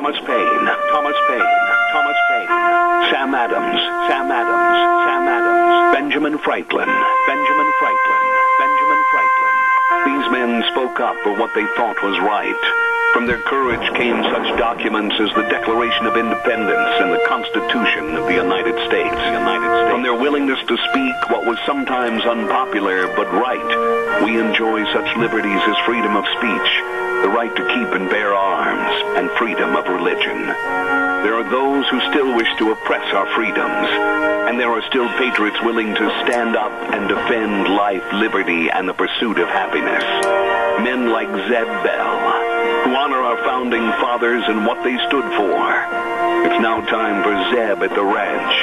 Thomas Paine, Thomas Paine, Thomas Paine, Sam Adams, Sam Adams, Sam Adams, Benjamin Franklin, Benjamin Franklin, Benjamin Franklin. These men spoke up for what they thought was right. From their courage came such documents as the Declaration of Independence and the Constitution of the United States. From their willingness to speak what was sometimes unpopular but right, we enjoy such liberties as freedom of speech, the right to keep and bear arms, and freedom of religion. There are those who still wish to oppress our freedoms, and there are still patriots willing to stand up and defend life, liberty, and the pursuit of happiness. Men like Zeb Bell, who honor our founding fathers and what they stood for. It's now time for Zeb at the ranch,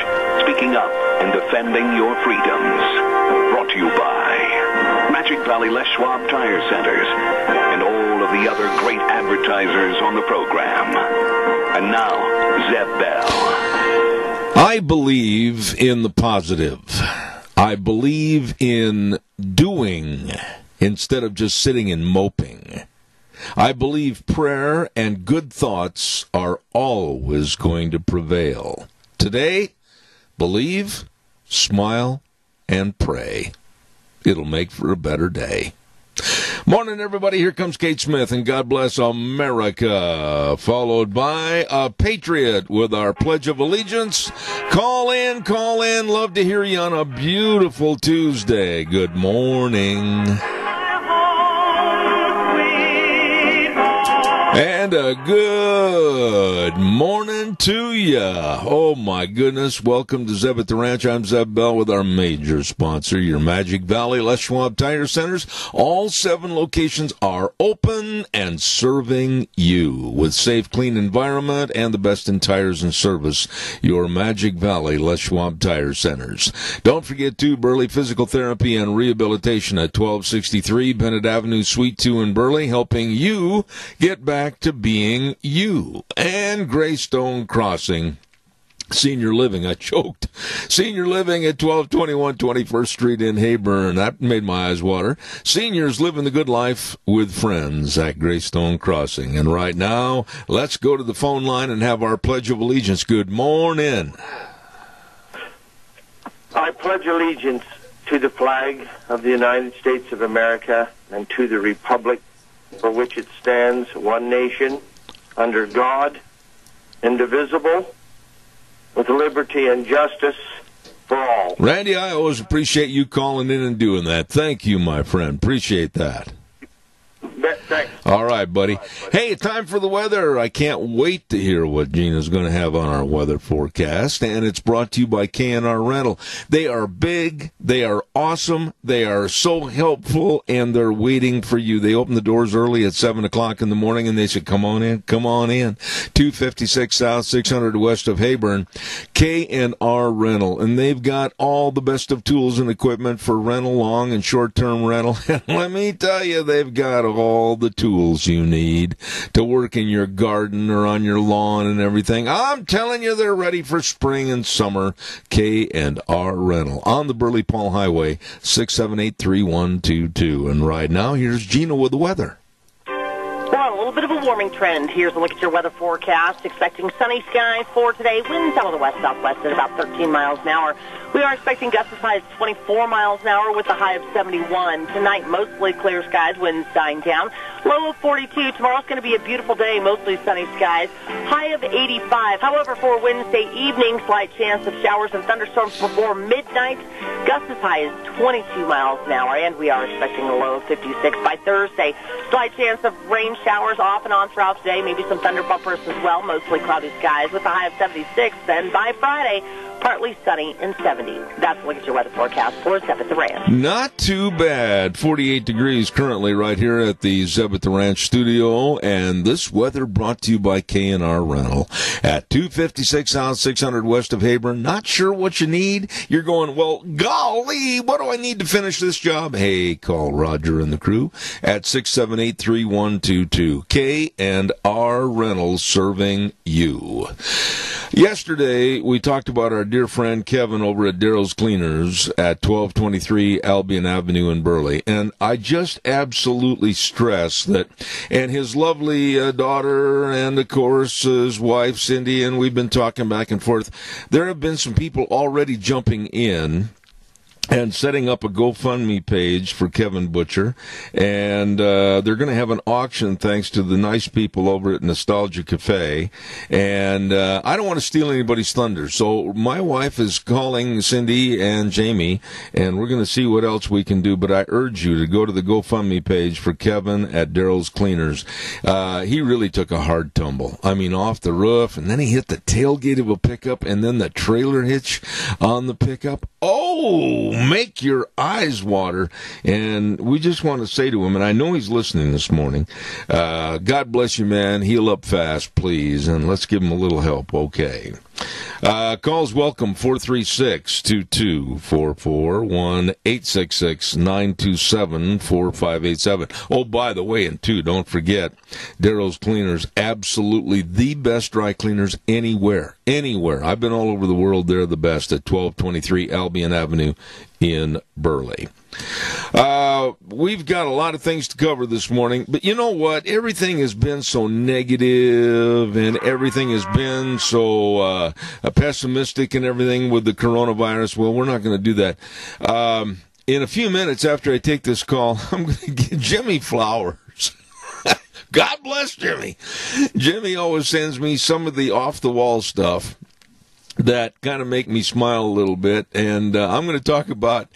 speaking up and defending your freedoms. Brought to you by Magic Valley Les Schwab Tire Centers and all of the other great advertisers on the program. And now, Zeb Bell. I believe in the positive. I believe in doing instead of just sitting and moping. I believe prayer and good thoughts are always going to prevail. Today, believe, smile, and pray. It'll make for a better day. Morning, everybody. Here comes Kate Smith, and God bless America, followed by a patriot with our Pledge of Allegiance. Call in, call in. Love to hear you on a beautiful Tuesday. Good morning. And a good morning to ya. Oh, my goodness. Welcome to Zeb at the Ranch. I'm Zeb Bell with our major sponsor, your Magic Valley Les Schwab Tire Centers. All 7 locations are open and serving you with safe, clean environment and the best in tires and service. Your Magic Valley Les Schwab Tire Centers. Don't forget, too, Burley Physical Therapy and Rehabilitation at 1263 Bennett Avenue, Suite 2 in Burley, helping you get back to being you. And Greystone Crossing Senior Living. I choked. Senior Living at 1221 21st Street in Hayburn. That made my eyes water. Seniors living the good life with friends at Greystone Crossing. And right now, let's go to the phone line and have our Pledge of Allegiance. Good morning. I pledge allegiance to the flag of the United States of America and to the republic for which it stands, one nation, under God, indivisible, with liberty and justice for all. Randy, I always appreciate you calling in and doing that. Thank you, my friend. Appreciate that. Thanks. All right, buddy. Hey, time for the weather. I can't wait to hear what Gina's going to have on our weather forecast, and it's brought to you by K&R Rental. They are big, they are awesome, they are so helpful, and they're waiting for you. They open the doors early at 7 o'clock in the morning, and they said, come on in, come on in. 256 South, 600 west of Hayburn, K&R Rental, and they've got all the best of tools and equipment for rental, long and short-term rental, and let me tell you, they've got all the tools you need to work in your garden or on your lawn and everything. I'm telling you, they're ready for spring and summer. K&R Rental on the Burley Paul Highway, 678-3122. And right now, here's Gina with the weather. Well, a little bit of a warming trend. Here's a look at your weather forecast. Expecting sunny skies for today. Winds out of the west-southwest at about 13 miles an hour. We are expecting gusts as high as 24 miles an hour with a high of 71. Tonight, mostly clear skies, winds dying down. Low of 42. Tomorrow's going to be a beautiful day, mostly sunny skies. High of 85. However, for Wednesday evening, slight chance of showers and thunderstorms before midnight. Gusts as high as 22 miles an hour, and we are expecting a low of 56 by Thursday. Slight chance of rain showers off and on throughout today, maybe some thunder bumpers as well, mostly cloudy skies with a high of 76. Then by Friday, partly sunny and 70. That's a look at your weather forecast for Zeb at the Ranch. Not too bad. 48 degrees currently right here at the Zeb at the Ranch studio, and this weather brought to you by K&R Rental at 256 South, 600 west of Hayburn. Not sure what you need? You're going, well, golly, what do I need to finish this job? Hey, call Roger and the crew at 678-3122. K&R Rental serving you. Yesterday, we talked about our dear friend Kevin over at Daryl's Cleaners at 1223 Albion Avenue in Burley. And I just absolutely stress that, and his lovely daughter and, of course, his wife, Cindy, and we've been talking back and forth. There have been some people already jumping in and setting up a GoFundMe page for Kevin Butcher, and they're going to have an auction thanks to the nice people over at Nostalgia Cafe, and I don't want to steal anybody's thunder, so my wife is calling Cindy and Jamie, and we're going to see what else we can do, but I urge you to go to the GoFundMe page for Kevin at Daryl's Cleaners. He really took a hard tumble. I mean, off the roof, and then he hit the tailgate of a pickup, and then the trailer hitch on the pickup. Oh, make your eyes water. And we just want to say to him, and I know he's listening this morning, God bless you, man. Heal up fast, please, and let's give him a little help, okay? Calls welcome, 436-2244, 1-866-927-4587. Oh, by the way, and two, don't forget, Daryl's Cleaners, absolutely the best dry cleaners anywhere. I've been all over the world. They're the best at 1223 Albion Avenue in Burley. We've got a lot of things to cover this morning, but you know what? Everything has been so negative, and everything has been so pessimistic and everything with the coronavirus. Well, we're not going to do that. In a few minutes after I take this call, I'm going to give Jimmy flowers. God bless Jimmy. Jimmy always sends me some of the off-the-wall stuff that kind of make me smile a little bit, and I'm going to talk about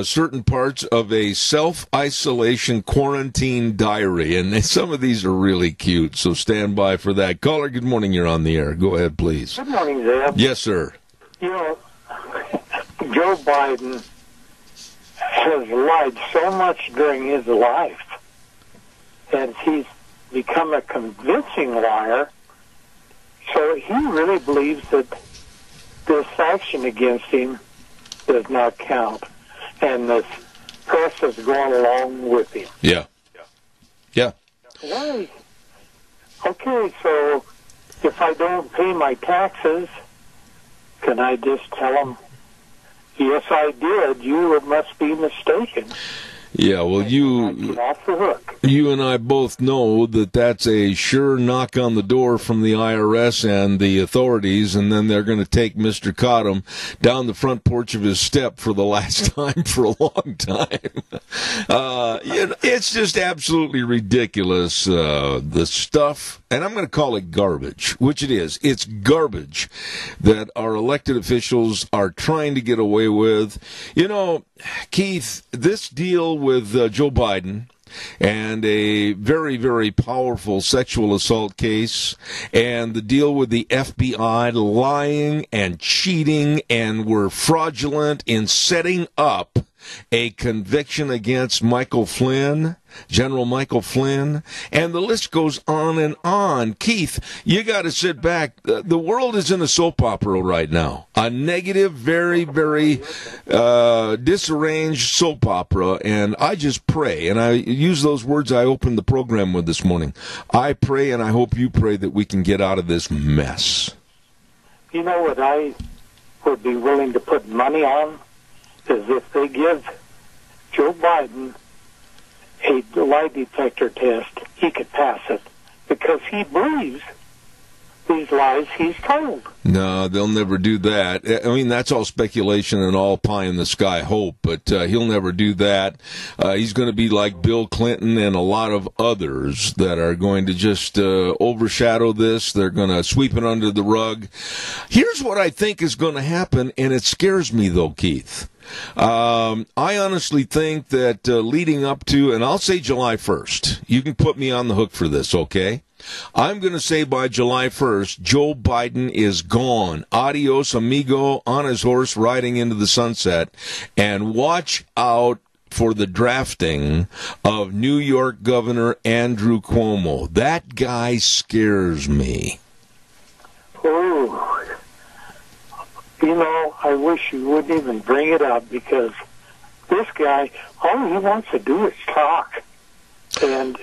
certain parts of a self-isolation quarantine diary, and some of these are really cute, so stand by for that. Caller, good morning, you're on the air. Go ahead, please. Good morning, Zeb. Yes, sir. You know, Joe Biden has lied so much during his life that he's become a convincing liar. So he really believes that this action against him does not count, and the press is going along with him. Yeah. Why? Okay, so if I don't pay my taxes, can I just tell them, yes, I did, you must be mistaken? Yeah, well, you and I both know that that's a sure knock on the door from the IRS and the authorities, and then they're going to take Mr. Cottom down the front porch of his step for the last time for a long time. It's just absolutely ridiculous, the stuff, and I'm going to call it garbage, which it is. It's garbage that our elected officials are trying to get away with. You know, Keith, this deal with Joe Biden and a very, very powerful sexual assault case, and the deal with the FBI lying and cheating and were fraudulent in setting up a conviction against Michael Flynn, General Michael Flynn, and the list goes on and on. Keith, you got to sit back. The world is in a soap opera right now, a negative, very, very disarranged soap opera, and I just pray, and I use those words I opened the program with this morning. I pray, and I hope you pray, that we can get out of this mess. You know what I would be willing to put money on? Is if they give Joe Biden a lie detector test, he could pass it, because he believes these lies he's told. No, they'll never do that. I mean, that's all speculation and all pie in the sky hope, but he'll never do that. He's going to be like Bill Clinton and a lot of others that are going to just overshadow this. They're going to sweep it under the rug. Here's what I think is going to happen, and it scares me, though, Keith. I honestly think that leading up to, and I'll say July 1st, you can put me on the hook for this, okay? I'm going to say by July 1st, Joe Biden is gone. Adios, amigo, on his horse, riding into the sunset. And watch out for the drafting of New York Governor Andrew Cuomo. That guy scares me. Oh, you know, I wish you wouldn't even bring it up, because this guy, all he wants to do is talk. And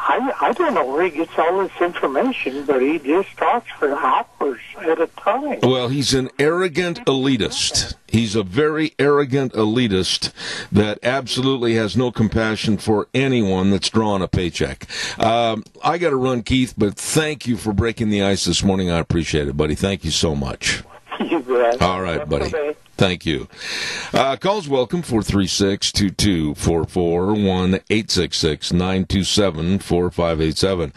I don't know where he gets all this information, but he just talks for hours at a time. Well, he's an arrogant elitist. He's a very arrogant elitist that absolutely has no compassion for anyone that's drawing a paycheck. I got to run, Keith, but thank you for breaking the ice this morning. I appreciate it, buddy. Thank you so much. You bet. All right, buddy. Okay. Thank you. Calls welcome, 436-2244, 1-866-927-4587.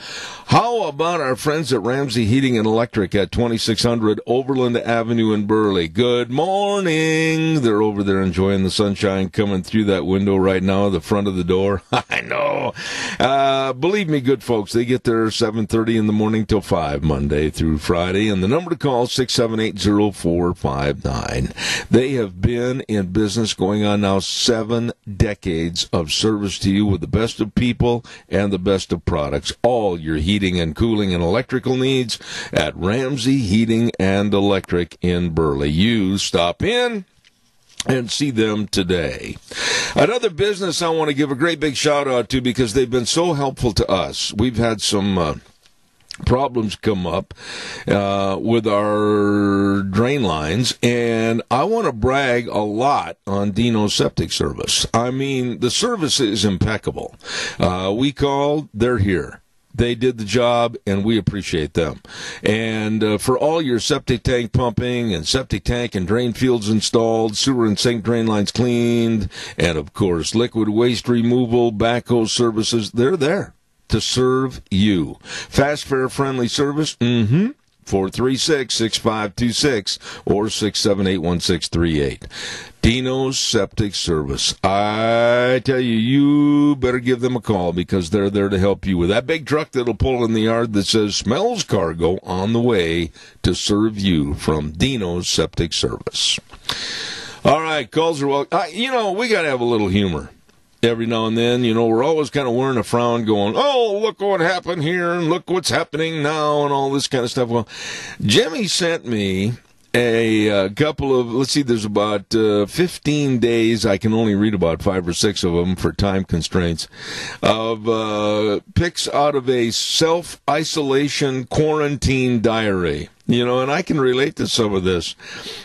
How about our friends at Ramsey Heating and Electric at 2600 Overland Avenue in Burley? Good morning. They're over there enjoying the sunshine coming through that window right now, the front of the door. I know. Believe me, good folks, they get there 7:30 in the morning till 5, Monday through Friday, and the number to call, 678-0459. They have been in business going on now 7 decades of service to you with the best of people and the best of products. All your heating and cooling and electrical needs at Ramsey Heating and Electric in Burley. You stop in and see them today. Another business I want to give a great big shout out to because they've been so helpful to us. We've had some problems come up with our drain lines, and I want to brag a lot on Dino's Septic Service. I mean, the service is impeccable. We called, they're here. They did the job, and we appreciate them. And for all your septic tank pumping and septic tank and drain fields installed, sewer and sink drain lines cleaned, and, of course, liquid waste removal, backhoe services, they're there to serve you. Fast, fair, friendly service? 436-6526 or 678-1638. Dino's Septic Service. I tell you, you better give them a call because they're there to help you with that big truck that'll pull in the yard that says smells cargo on the way to serve you from Dino's Septic Service. All right, calls are welcome. We got to have a little humor. Every now and then, we're always kind of wearing a frown going, oh, look what happened here, and look what's happening now, and all this kind of stuff. Well, Jimmy sent me a couple of, there's about 15 days, I can only read about 5 or 6 of them for time constraints, of pics out of a self-isolation quarantine diary. And I can relate to some of this.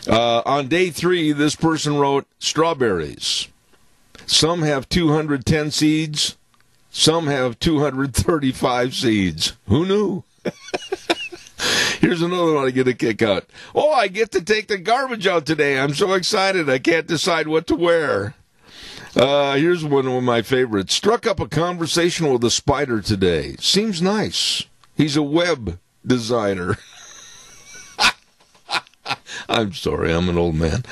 On day 3, this person wrote, strawberries. Some have 210 seeds. Some have 235 seeds. Who knew? Here's another one I get a kick out. Oh, I get to take the garbage out today. I'm so excited. I can't decide what to wear. Here's one of my favorites. Struck up a conversation with a spider today. Seems nice. He's a web designer. I'm sorry, I'm an old man.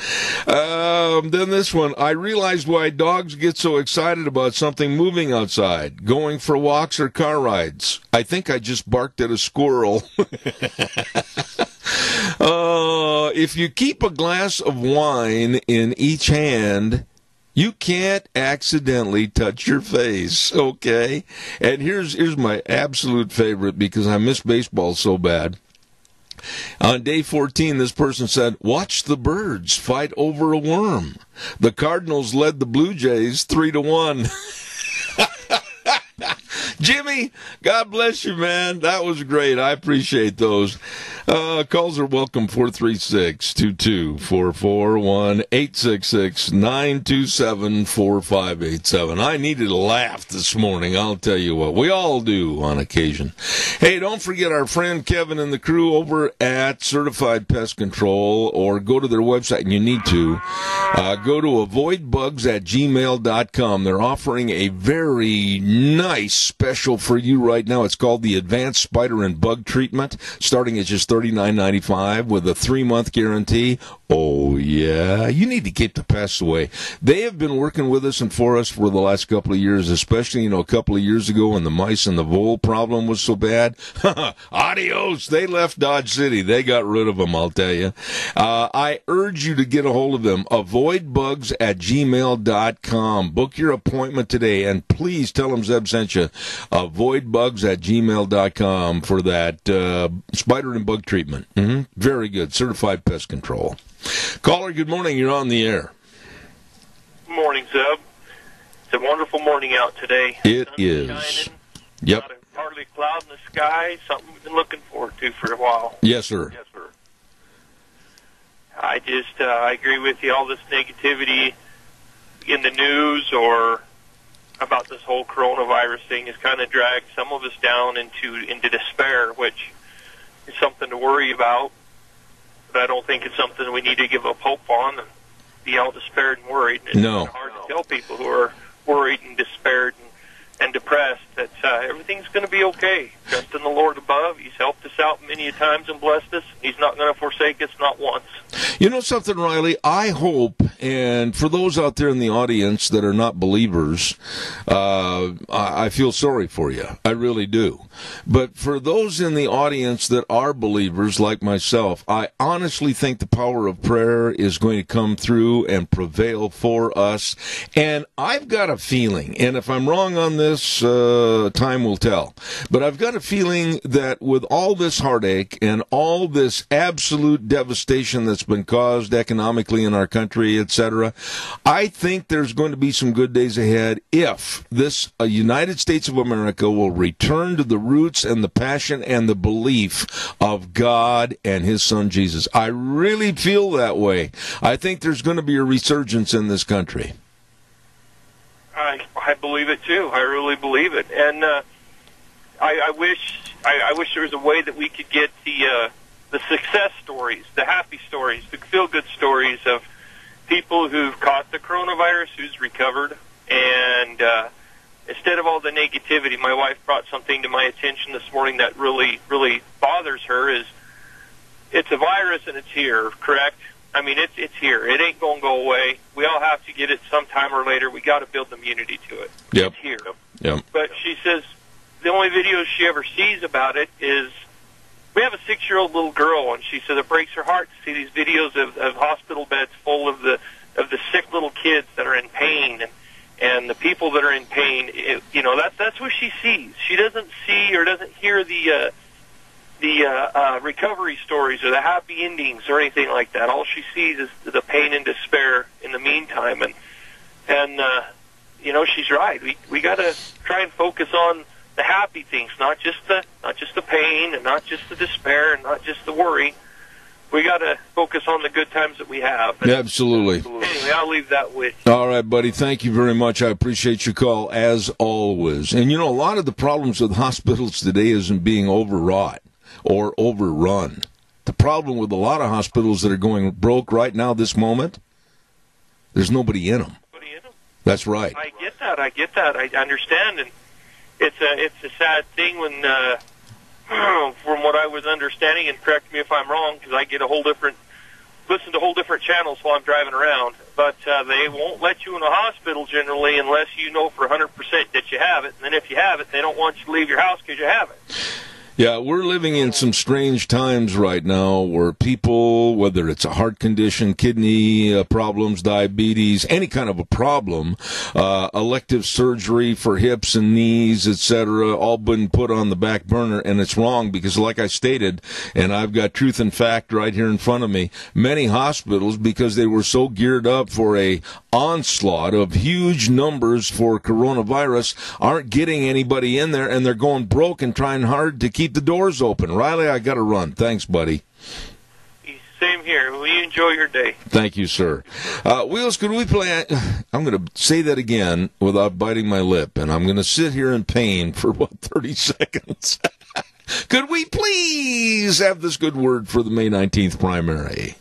Then this one. I realized why dogs get so excited about something moving outside, going for walks or car rides. I think I just barked at a squirrel. If you keep a glass of wine in each hand, you can't accidentally touch your face, okay? And here's my absolute favorite because I miss baseball so bad. On day 14, this person said, watch the birds fight over a worm. The Cardinals led the Blue Jays 3-1. Jimmy, God bless you, man. That was great. I appreciate those. Calls are welcome, 436-2244, 1-866-927-4587. I needed a laugh this morning, I'll tell you what. We all do on occasion. Hey, don't forget our friend Kevin and the crew over at Certified Pest Control, or go to their website, and you need to. Go to avoidbugs@gmail.com. They're offering a very nice special for you right now. It's called the Advanced Spider and Bug Treatment, starting at just $39.95 with a 3-month guarantee. Oh, yeah. You need to keep the pests away. They have been working with us and for us for the last couple of years, especially, a couple of years ago when the mice and the vole problem was so bad. Adios. They left Dodge City. They got rid of them, I'll tell you. I urge you to get a hold of them. Avoidbugs@gmail.com. Book your appointment today, and please tell them Zeb sent you. Avoidbugs@gmail.com for that spider and bug treatment. Very good. Certified Pest Control. Caller, good morning. You're on the air. Good morning, Zeb. It's a wonderful morning out today. It is. Shining. Yep. partly cloud in the sky, something we've been looking forward to for a while. Yes, sir. Yes, sir. I agree with you. All this negativity in the news or about this whole coronavirus thing has kind of dragged some of us down into despair, which is something to worry about. But I don't think it's something we need to give up hope on and be all despaired and worried. It's No. hard to tell people who are worried and despaired and depressed that everything's going to be okay. Trust in the Lord above. He's helped us out many times and blessed us. He's not going to forsake us, not once. You know something, Riley? I hope, and for those out there in the audience that are not believers, I feel sorry for you. I really do. But for those in the audience that are believers, like myself, I honestly think the power of prayer is going to come through and prevail for us. And I've got a feeling, and if I'm wrong on this, time will tell, but I've got a feeling that with all this heartache and all this absolute devastation that's been caused economically in our country, etc., I think there's going to be some good days ahead if this United States of America will return to the roots and the passion and the belief of God and His Son Jesus. I really feel that way. I think there's going to be a resurgence in this country. I believe it too. I really believe it, and I wish there was a way that we could get the success stories, the happy stories, the feel-good stories of people who've caught the coronavirus, who's recovered, and instead of all the negativity, my wife brought something to my attention this morning that really, really bothers her. Is it's a virus and it's here, correct? I mean, it's here. It ain't going to go away. We all have to get it sometime or later. We got to build immunity to it. Yep. It's here. Yep. But she says the only videos she ever sees about it is we have a 6-year-old little girl, and she says it breaks her heart to see these videos of hospital beds full of the sick little kids that are in pain and the people that are in pain. That's what she sees. She doesn't see or doesn't hear the recovery stories or the happy endings or anything like that. All she sees is the pain and despair in the meantime. And she's right. We got to try and focus on the happy things, not just the pain and not just the despair and not just the worry. We got to focus on the good times that we have. And Absolutely. Anyway, I'll leave that with you. All right, buddy. Thank you very much. I appreciate your call, as always. And, a lot of the problems with hospitals today isn't being overwrought or overrun. The problem with a lot of hospitals that are going broke right now, this moment, there's nobody in them. That's right. I get that. I understand. And it's a sad thing when, from what I was understanding, and correct me if I'm wrong, because I get listen to whole different channels while I'm driving around, but they won't let you in a hospital generally unless you know for 100% that you have it. And then if you have it, they don't want you to leave your house because you have it. Yeah, we're living in some strange times right now where people, whether it's a heart condition, kidney problems, diabetes, any kind of a problem, elective surgery for hips and knees, etc., all been put on the back burner, and it's wrong because, like I stated, and I've got truth and fact right here in front of me, many hospitals, because they were so geared up for a onslaught of huge numbers for coronavirus, aren't getting anybody in there, and they're going broke and trying hard to keep the doors open. Riley, I got to run. Thanks, buddy. Same here. Will you enjoy your day? Thank you, sir. Wheels, could we play? I'm going to say that again without biting my lip, and I'm going to sit here in pain for, 30 seconds. Could we please have this good word for the May 19th primary?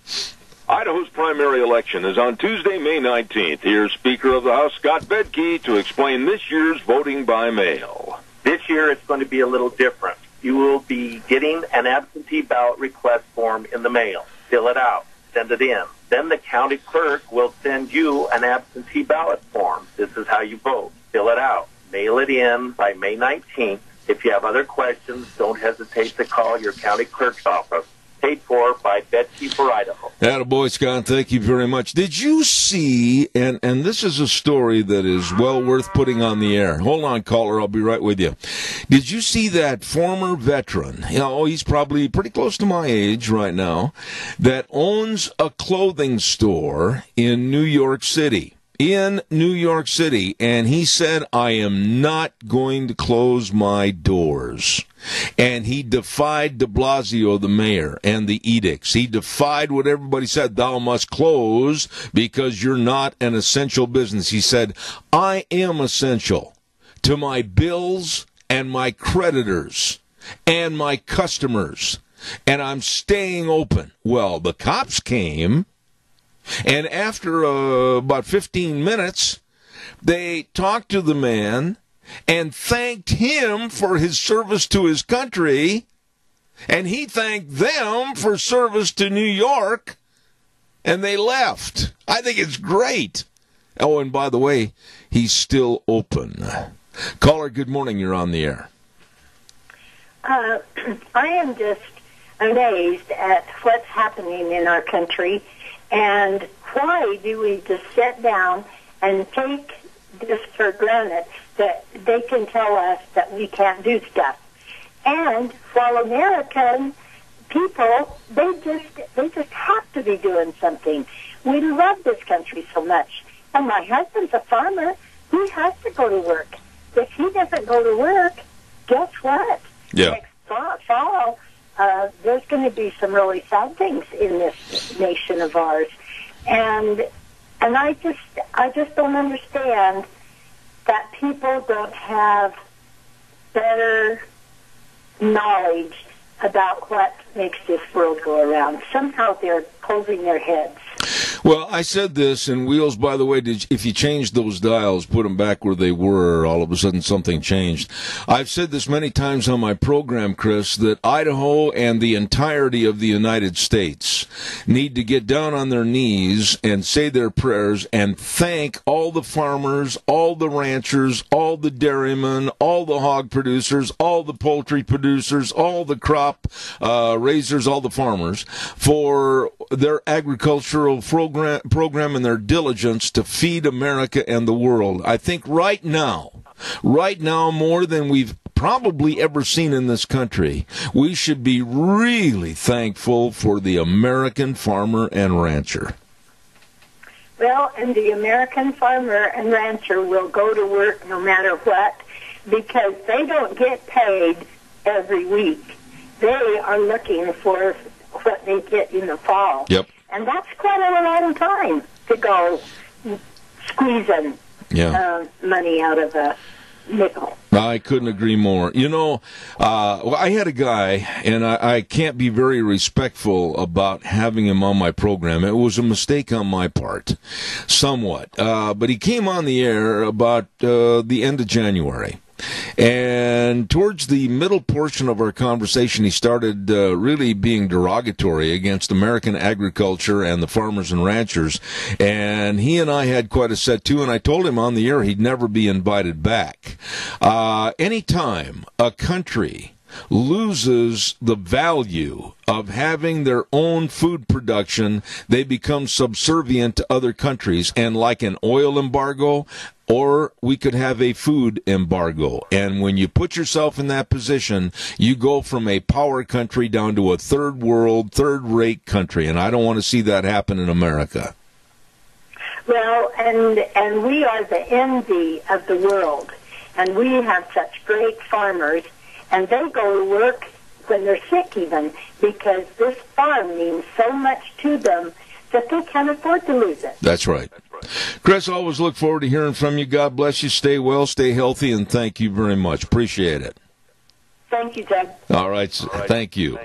Idaho's primary election is on Tuesday, May 19th. Here's Speaker of the House Scott Bedke to explain this year's voting by mail. This year it's going to be a little different. You will be getting an absentee ballot request form in the mail. Fill it out. Send it in. Then the county clerk will send you an absentee ballot form. This is how you vote. Fill it out. Mail it in by May 19th. If you have other questions, don't hesitate to call your county clerk's office. Paid for by Betsy for Idaho. Attaboy, Scott. Thank you very much. Did you see, and this is a story that is well worth putting on the air. Hold on, caller. I'll be right with you. Did you see that former veteran, he's probably pretty close to my age right now, that owns a clothing store in New York City? in New York City, and he said, I am not going to close my doors. And he defied de Blasio, the mayor, and the edicts. He defied what everybody said, thou must close because you're not an essential business. He said, I am essential to my bills and my creditors and my customers, and I'm staying open. Well, the cops came, and after about 15 minutes, they talked to the man and thanked him for his service to his country, and he thanked them for service to New York, and they left. I think it's great. Oh, and by the way, he's still open. Caller, good morning. You're on the air. I am just amazed at what's happening in our country, and why do we just sit down and take this for granted that they can tell us that we can't do stuff. And while American people, they just have to be doing something. We love this country so much. And my husband's a farmer. He has to go to work. If he doesn't go to work, guess what? Yeah. Next fall, there's going to be some really sad things in this nation of ours. And I just don't understand that people don't have better knowledge about what makes this world go around. Somehow they're closing their heads. Well, I said this, and Wheels, by the way, if you change those dials, put them back where they were, all of a sudden something changed. I've said this many times on my program, Chris, that Idaho and the entirety of the United States need to get down on their knees and say their prayers and thank all the farmers, all the ranchers, all the dairymen, all the hog producers, all the poultry producers, all the crop raisers, all the farmers for their agricultural program and their diligence to feed America and the world. I think right now, more than we've probably ever seen in this country, we should be really thankful for the American farmer and rancher. Well, and the American farmer and rancher will go to work no matter what, because they don't get paid every week. They are looking for what they get in the fall. Yep. And that's quite a long time to go squeezing money out of a nickel. I couldn't agree more. You know, I had a guy, and I can't be very respectful about having him on my program. It was a mistake on my part, somewhat. But he came on the air about the end of January. And towards the middle portion of our conversation, he started really being derogatory against American agriculture and the farmers and ranchers. And he and I had quite a set to, and I told him on the air he'd never be invited back. Anytime a country loses the value of having their own food production, they become subservient to other countries, and like an oil embargo, or we could have a food embargo. And when you put yourself in that position, you go from a power country down to a third world, third-rate country, and I don't want to see that happen in America. Well, and we are the envy of the world, and we have such great farmers, and they go to work when they're sick even, because this farm means so much to them that they can't afford to lose it. That's right. Chris, always look forward to hearing from you. God bless you. Stay well, stay healthy, and thank you very much. Appreciate it. Thank you, Doug. All right. Thank you.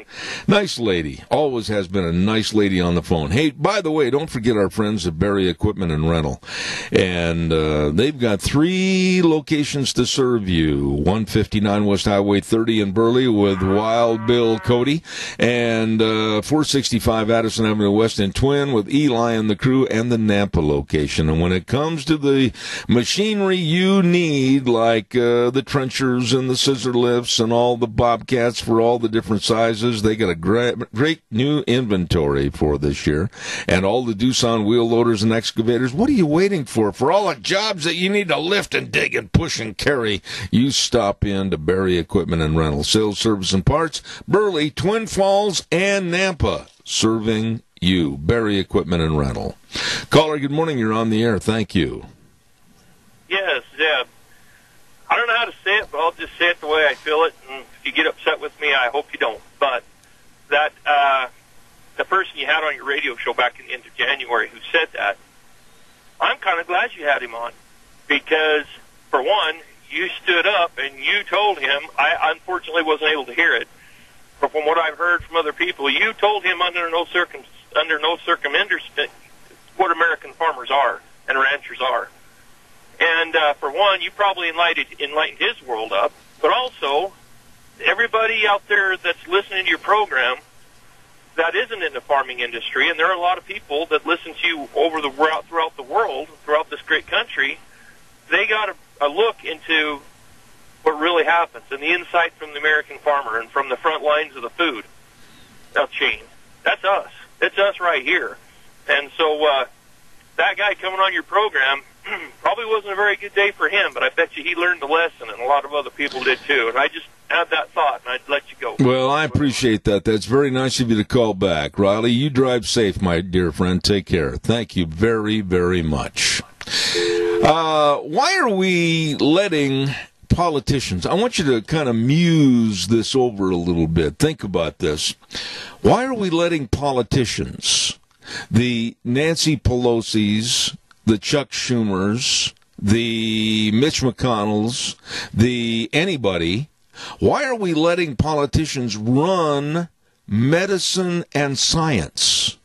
Nice lady. Always has been a nice lady on the phone. Hey, by the way, don't forget our friends at Barry Equipment and Rental. And they've got 3 locations to serve you. 159 West Highway 30 in Burley with Wild Bill Cody. And 465 Addison Avenue West in Twin with Eli and the crew, and the Nampa location. And when it comes to the machinery you need, like the trenchers and the scissor lifts and all the Bobcats for all the different sizes, they got a great new inventory for this year, and all the Doosan wheel loaders and excavators. What are you waiting for? For all the jobs that you need to lift and dig and push and carry, you stop in to Barry Equipment and Rental. Sales, service, and parts, Burley, Twin Falls, and Nampa, serving you. Berry Equipment and Rental. Caller, good morning. You're on the air. Thank you. Yes, yeah. I don't know how to say it, but I'll just say it the way I feel it. And if you get upset with me, I hope you don't. But that the person you had on your radio show back in the end of January who said that, I'm kind of glad you had him on. Because, for one, you stood up and you told him, I unfortunately wasn't able to hear it, but from what I've heard from other people, you told him under no circumstances what American farmers are and ranchers are. And for one, you probably enlightened his world up, but also everybody out there that's listening to your program that isn't in the farming industry, and there are a lot of people that listen to you throughout the world, throughout this great country, they got a look into what really happens and the insight from the American farmer and from the front lines of the food chain. That's us. It's us right here. And so that guy coming on your program probably wasn't a very good day for him, but I bet you he learned the lesson, and a lot of other people did too. And I just had that thought, and I'd let you go. Well, I appreciate that. That's very nice of you to call back. Riley, you drive safe, my dear friend. Take care. Thank you very, very much. Why are we letting politicians, I want you to kind of muse this over a little bit. Think about this. Why are we letting politicians, the Nancy Pelosi's, the Chuck Schumers, the Mitch McConnells, the anybody, why are we letting politicians run medicine and science?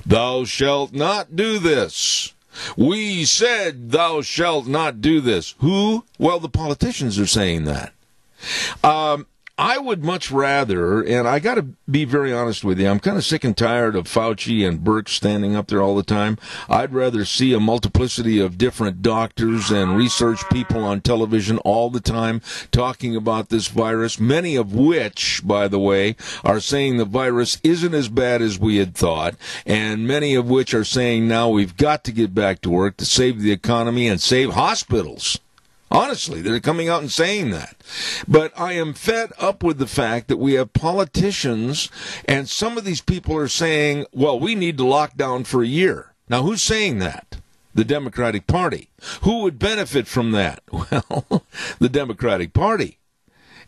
Thou shalt not do this. We said thou shalt not do this. Who? Well, the politicians are saying that. I would much rather, and I got to be very honest with you, I'm kind of sick and tired of Fauci and Burke standing up there all the time. I'd rather see a multiplicity of different doctors and research people on television all the time talking about this virus, many of which, by the way, are saying the virus isn't as bad as we had thought, and many of which are saying now we've got to get back to work to save the economy and save hospitals. Honestly, they're coming out and saying that. But I am fed up with the fact that we have politicians, and some of these people are saying, well, we need to lock down for a year. Now, who's saying that? The Democratic Party. Who would benefit from that? Well, the Democratic Party.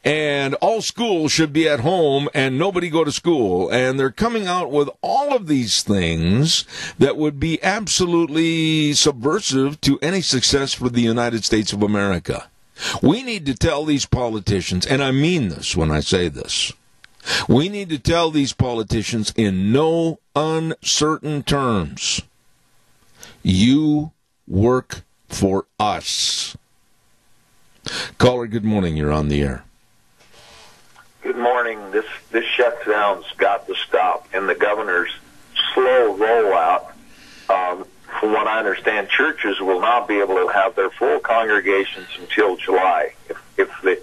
And all schools should be at home and nobody go to school. And they're coming out with all of these things that would be absolutely subversive to any success for the United States of America. We need to tell these politicians, and I mean this when I say this, we need to tell these politicians in no uncertain terms, you work for us. Caller, good morning. You're on the air. Good morning. This shutdown's got to stop, and the governor's slow rollout. From what I understand, churches will not be able to have their full congregations until July if this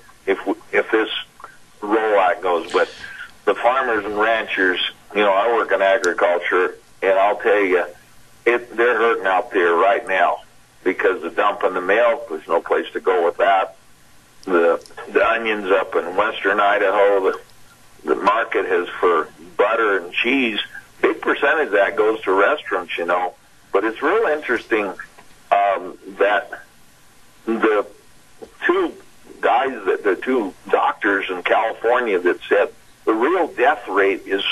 rollout goes. But the farmers and ranchers, I work in agriculture, and I'll tell you, they're hurting out there right now because of dumping the milk. There's no place to go with that. The onions up in western Idaho, the market has for butter and cheese. Big percentage of that goes to restaurants, But it's real interesting that the two doctors in California that said the real death rate is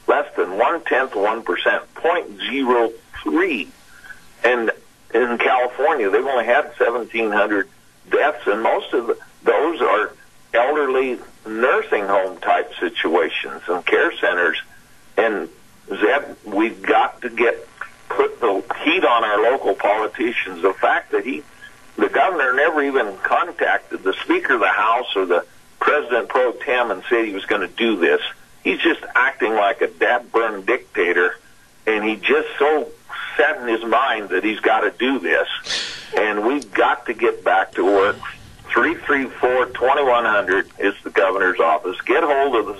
less than 0.1%, 0.03. And in California, they've only had 1,700 deaths, and most of those are elderly nursing home type situations and care centers. And Zeb, we've got to put the heat on our local politicians. The fact that the governor never even contacted the Speaker of the House or the President Pro Tem and said he was going to do this. He's just acting like a dad-burned dictator, and he just so set in his mind that he's got to do this. And we've got to get back to work. 334-2100 is the governor's office. Get hold of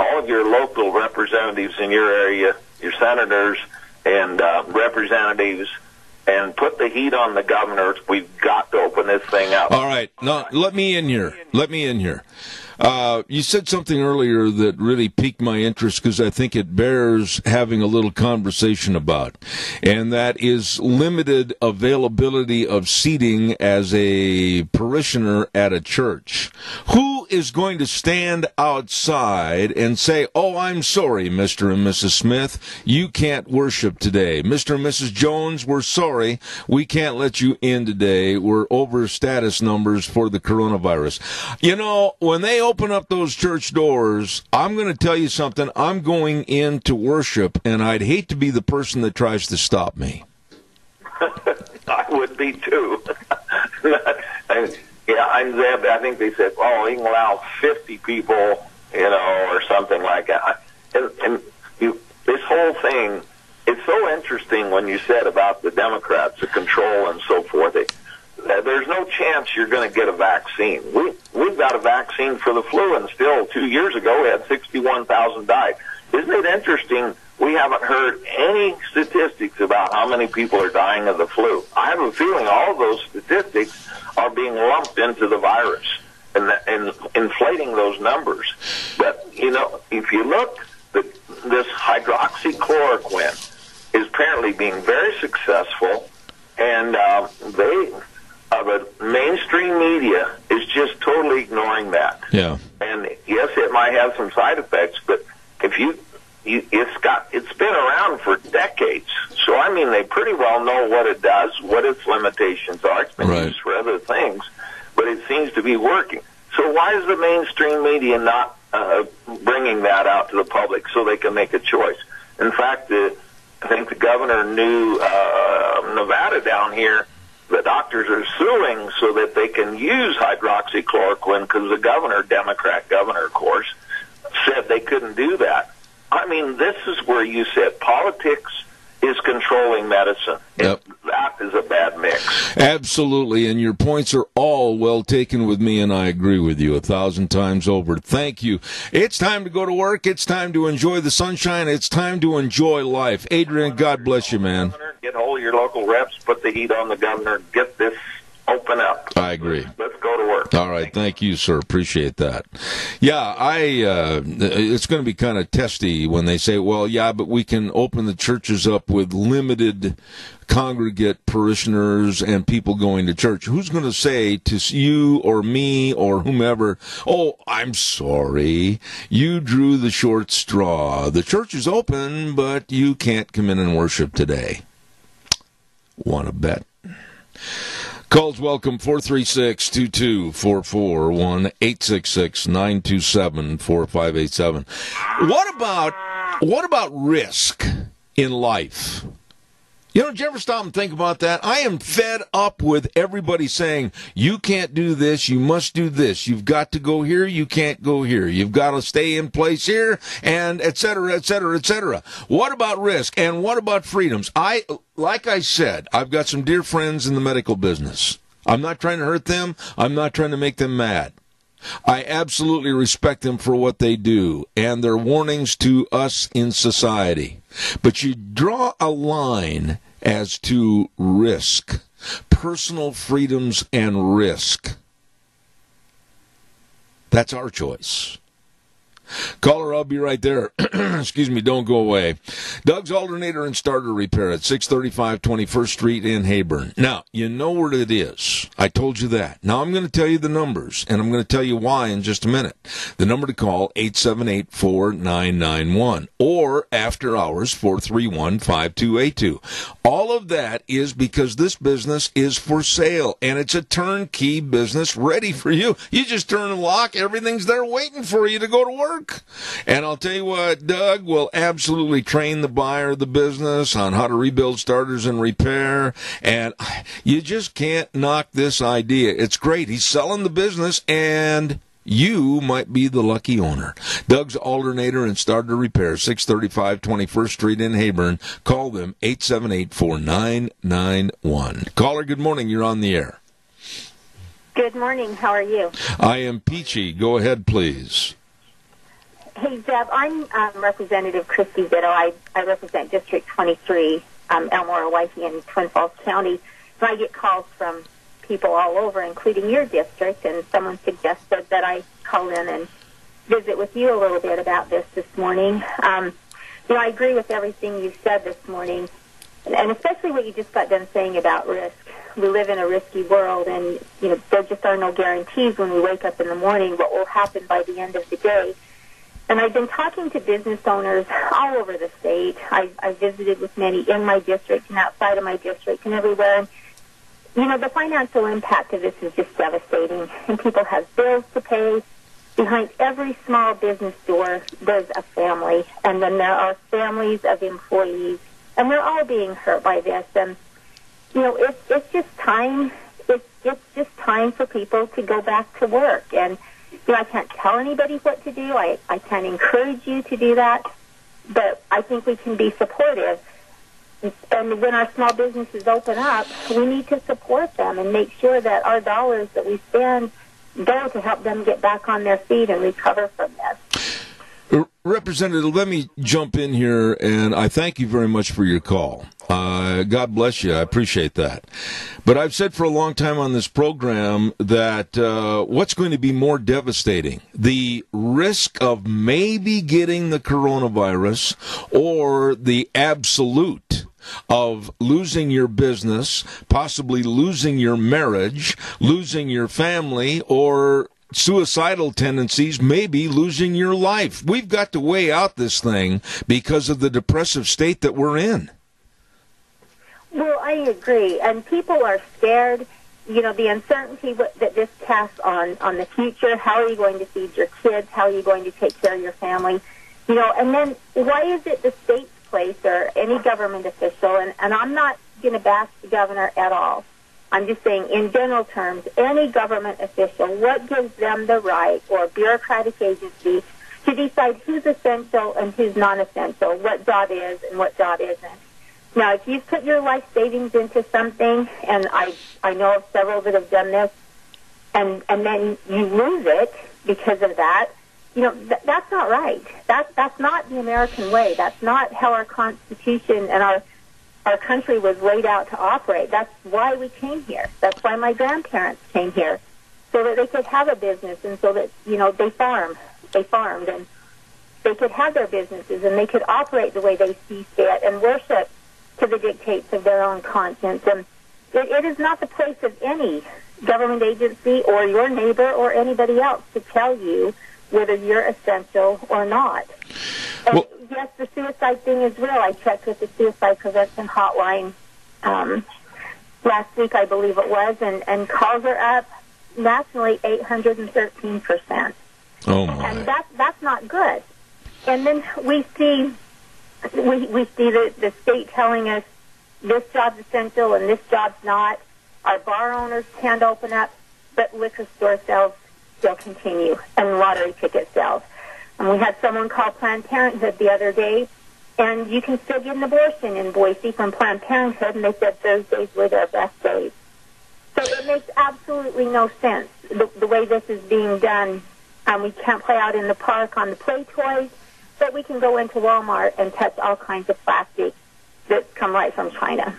all of your local representatives in your area, your senators and representatives, and put the heat on the governor. We've got to open this thing up. All right. Now, let me in here. You said something earlier that really piqued my interest because I think it bears having a little conversation about, and that is limited availability of seating as a parishioner at a church. Who is going to stand outside and say, "Oh, I'm sorry, Mr. and Mrs. Smith, you can't worship today. Mr. and Mrs. Jones, we're sorry, we can't let you in today. We're over status numbers for the coronavirus." You know, when they open up those church doors, I'm going to tell you something. I'm going in to worship, and I'd hate to be the person that tries to stop me. I would be too. Zeb. I think they said, "Oh, he can allow 50 people, or something like that." And this whole thing, it's so interesting when you said about the Democrats, the control and so forth. There's no chance you're going to get a vaccine. We've got a vaccine for the flu, and still 2 years ago we had 61,000 died. Isn't it interesting? We haven't heard any statistics about how many people are dying of the flu. I have a feeling all of those statistics are being lumped into the virus and inflating those numbers. But, if you look, this hydroxychloroquine is apparently being very successful, and the mainstream media is just totally ignoring that. Yeah. And yes, it might have some side effects, but it's been around for decades. So I mean, they pretty well know what it does, what its limitations are. It's been used for other things, but it seems to be working. So why is the mainstream media not bringing that out to the public so they can make a choice? In fact, I think the governor knew Nevada down here. The doctors are suing so that they can use hydroxychloroquine because the governor, Democrat governor, of course, said they couldn't do that. I mean, this is where you said politics is controlling medicine. Yep. That is a bad mix. Absolutely, and your points are all well taken with me, and I agree with you 1,000 times over. Thank you. It's time to go to work. It's time to enjoy the sunshine. It's time to enjoy life. Adrian, God bless you, man. Get hold of your local reps, put the heat on the governor, get this open up. I agree. Let's go to work. All right. Thank you, sir. Appreciate that. Yeah, it's going to be kind of testy when they say, well, yeah, but we can open the churches up with limited congregate parishioners and people going to church. Who's going to say to you or me or whomever, "Oh, I'm sorry, you drew the short straw. The church is open, but you can't come in and worship today"? Want to bet? Calls welcome, 436-2244, 1-866-927-4587. What about risk in life? Did you ever stop and think about that? I am fed up with everybody saying, you can't do this, you must do this, you've got to go here, you can't go here, you've got to stay in place here, and et cetera, et cetera, et cetera. What about risk, and what about freedoms? Like I said, I've got some dear friends in the medical business. I'm not trying to hurt them, I'm not trying to make them mad. I absolutely respect them for what they do and their warnings to us in society. But you draw a line as to risk, personal freedoms and risk. That's our choice. Caller, I'll be right there. Excuse me, don't go away. Doug's Alternator and Starter Repair at 635 21st Street in Heyburn. Now, you know where it is. I told you that. Now I'm going to tell you the numbers, and I'm going to tell you why in just a minute. The number to call, 878-4991, or after hours, 431-5282. All of that is because this business is for sale, and it's a turnkey business ready for you. You just turn the lock, everything's there waiting for you to go to work. And I'll tell you what, Doug will absolutely train the buyer of the business on how to rebuild starters and repair. And you just can't knock this idea. It's great. He's selling the business, and you might be the lucky owner. Doug's Alternator and Starter Repair, 635 21st Street in Heyburn. Call them, 878-4991. Caller, good morning. You're on the air. Good morning. How are you? I am peachy. Go ahead, please. Hey, Zeb, I'm Representative Christy Zitto. I represent District 23, Elmore, Owyhee, and Twin Falls County. So I get calls from people all over, including your district, and someone suggested that I call in and visit with you a little bit about this morning. I agree with everything you said this morning, and especially what you just got done saying about risk. We live in a risky world, and there just are no guarantees when we wake up in the morning what will happen by the end of the day. And I've been talking to business owners all over the state. I've visited with many in my district and outside of my district and everywhere. And, the financial impact of this is just devastating. And people have bills to pay. Behind every small business door, there's a family. And then there are families of employees. And we're all being hurt by this. And, it's just time. It's just time for people to go back to work. And, I can't tell anybody what to do. I can't encourage you to do that. But I think we can be supportive. And when our small businesses open up, we need to support them and make sure that our dollars that we spend go to help them get back on their feet and recover from this. Representative, let me jump in here, and I thank you very much for your call. God bless you. I appreciate that. But I've said for a long time on this program that what's going to be more devastating, the risk of maybe getting the coronavirus or the absolute of losing your business, possibly losing your marriage, losing your family, or suicidal tendencies, maybe losing your life. We've got to weigh out this thing because of the depressive state that we're in. Well, I agree. And people are scared. The uncertainty that this casts on the future. How are you going to feed your kids? How are you going to take care of your family? And then why is it the state's place or any government official? And I'm not going to bash the governor at all. I'm just saying, in general terms, any government official, what gives them the right, or bureaucratic agency, to decide who's essential and who's non-essential, what job is and what job isn't? Now, if you've put your life savings into something, and I know of several that have done this, and then you lose it because of that, that's not right. That's not the American way. That's not how our Constitution and our country was laid out to operate. That's why we came here. That's why my grandparents came here, so that they could have a business, and so that, they farmed, and they could have their businesses, and they could operate the way they see fit and worship to the dictates of their own conscience. And it is not the place of any government agency or your neighbor or anybody else to tell you whether you're essential or not. And yes, the suicide thing is real. I checked with the suicide prevention hotline last week, I believe it was, and calls are up nationally 813%. Oh my! And that's not good. And then we see the state telling us this job's essential and this job's not. Our bar owners can't open up, but liquor store sales still continue, and lottery ticket sales. And we had someone call Planned Parenthood the other day, and you can still get an abortion in Boise from Planned Parenthood, and they said Thursdays were their best days. So it makes absolutely no sense, the way this is being done. We can't play out in the park on the play toys, but we can go into Walmart and touch all kinds of plastic that come right from China.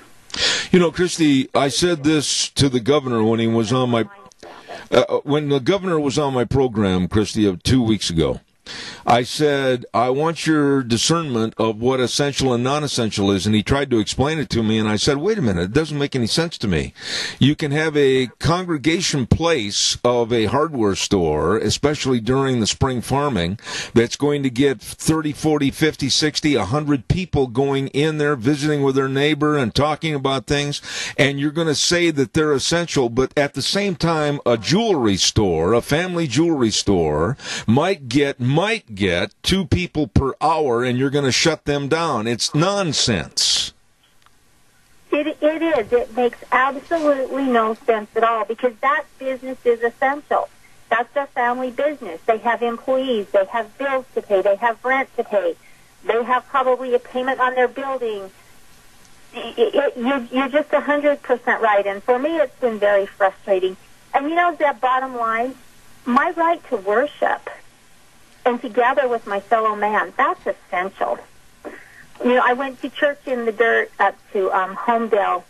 Christy, I said this to the governor when he was on my when the governor was on my program, Christy, of 2 weeks ago. I said, I want your discernment of what essential and non-essential is. And he tried to explain it to me. And I said, wait a minute, it doesn't make any sense to me. You can have a congregation place of a hardware store, especially during the spring farming, that's going to get 30, 40, 50, 60, 100 people going in there, visiting with their neighbor and talking about things. And you're going to say that they're essential. But at the same time, a jewelry store, a family jewelry store, might get 2 people per hour, and you're going to shut them down. It's nonsense. It is. It makes absolutely no sense at all, because that business is essential. That's their family business. They have employees. They have bills to pay. They have rent to pay. They have probably a payment on their building. You're just 100% right. And for me, it's been very frustrating. And that bottom line, my right to worship and to gather with my fellow man, that's essential. I went to church in the dirt up to Homedale,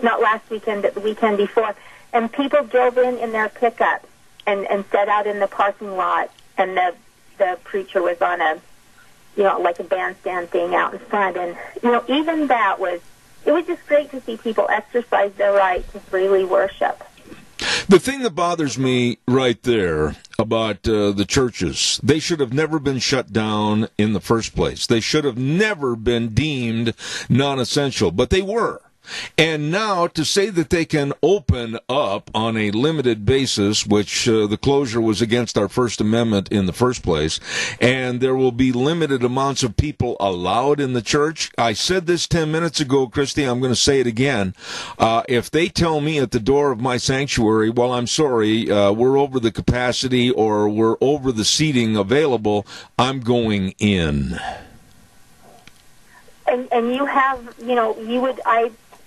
not last weekend, but the weekend before, and people drove in their pickup and sat out in the parking lot the preacher was on a, like a bandstand thing out in front. And, even that it was just great to see people exercise their right to freely worship. The thing that bothers me right there about the churches, they should have never been shut down in the first place. They should have never been deemed non-essential, but they were. And now to say that they can open up on a limited basis, which the closure was against our First Amendment in the first place, and there will be limited amounts of people allowed in the church. I said this 10 minutes ago, Christy, I'm going to say it again. If they tell me at the door of my sanctuary, well, I'm sorry, we're over the capacity or we're over the seating available, I'm going in. And you have,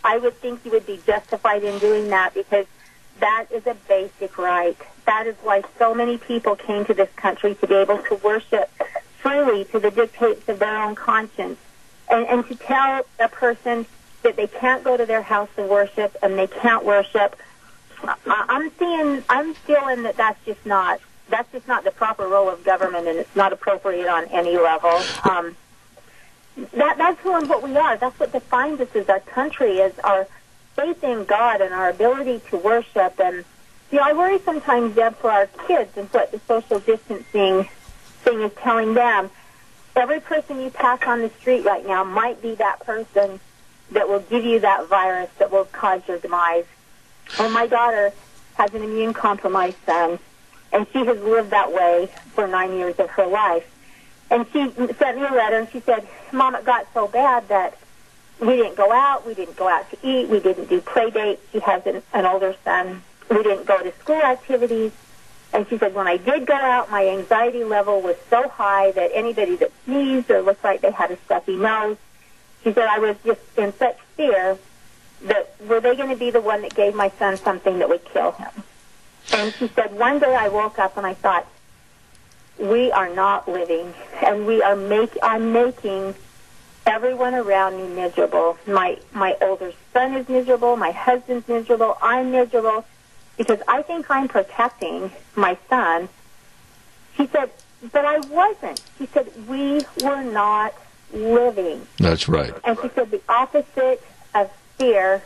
I would think you would be justified in doing that because that is a basic right. That is why so many people came to this country, to be able to worship freely to the dictates of their own conscience. And to tell a person that they can't go to their house and worship and they can't worship, I'm feeling that that's just not the proper role of government, and it's not appropriate on any level. That's who and what we are. That's what defines us as our country, is our faith in God and our ability to worship. And, I worry sometimes, Deb, for our kids and what the social distancing thing is telling them. Every person you pass on the street right now might be that person that will give you that virus that will cause your demise. And my daughter has an immune-compromised son, and she has lived that way for 9 years of her life. And she sent me a letter, and she said, Mom, it got so bad that we didn't go out. We didn't go out to eat. We didn't do play dates. She has an older son. We didn't go to school activities. And she said, when I did go out, my anxiety level was so high that anybody that sneezed or looked like they had a stuffy nose, she said, I was just in such fear that were they going to be the one that gave my son something that would kill him? And she said, one day I woke up and I thought, we are not living, and I'm making everyone around me miserable. My older son is miserable. My husband's miserable. I'm miserable because I think I'm protecting my son. She said, but I wasn't. She said, we were not living. That's right. And she said the opposite of fear,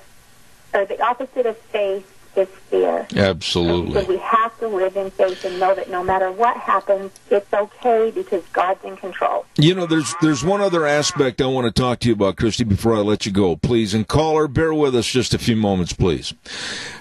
or the opposite of faith, is fear. Absolutely. So we have to live in faith and know that no matter what happens, it's okay because God's in control. There's one other aspect I want to talk to you about, Christy, before I let you go, please. And caller, bear with us just a few moments, please.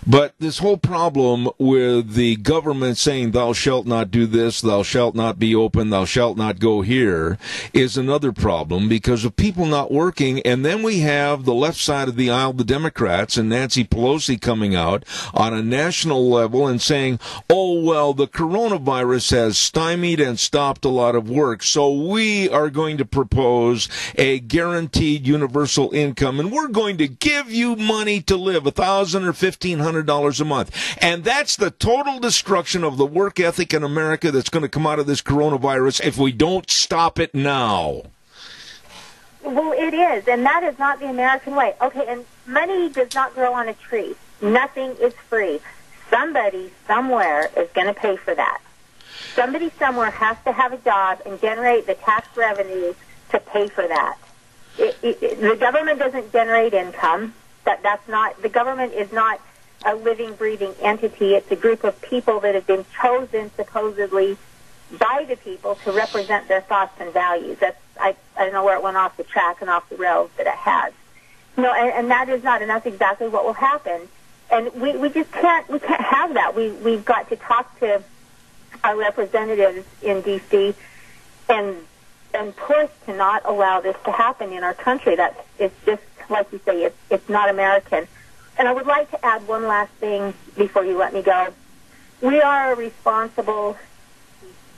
But this whole problem with the government saying, thou shalt not do this, thou shalt not be open, thou shalt not go here, is another problem because of people not working. And then we have the left side of the aisle, the Democrats, and Nancy Pelosi coming out on a national level and saying, oh, well, the coronavirus has stymied and stopped a lot of work, so we are going to propose a guaranteed universal income, and we're going to give you money to live, $1,000 or $1,500 a month. And that's the total destruction of the work ethic in America that's going to come out of this coronavirus if we don't stop it now. Well, it is, and that is not the American way. Okay, and money does not grow on a tree. Nothing is free. Somebody somewhere is going to pay for that. Somebody somewhere has to have a job and generate the tax revenues to pay for that. The government doesn't generate income. The government is not a living, breathing entity. It's a group of people that have been chosen supposedly by the people to represent their thoughts and values. I don't know where it went off the track and off the rails, but it has. And that is not, and that's exactly what will happen. And we just can't have that. We've got to talk to our representatives in D.C. and push to not allow this to happen in our country. It's just, like you say, it's not American. And I would like to add one last thing before you let me go. We are a responsible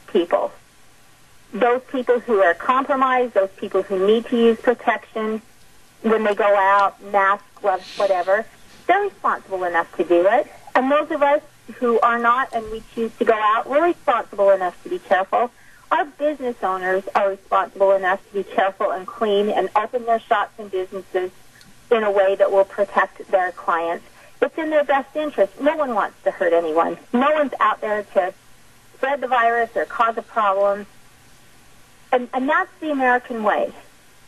people. Those people who are compromised, those people who need to use protection when they go out, masks, gloves, whatever, they're responsible enough to do it. And those of us who are not and we choose to go out, we're responsible enough to be careful. Our business owners are responsible enough to be careful and clean and open their shops and businesses in a way that will protect their clients. It's in their best interest. No one wants to hurt anyone. No one's out there to spread the virus or cause a problem. And that's the American way.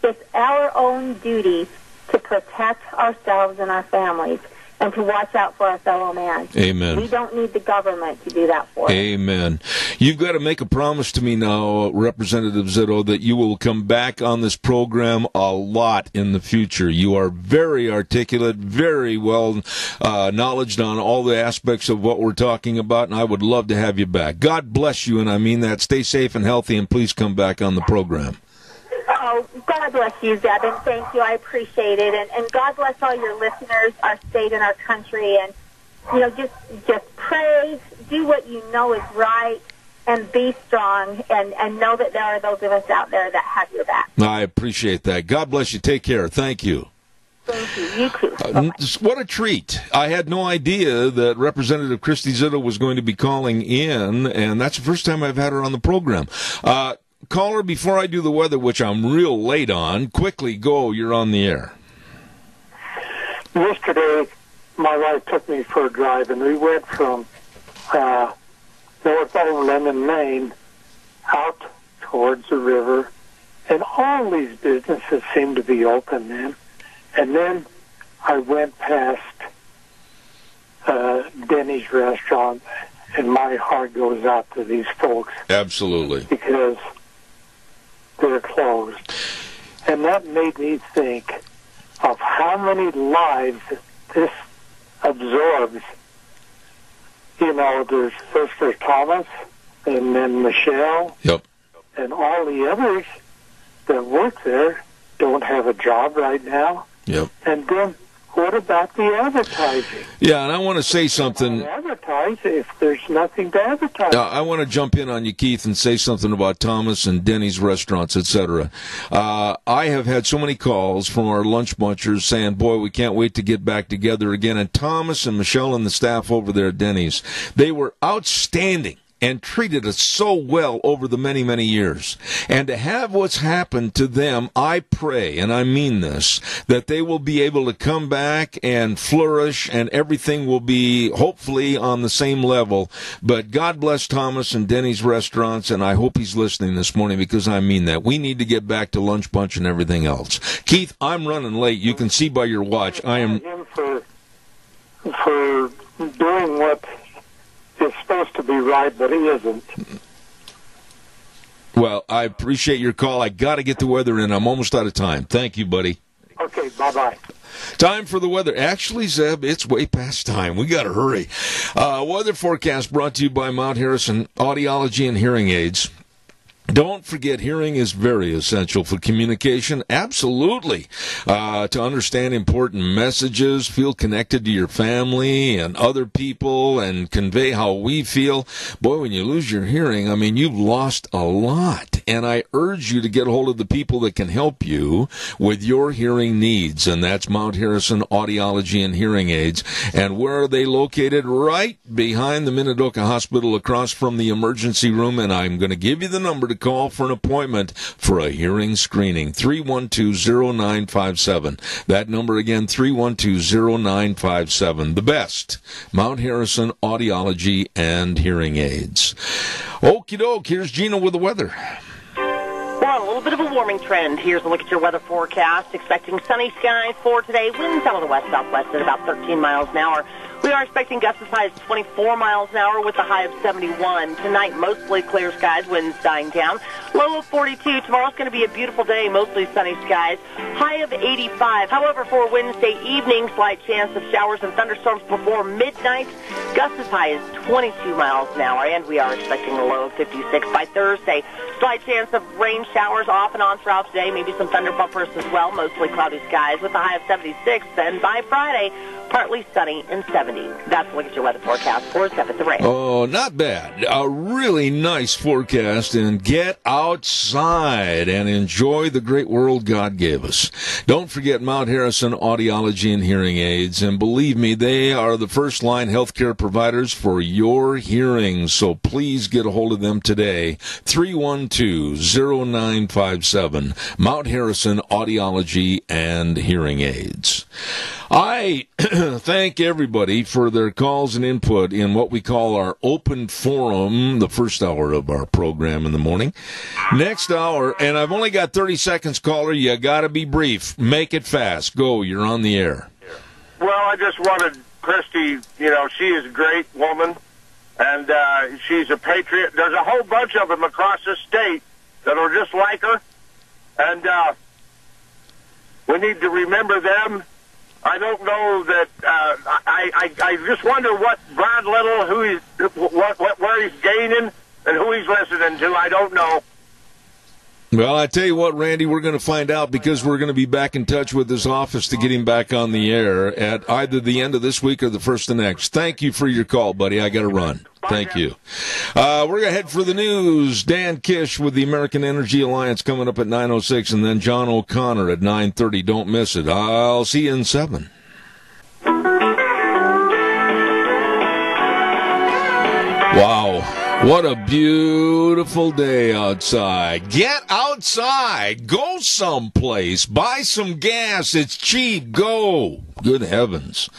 It's our own duty to protect ourselves and our families and to watch out for our fellow man. Amen. We don't need the government to do that for us. Amen. You've got to make a promise to me now, Representative Zito, that you will come back on this program a lot in the future. You are very articulate, very well knowledgeable on all the aspects of what we're talking about, and I would love to have you back. God bless you, and I mean that. Stay safe and healthy, and please come back on the program. Oh, God bless you, Zeb, and thank you. I appreciate it. And God bless all your listeners, our state and our country. And, just pray, do what you know is right, and be strong, and know that there are those of us out there that have your back. I appreciate that. God bless you. Take care. Thank you. Thank you. You too. What a treat. I had no idea that Representative Christy Zito was going to be calling in, and that's the first time I've had her on the program. Caller, before I do the weather, which I'm real late on, quickly go. You're on the air. Yesterday, my wife took me for a drive, and we went from Northumberland in Maine out towards the river, and all these businesses seemed to be open then. And then I went past Denny's restaurant, and my heart goes out to these folks. Absolutely. Because they're closed. And that made me think of how many lives this absorbs. There's Thomas, and then Michelle, yep, and all the others that work there don't have a job right now. Yep. And then what about the advertising? Yeah, and I want to say something. Advertise if there's nothing to advertise. I want to jump in on you, Keith, and say something about Thomas and Denny's restaurants, etc. I have had so many calls from our lunch bunchers saying, boy, we can't wait to get back together again. And Thomas and Michelle and the staff over there at Denny's, they were outstanding and treated us so well over the many, many years. And to have what's happened to them, I pray, and I mean this, that they will be able to come back and flourish, and everything will be hopefully on the same level. But God bless Thomas and Denny's restaurants, and I hope he's listening this morning, because I mean that. We need to get back to Lunch Bunch and everything else. Keith, I'm running late. You can see by your watch. I am for doing what is supposed to be right, but he isn't. Well, I appreciate your call. I got to get the weather in. I'm almost out of time. Thank you, buddy. Okay, bye-bye. Time for the weather. Actually, Zeb, it's way past time. We got to hurry. Weather forecast brought to you by Mount Harrison Audiology and Hearing Aids. Don't forget, hearing is very essential for communication. Absolutely. To understand important messages, feel connected to your family and other people, and convey how we feel. Boy, when you lose your hearing, you've lost a lot. And I urge you to get a hold of the people that can help you with your hearing needs. And that's Mount Harrison Audiology and Hearing Aids. And where are they located? Right behind the Minidoka Hospital, across from the emergency room. And I'm going to give you the number to call for an appointment for a hearing screening. 312-0957. That number again, 312-0957. The best, Mount Harrison Audiology and Hearing Aids. Okie doke, here's Gina with the weather. We're on a little bit of a warming trend. Here's a look at your weather forecast. Expecting sunny skies for today. Winds out of the west-southwest at about 13 miles an hour. We are expecting gusts as high as 24 miles an hour with a high of 71. Tonight, mostly clear skies, winds dying down. Low of 42. Tomorrow's going to be a beautiful day, mostly sunny skies. High of 85. However, for Wednesday evening, slight chance of showers and thunderstorms before midnight. Gusts as high as 22 miles an hour, and we are expecting a low of 56 by Thursday. Slight chance of rain showers off and on throughout today, maybe some thunder bumpers as well, mostly cloudy skies with a high of 76. Then by Friday, partly sunny and 70. That's a look at your weather forecast for 7th Rain. Oh, not bad. A really nice forecast, and get outside and enjoy the great world God gave us. Don't forget Mount Harrison Audiology and Hearing Aids, and believe me, they are the first-line healthcare providers for your hearing, so please get a hold of them today. 312-0957. Mount Harrison Audiology and Hearing Aids. I thank everybody for their calls and input in what we call our open forum, the first hour of our program in the morning. Next hour, and I've only got 30 seconds, caller. You got to be brief. Make it fast. Go. You're on the air. Well, I just wanted Christy, she is a great woman, and she's a patriot. There's a whole bunch of them across the state that are just like her, and we need to remember them. I don't know that. I just wonder what Brad Little, where he's gaining, and who he's listening to. I don't know. Well, I tell you what, Randy, we're going to find out because we're going to be back in touch with his office to get him back on the air at either the end of this week or the first of next. Thank you for your call, buddy. I got to run. Thank you. We're going to head for the news. Dan Kish with the American Energy Alliance coming up at 9:06, and then John O'Connor at 9:30. Don't miss it. I'll see you in 7. Wow. What a beautiful day outside. Get outside. Go someplace. Buy some gas. It's cheap. Go. Good heavens.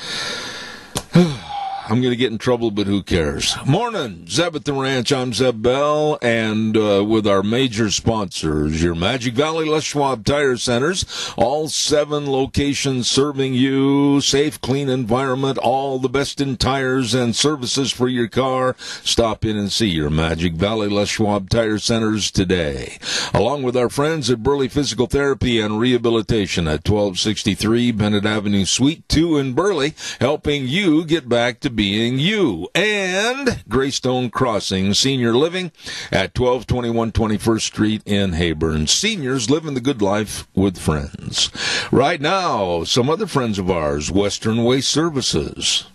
I'm going to get in trouble, but who cares? Morning, Zeb at the Ranch. I'm Zeb Bell, and with our major sponsors, your Magic Valley Les Schwab Tire Centers, all 7 locations serving you, safe, clean environment, all the best in tires and services for your car. Stop in and see your Magic Valley Les Schwab Tire Centers today. Along with our friends at Burley Physical Therapy and Rehabilitation at 1263 Bennett Avenue, Suite 2 in Burley, helping you get back to being you. And Greystone Crossing Senior Living at 1221 21st Street in Hayburn. Seniors living the good life with friends. Right now, some other friends of ours, Western Waste Services.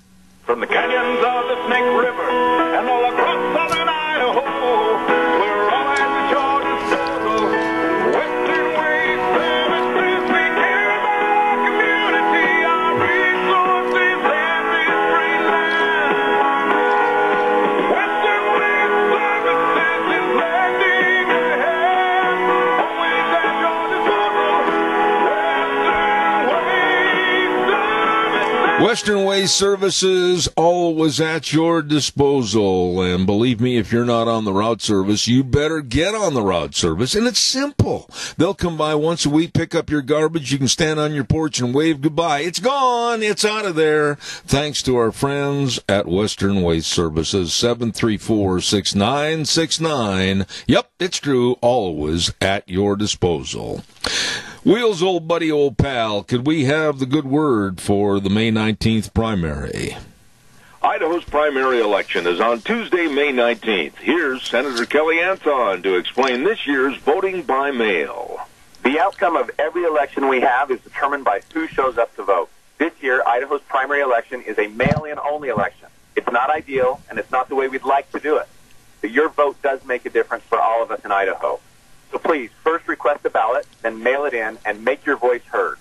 From the canyons of the Snake River and all across southern Idaho, we're all at the your disposal. Western Waste Services, we care about our community, our resources, and this free land. Western Waste Services is lending a hand, always at your disposal. Western Waste Services, always at your disposal. And believe me, if you're not on the route service, you better get on the route service. And it's simple. They'll come by once a week, pick up your garbage. You can stand on your porch and wave goodbye. It's gone. It's out of there. Thanks to our friends at Western Waste Services, 734-6969. Yep, it's true. Always at your disposal. Wheels, old buddy, old pal, could we have the good word for the May 19th primary? Idaho's primary election is on Tuesday, May 19th. Here's Senator Kelly Anthon to explain this year's voting by mail. The outcome of every election we have is determined by who shows up to vote. This year, Idaho's primary election is a mail-in only election. It's not ideal, and it's not the way we'd like to do it. But your vote does make a difference for all of us in Idaho. So please, first request a ballot, then mail it in, and make your voice heard.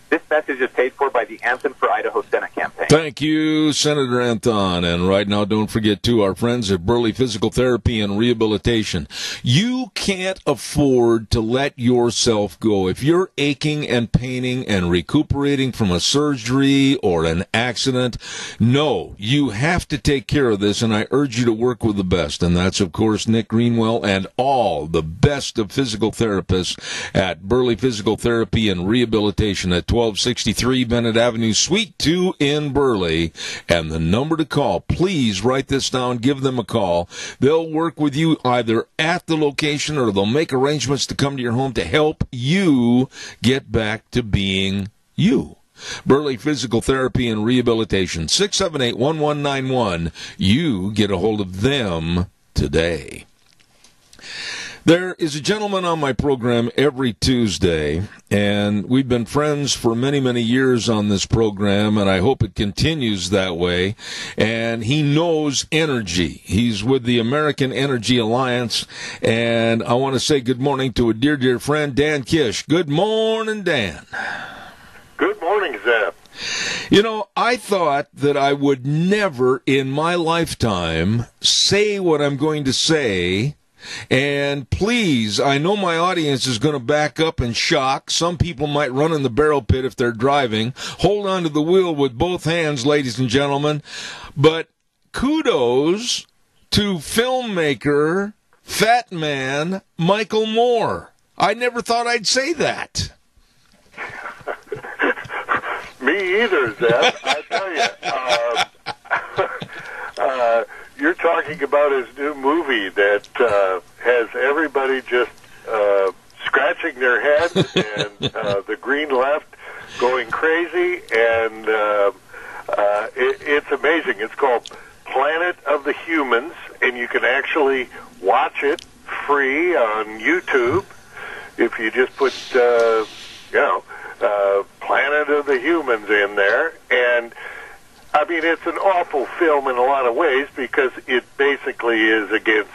This message is paid for by the Anthem for Idaho Senate campaign. Thank you, Senator Anthon. And right now, don't forget, too, our friends at Burley Physical Therapy and Rehabilitation. You can't afford to let yourself go. If you're aching and paining and recuperating from a surgery or an accident, no, you have to take care of this, and I urge you to work with the best. And that's, of course, Nick Greenwell and all the best of physical therapists at Burley Physical Therapy and Rehabilitation at 1263 Bennett Avenue, Suite 2 in Burley. And the number to call, please write this down, give them a call. They'll work with you either at the location or they'll make arrangements to come to your home to help you get back to being you. Burley Physical Therapy and Rehabilitation, 678-1191. You get a hold of them today. There is a gentleman on my program every Tuesday, and we've been friends for many, many years on this program, and I hope it continues that way. And he knows energy. He's with the American Energy Alliance, and I want to say good morning to a dear, dear friend, Dan Kish. Good morning, Dan. Good morning, Zeb. You know, I thought that I would never in my lifetime say what I'm going to say And please, I know my audience is going to back up in shock. Some people might run in the barrel pit if they're driving. Hold on to the wheel with both hands, ladies and gentlemen. But kudos to filmmaker, fat man, Michael Moore. I never thought I'd say that. Me either, Zeb. I tell you, you're talking about his new movie that has everybody just scratching their heads and the green left going crazy, and it's amazing. It's called Planet of the Humans, and you can actually watch it free on YouTube if you just put, Planet of the Humans in there. And I mean, it's an awful film in a lot of ways because it basically is against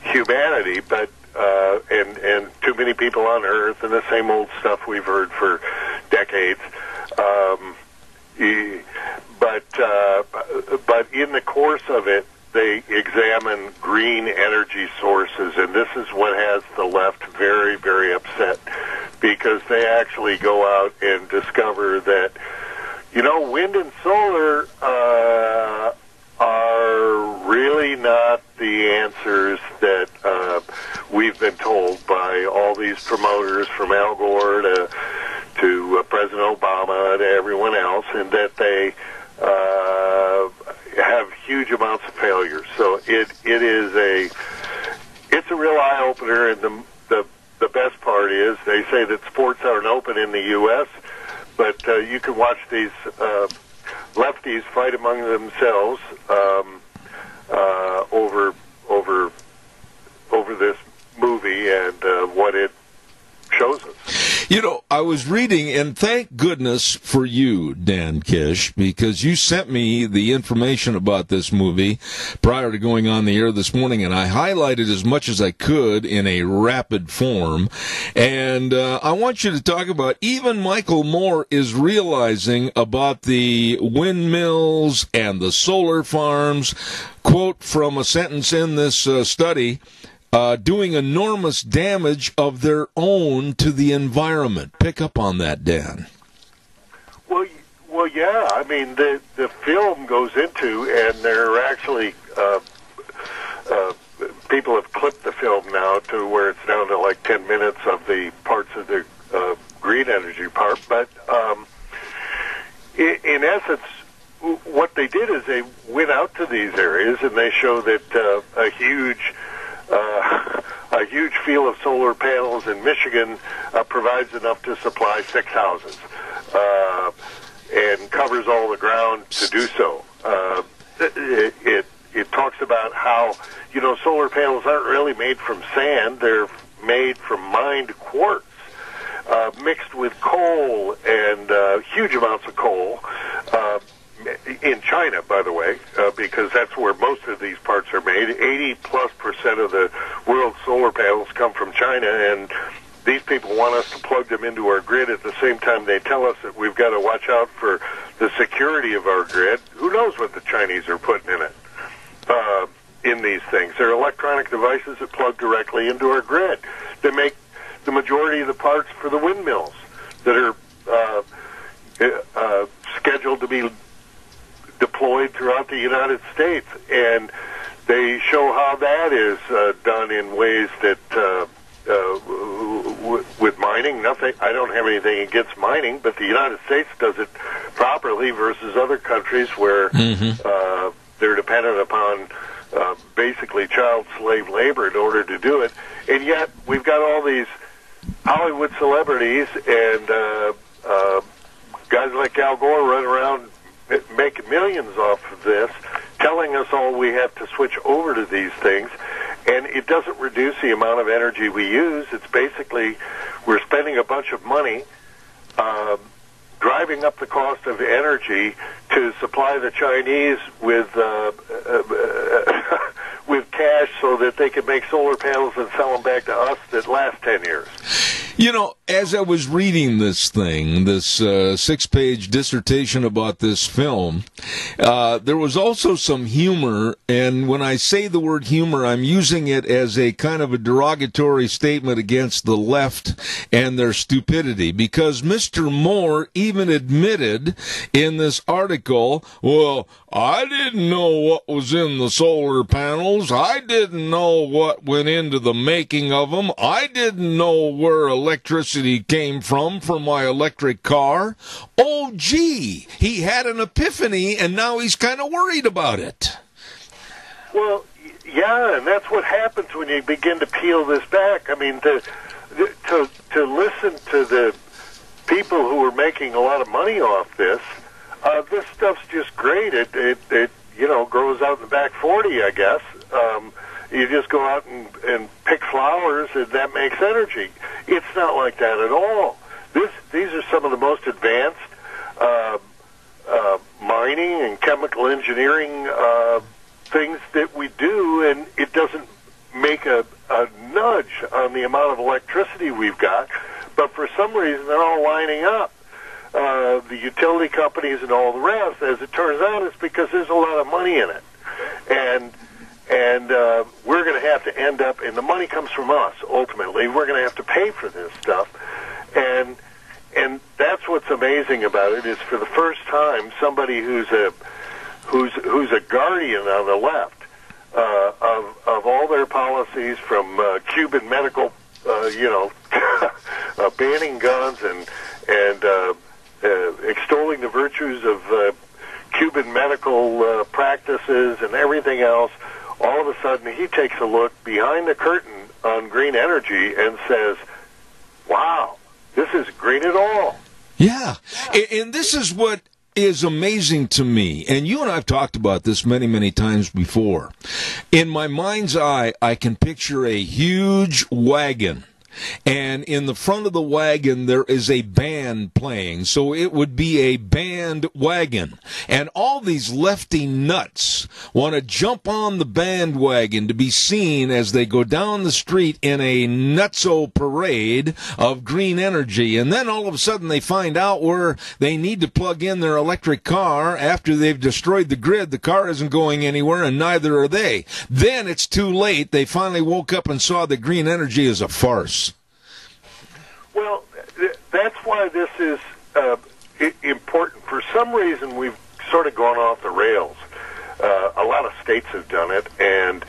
humanity, but and too many people on Earth and the same old stuff we've heard for decades. But in the course of it, they examine green energy sources, and this is what has the left very, very upset, because they actually go out and discover that, wind and solar are really not the answers that we've been told by all these promoters, from Al Gore to President Obama to everyone else, and that they have huge amounts of failures. So it's a real eye opener, and the best part is they say that sports aren't open in the U.S., but you can watch these lefties fight among themselves over this movie and what it shows us. I was reading, and thank goodness for you, Dan Kish, because you sent me the information about this movie prior to going on the air this morning, and I highlighted as much as I could in a rapid form. And I want you to talk about, even Michael Moore is realizing about the windmills and the solar farms. Quote from a sentence in this study: doing enormous damage of their own to the environment. Pick up on that, Dan. Well, yeah. I mean, the film goes into, and they're actually people have clipped the film now to where it's down to like 10 minutes of the parts of the green energy part. But in essence, what they did is they went out to these areas and they show that a huge field of solar panels in Michigan provides enough to supply 6 houses and covers all the ground to do so. It talks about how, solar panels aren't really made from sand. They're made from mined quartz mixed with coal, and huge amounts of coal. In China, by the way, because that's where most of these parts are made. 80+% of the world's solar panels come from China, and these people want us to plug them into our grid. At the same time, they tell us that we've got to watch out for the security of our grid. Who knows what the Chinese are putting in it, in these things? They're electronic devices that plug directly into our grid. They make the majority of the parts for the windmills that are scheduled to be deployed throughout the United States, and they show how that is done in ways that with mining. Nothing. I don't have anything against mining, but the United States does it properly versus other countries where they're dependent upon basically child slave labor in order to do it. And yet we've got all these Hollywood celebrities and guys like Al Gore running around making millions off of this, telling us all we have to switch over to these things, and it doesn't reduce the amount of energy we use. It's basically we're spending a bunch of money driving up the cost of energy to supply the Chinese with cash so that they can make solar panels and sell them back to us that last 10 years. as I was reading this thing, this 6-page dissertation about this film, there was also some humor, and when I say the word humor, I'm using it as a kind of a derogatory statement against the left and their stupidity, because Mr. Moore even admitted in this article, well, I didn't know what was in the solar panels. I didn't know what went into the making of them. I didn't know where electricity came from for my electric car. Oh, gee, he had an epiphany, and now he's kind of worried about it. Well, yeah, and that's what happens when you begin to peel this back. I mean, to listen to the people who are making a lot of money off this, this stuff's just great. It grows out in the back 40, I guess. You just go out and pick flowers, and that makes energy. It's not like that at all. These are some of the most advanced mining and chemical engineering things that we do, and it doesn't make a nudge on the amount of electricity we've got. But for some reason, they're all lining up. The utility companies and all the rest. As it turns out, it's because there's a lot of money in it, and we're going to have to end up, and the money comes from us ultimately. We're going to have to pay for this stuff, and that's what's amazing about it. Is for the first time, somebody who's a guardian on the left of all their policies, from Cuban medical, banning guns and extolling the virtues of Cuban medical practices and everything else. All of a sudden, he takes a look behind the curtain on green energy and says, wow, this isn't green at all. Yeah, and this is what is amazing to me, and you and I have talked about this many, many times before. In my mind's eye, I can picture a huge wagon, and in the front of the wagon there is a band playing, so it would be a band wagon. And all these lefty nuts want to jump on the bandwagon to be seen as they go down the street in a nutso parade of green energy. And then all of a sudden they find out where they need to plug in their electric car after they've destroyed the grid. The car isn't going anywhere, and neither are they. Then it's too late. They finally woke up and saw that green energy is a farce. Well, that's why this is important. For some reason, we've sort of gone off the rails. A lot of states have done it, and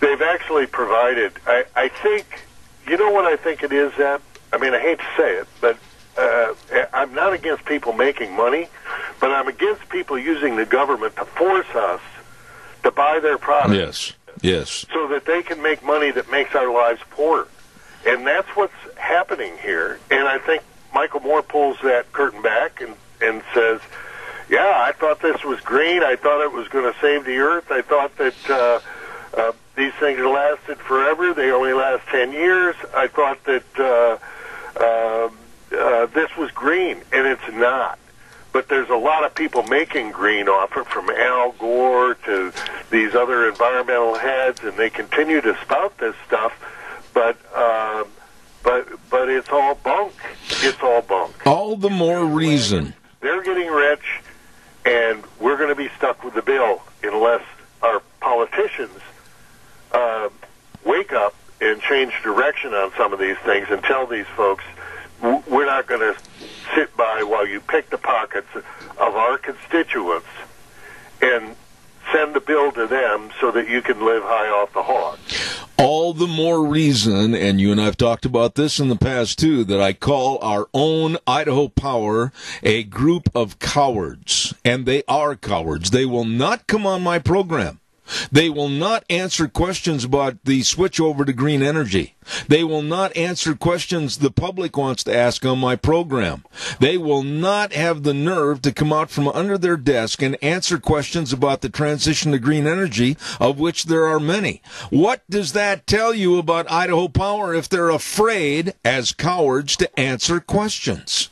they've actually provided, I think, you know what I think it is, that, I mean, I hate to say it, but I'm not against people making money, but I'm against people using the government to force us to buy their products. Yes. So that they can make money that makes our lives poorer. And that's what's happening here. And I think Michael Moore pulls that curtain back and says, yeah, I thought this was green. I thought it was going to save the earth. I thought that these things lasted forever. They only last 10 years. I thought that this was green, and it's not. But there's a lot of people making green off it, from Al Gore to these other environmental heads, and they continue to spout this stuff. But it's all bunk. It's all bunk. All the more reason. They're getting rich, and we're going to be stuck with the bill unless our politicians wake up and change direction on some of these things and tell these folks, we're not going to sit by while you pick the pockets of our constituents and send the bill to them so that you can live high off the hog. All the more reason, and you and I have talked about this in the past too, that I call our own Idaho Power a group of cowards. And they are cowards. They will not come on my program. They will not answer questions about the switch over to green energy. They will not answer questions the public wants to ask on my program. They will not have the nerve to come out from under their desk and answer questions about the transition to green energy, of which there are many. What does that tell you about Idaho Power if they're afraid, as cowards, to answer questions?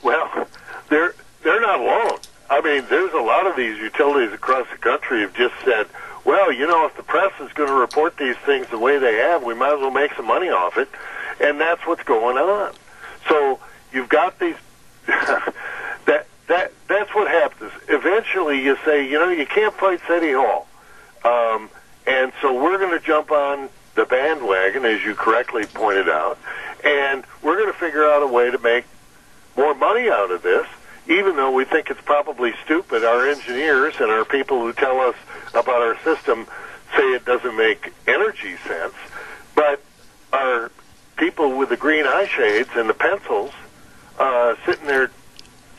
Well, they're not alone. I mean, there's a lot of these utilities across the country have just said, well, you know, if the press is going to report these things the way they have, we might as well make some money off it. And that's what's going on. So you've got these that's what happens. Eventually you say, you can't fight City Hall. And so we're going to jump on the bandwagon, as you correctly pointed out, and we're going to figure out a way to make more money out of this, even though we think it's probably stupid. Our engineers and our people who tell us about our system say it doesn't make energy sense, but our people with the green eye shades and the pencils sitting there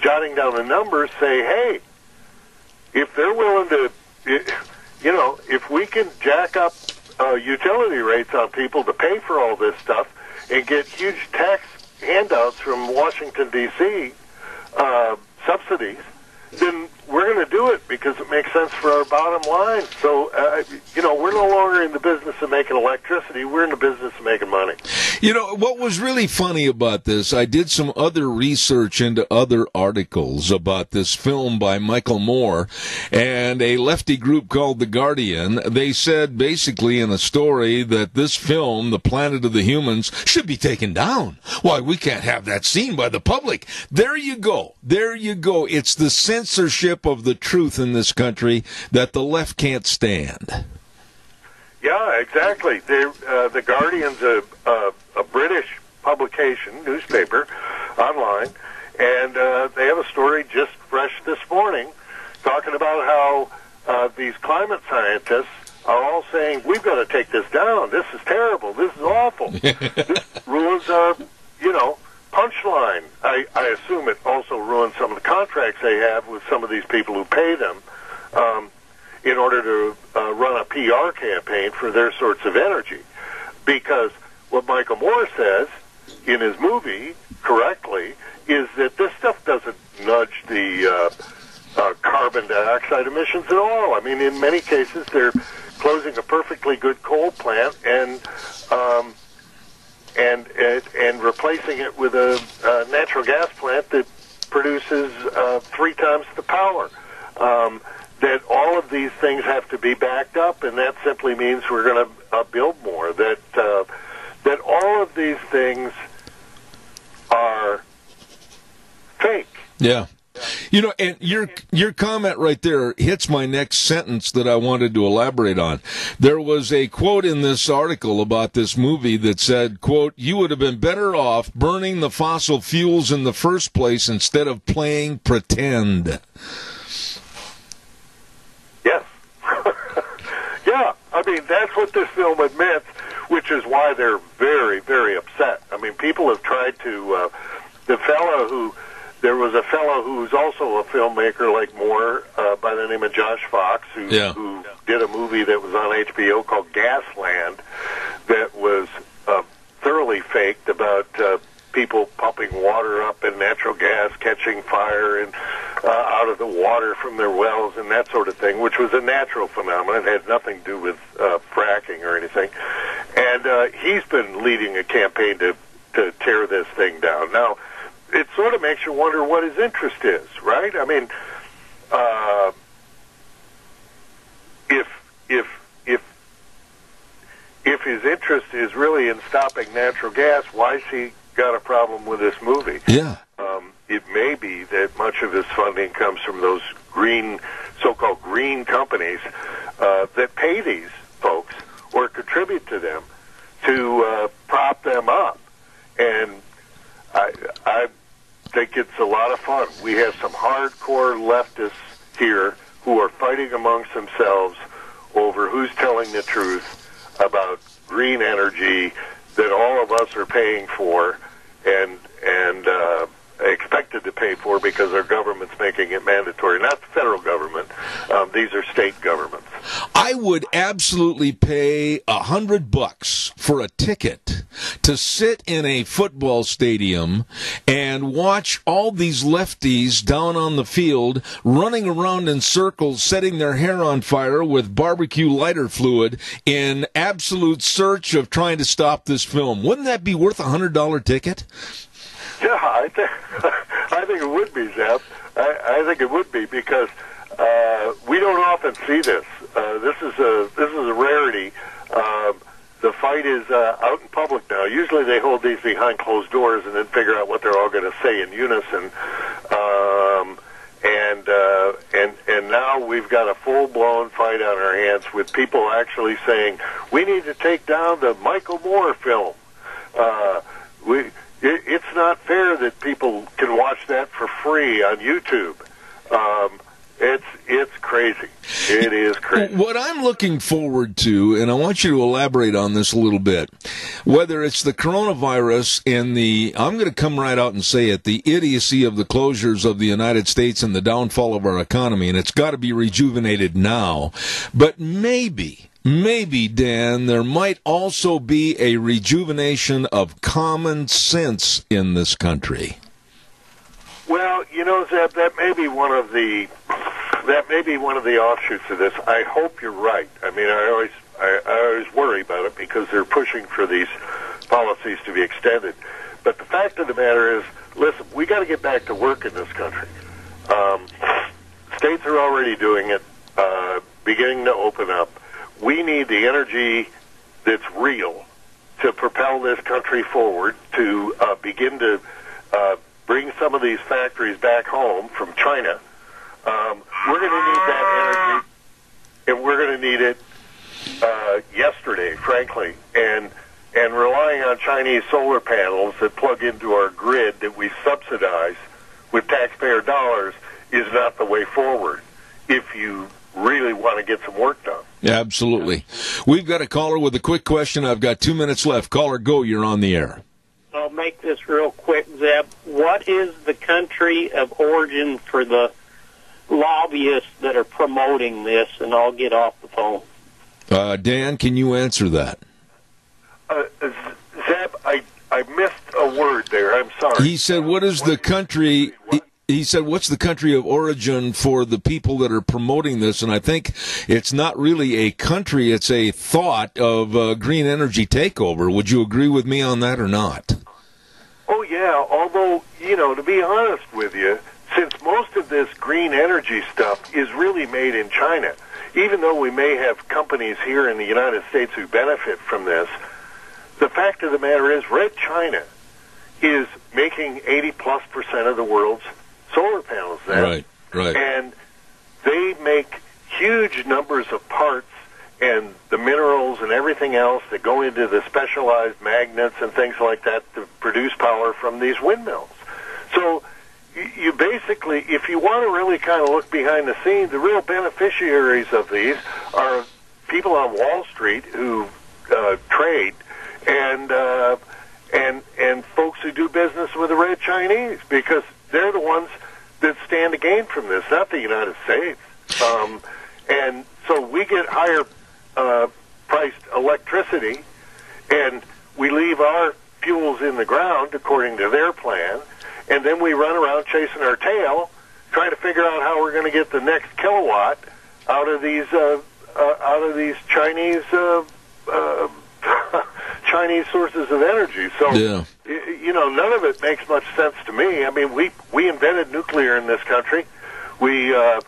jotting down the numbers say, hey, if they're willing to, if we can jack up utility rates on people to pay for all this stuff and get huge tax handouts from Washington, D.C., subsidies, then we're going to do it because it makes sense for our bottom line. So, we're no longer in the business of making electricity. We're in the business of making money. What was really funny about this, I did some other research into other articles about this film by Michael Moore and a lefty group called The Guardian. They said basically in a story that this film, The Planet of the Humans, should be taken down. Why, we can't have that seen by the public. There you go. There you go. It's the censorship of the truth in this country that the left can't stand. Yeah, exactly. The Guardian's a British publication, newspaper, online, and they have a story just fresh this morning talking about how these climate scientists are all saying, we've got to take this down. This is terrible. This is awful. This ruins our, punchline. I assume it also ruins some of the contracts they have with some of these people who pay them in order to run a PR campaign for their sorts of energy. Because what Michael Moore says in his movie, correctly, is that this stuff doesn't nudge the carbon dioxide emissions at all. I mean, in many cases, they're closing a perfectly good coal plant and replacing it with a natural gas plant that produces 3 times the power. That all of these things have to be backed up, and that simply means we're going to build more. That all of these things are fake. Yeah. And your comment right there hits my next sentence that I wanted to elaborate on. There was a quote in this article about this movie that said, quote, you would have been better off burning the fossil fuels in the first place instead of playing pretend. Yes. Yeah, I mean, that's what this film admits, which is why they're very, very upset. I mean, people have tried to, there was a fellow who's also a filmmaker like Moore, by the name of Josh Fox, who did a movie that was on HBO called Gasland that was thoroughly faked about people pumping water up in natural gas, catching fire and out of the water from their wells and that sort of thing, which was a natural phenomenon. It had nothing to do with fracking or anything. And he's been leading a campaign to tear this thing down. Now, it sort of makes you wonder what his interest is, right? I mean, if his interest is really in stopping natural gas, why's he got a problem with this movie? Yeah. It may be that much of his funding comes from those so-called green companies that pay these folks or contribute to them to prop them up. And I think it's a lot of fun. We have some hardcore leftists here who are fighting amongst themselves over who's telling the truth about green energy that all of us are paying for and expected to pay for because our government's making it mandatory. Not the federal government. These are state governments. I would absolutely pay $100 for a ticket to sit in a football stadium and watch all these lefties down on the field running around in circles, setting their hair on fire with barbecue lighter fluid in absolute search of trying to stop this film. Wouldn't that be worth a $100 ticket? Yeah, I think it would be, Zeb. I think it would be because we don't often see this. This is a rarity. The fight is out in public now. Usually they hold these behind closed doors and then figure out what they're all going to say in unison. And now we've got a full-blown fight on our hands with people actually saying, we need to take down the Michael Moore film. It's not fair that people can watch that for free on YouTube. It's crazy. It is crazy. What I'm looking forward to, and I want you to elaborate on this a little bit, whether it's the coronavirus and I'm going to come right out and say it, the idiocy of the closures of the United States and the downfall of our economy, and it's got to be rejuvenated now. But maybe, Dan, there might also be a rejuvenation of common sense in this country. Well, Zeb, that may be one of the offshoots of this. I hope you're right. I mean, I always worry about it because they're pushing for these policies to be extended. But the fact of the matter is, listen, we got to get back to work in this country. States are already doing it, beginning to open up. We need the energy that's real to propel this country forward, to begin to bring some of these factories back home from China. We're going to need that energy, and we're going to need it yesterday, frankly. And relying on Chinese solar panels that plug into our grid that we subsidize with taxpayer dollars is not the way forward if you really want to get some work done. Absolutely. We've got a caller with a quick question. I've got 2 minutes left. Caller, go. You're on the air. I'll make this real quick, Zeb. What is the country of origin for the lobbyists that are promoting this? And I'll get off the phone. Dan, can you answer that? Zeb, I missed a word there. I'm sorry. He said, what is the country... He said, what's the country of origin for the people that are promoting this? And I think it's not really a country, it's a thought of green energy takeover. Would you agree with me on that or not? Oh, yeah, although, to be honest with you, since most of this green energy stuff is really made in China, even though we may have companies here in the United States who benefit from this, the fact of the matter is Red China is making 80+% of the world's solar panels there. Right. And they make huge numbers of parts and the minerals and everything else that go into the specialized magnets and things like that to produce power from these windmills. So you basically, if you want to really kind of look behind the scenes, the real beneficiaries of these are people on Wall Street who trade and folks who do business with the Red Chinese, because they're the ones that stand to gain from this, not the United States. And so we get higher priced electricity, and we leave our fuels in the ground according to their plan, and then we run around chasing our tail, trying to figure out how we're going to get the next kilowatt out of these Chinese Chinese sources of energy. So, none of it makes much sense to me. I mean, we invented nuclear in this country. We've got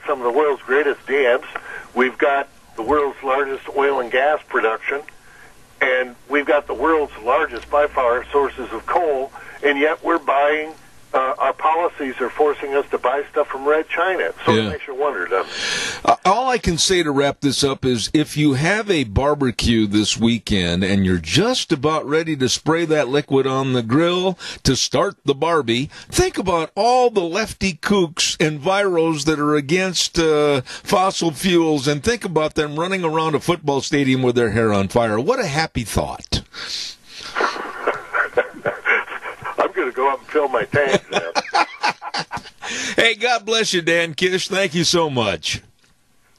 some of the world's greatest dams. We've got the world's largest oil and gas production, and we've got the world's largest by far sources of coal, and yet we're buying. Our policies are forcing us to buy stuff from Red China. So it makes you wonder, doesn't it? All I can say to wrap this up is if you have a barbecue this weekend and you're just about ready to spray that liquid on the grill to start the Barbie, think about all the lefty kooks and viros that are against fossil fuels, and think about them running around a football stadium with their hair on fire. What a happy thought. I'm going to go up and fill my tank now. Hey, God bless you, Dan Kish. Thank you so much.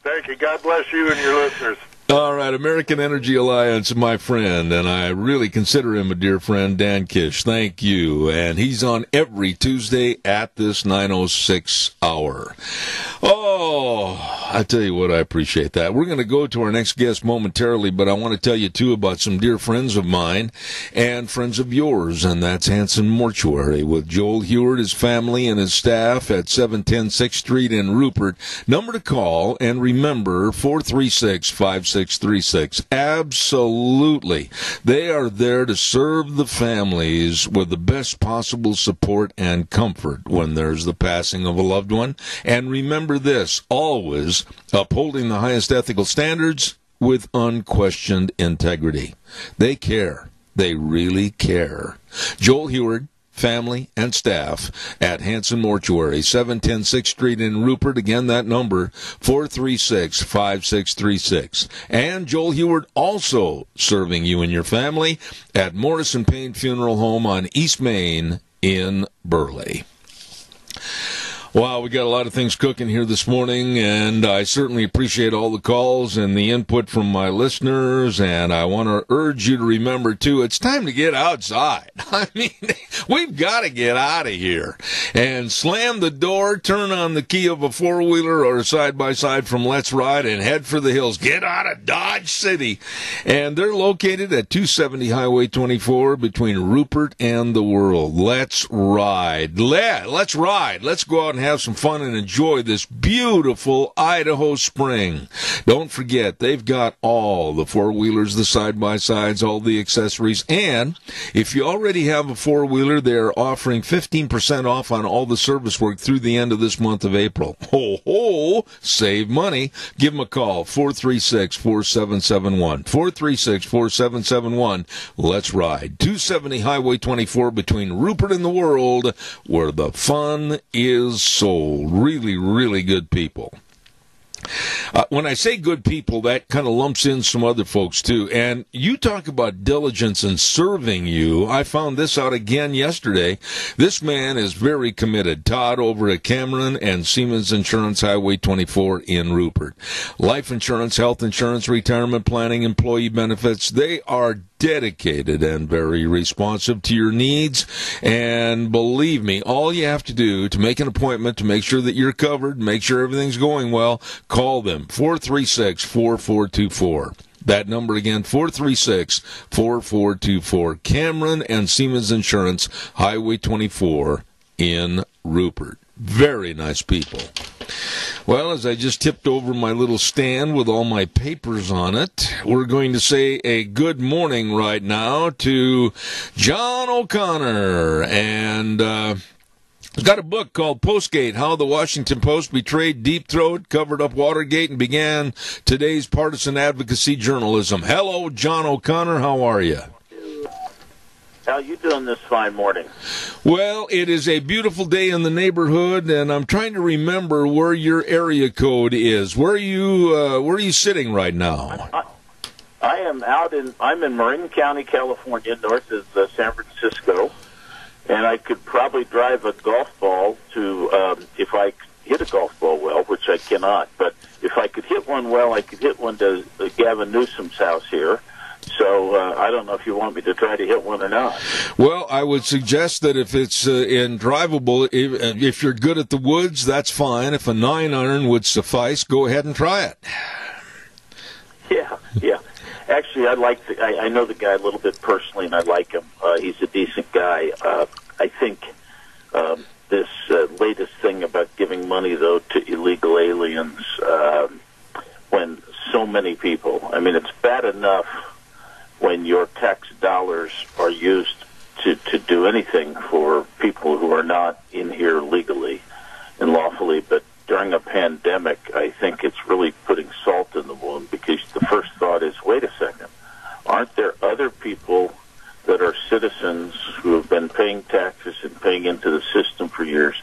Thank you. God bless you and your listeners. All right, American Energy Alliance, my friend, and I really consider him a dear friend, Dan Kish. Thank you. And he's on every Tuesday at this 9:06 hour. Oh, I tell you what, I appreciate that. We're going to go to our next guest momentarily, but I want to tell you, too, about some dear friends of mine and friends of yours, and that's Hanson Mortuary with Joel Heward, his family, and his staff at 710 6th Street in Rupert. Number to call, and remember, 436-5636. Absolutely. They are there to serve the families with the best possible support and comfort when there's the passing of a loved one. And remember this, always upholding the highest ethical standards with unquestioned integrity. They care. They really care. Joel Heward, family, and staff at Hanson Mortuary, 710 6th Street in Rupert. Again, that number, 436-5636. And Joel Heward also serving you and your family at Morrison Payne Funeral Home on East Main in Burley. Wow, we got a lot of things cooking here this morning, and I certainly appreciate all the calls and the input from my listeners, and I want to urge you to remember, too, it's time to get outside. I mean, we've got to get out of here and slam the door, turn on the key of a four-wheeler or a side-by-side from Let's Ride, and head for the hills. Get out of Dodge City. And they're located at 270 Highway 24 between Rupert and the World. Let's ride. Let's ride. Let's go out and have some fun and enjoy this beautiful Idaho spring. Don't forget, they've got all the four-wheelers, the side-by-sides, all the accessories, and if you already have a four-wheeler, they're offering 15% off on all the service work through the end of this month of April. Ho, ho! Save money. Give them a call, 436-4771. 436-4771. Let's ride. 270 Highway 24 between Rupert and the World, where the fun is sold. Really, really good people. When I say good people, that kind of lumps in some other folks, too. And you talk about diligence in serving you. I found this out again yesterday. This man is very committed. Todd over at Cameron and Siemens Insurance, Highway 24 in Rupert. Life insurance, health insurance, retirement planning, employee benefits, they are dedicated and very responsive to your needs. And believe me, all you have to do to make an appointment, to make sure that you're covered, make sure everything's going well, call them, 436-4424. That number again, 436-4424. Cameron and Siemens Insurance, Highway 24 in Rupert. Very nice people. Well, as I just tipped over my little stand with all my papers on it, we're going to say a good morning right now to John O'Connor. And he's got a book called Postgate, How the Washington Post Betrayed Deep Throat, Covered Up Watergate, and Began Today's Partisan Advocacy Journalism. Hello, John O'Connor. How are you? How you doing this fine morning? Well, it is a beautiful day in the neighborhood, and I'm trying to remember where your area code is. Where are you sitting right now? I'm in Marin County, California, north of San Francisco, and I could probably drive a golf ball to, if I hit a golf ball well, which I cannot, but if I could hit one well, I could hit one to Gavin Newsom's house here. So I don't know if you want me to try to hit one or not. Well, I would suggest that if it's drivable, if you're good at the woods, that's fine. If a 9-iron would suffice, go ahead and try it. Yeah. Actually, I know the guy a little bit personally, and I like him. He's a decent guy. I think this latest thing about giving money, though, to illegal aliens, when so many people, I mean, it's bad enough when your tax dollars are used to do anything for people who are not in here legally and lawfully, but during a pandemic, I think it's really putting salt in the wound, because the first thought is, wait a second, aren't there other people that are citizens who have been paying taxes and paying into the system for years,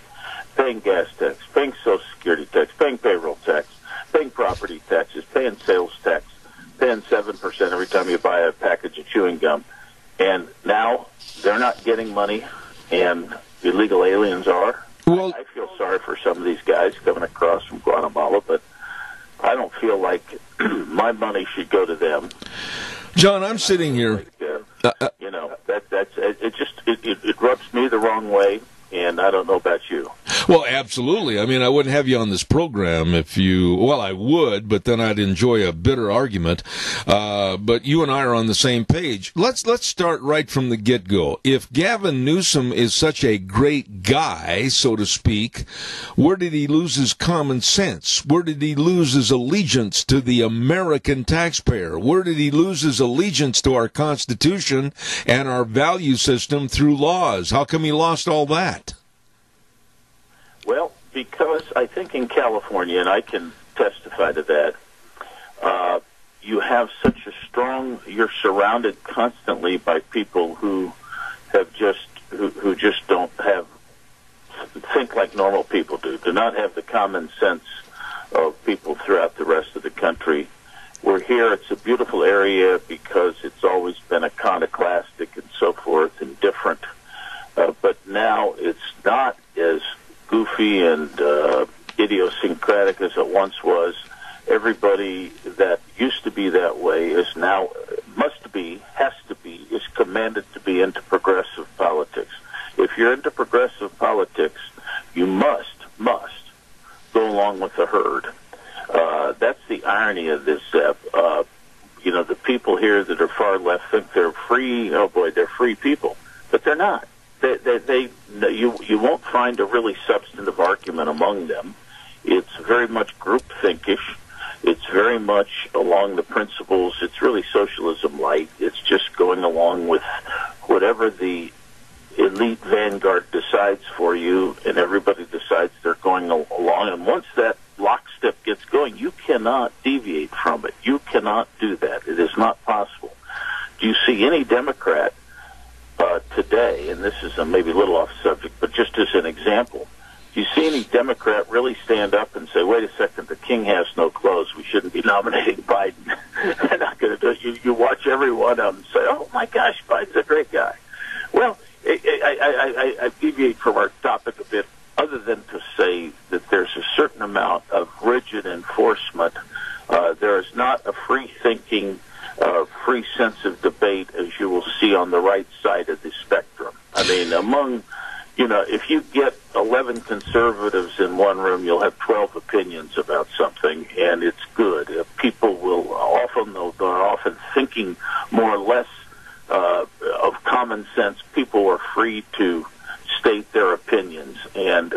paying gas tax, paying Social Security tax, paying payroll tax, paying property taxes, paying sales tax, paying 7% every time you buy a package of chewing gum, and now they're not getting money, and illegal aliens are? Well, I feel sorry for some of these guys coming across from Guatemala, but I don't feel like my money should go to them. John, I'm sitting here. It rubs me the wrong way, and I don't know about you. Well, absolutely. I mean, I wouldn't have you on this program if you, well, I would, but then I'd enjoy a bitter argument. But you and I are on the same page. Let's start right from the get-go. If Gavin Newsom is such a great guy, so to speak, where did he lose his common sense? Where did he lose his allegiance to the American taxpayer? Where did he lose his allegiance to our Constitution and our value system through laws? How come he lost all that? Well, because I think in California, and I can testify to that, you have such a strong, you're surrounded constantly by people who have who just don't think like normal people do not have the common sense of people throughout the rest of the country. We're here, it's a beautiful area because it's always been iconoclastic and so forth and different. But now it's not as goofy and idiosyncratic as it once was. Everybody that used to be that way is now, has to be, is commanded to be into progressive politics. If you're into progressive politics, you must go along with the herd. That's the irony of this, Zeb. The people here that are far left think they're free. Oh boy, they're free people, but they're not. You won't find a really substantive argument among them. It's very much groupthinkish. It's very much along the principles. It's really socialism light. It's just going along with whatever the elite vanguard decides for you, and everybody decides they're going along. And once that lockstep gets going, you cannot deviate from it. You cannot do that. It is not possible. Do you see any Democrat today, and this is maybe a little off subject, but just as an example, do you see any Democrat really stand up and say, wait a second, the king has no clothes, we shouldn't be nominating Biden? They're not going to do it. You watch every one of them and say, oh my gosh, Biden's a great guy. Well, I deviate from our topic a bit, other than to say that there's a certain amount of rigid enforcement. There is not a free-thinking, free sense of debate as you will see on the right side of the spectrum. I mean, if you get 11 conservatives in one room, you'll have 12 opinions about something, and it's good. People will they're often thinking more or less of common sense. People are free to state their opinions, and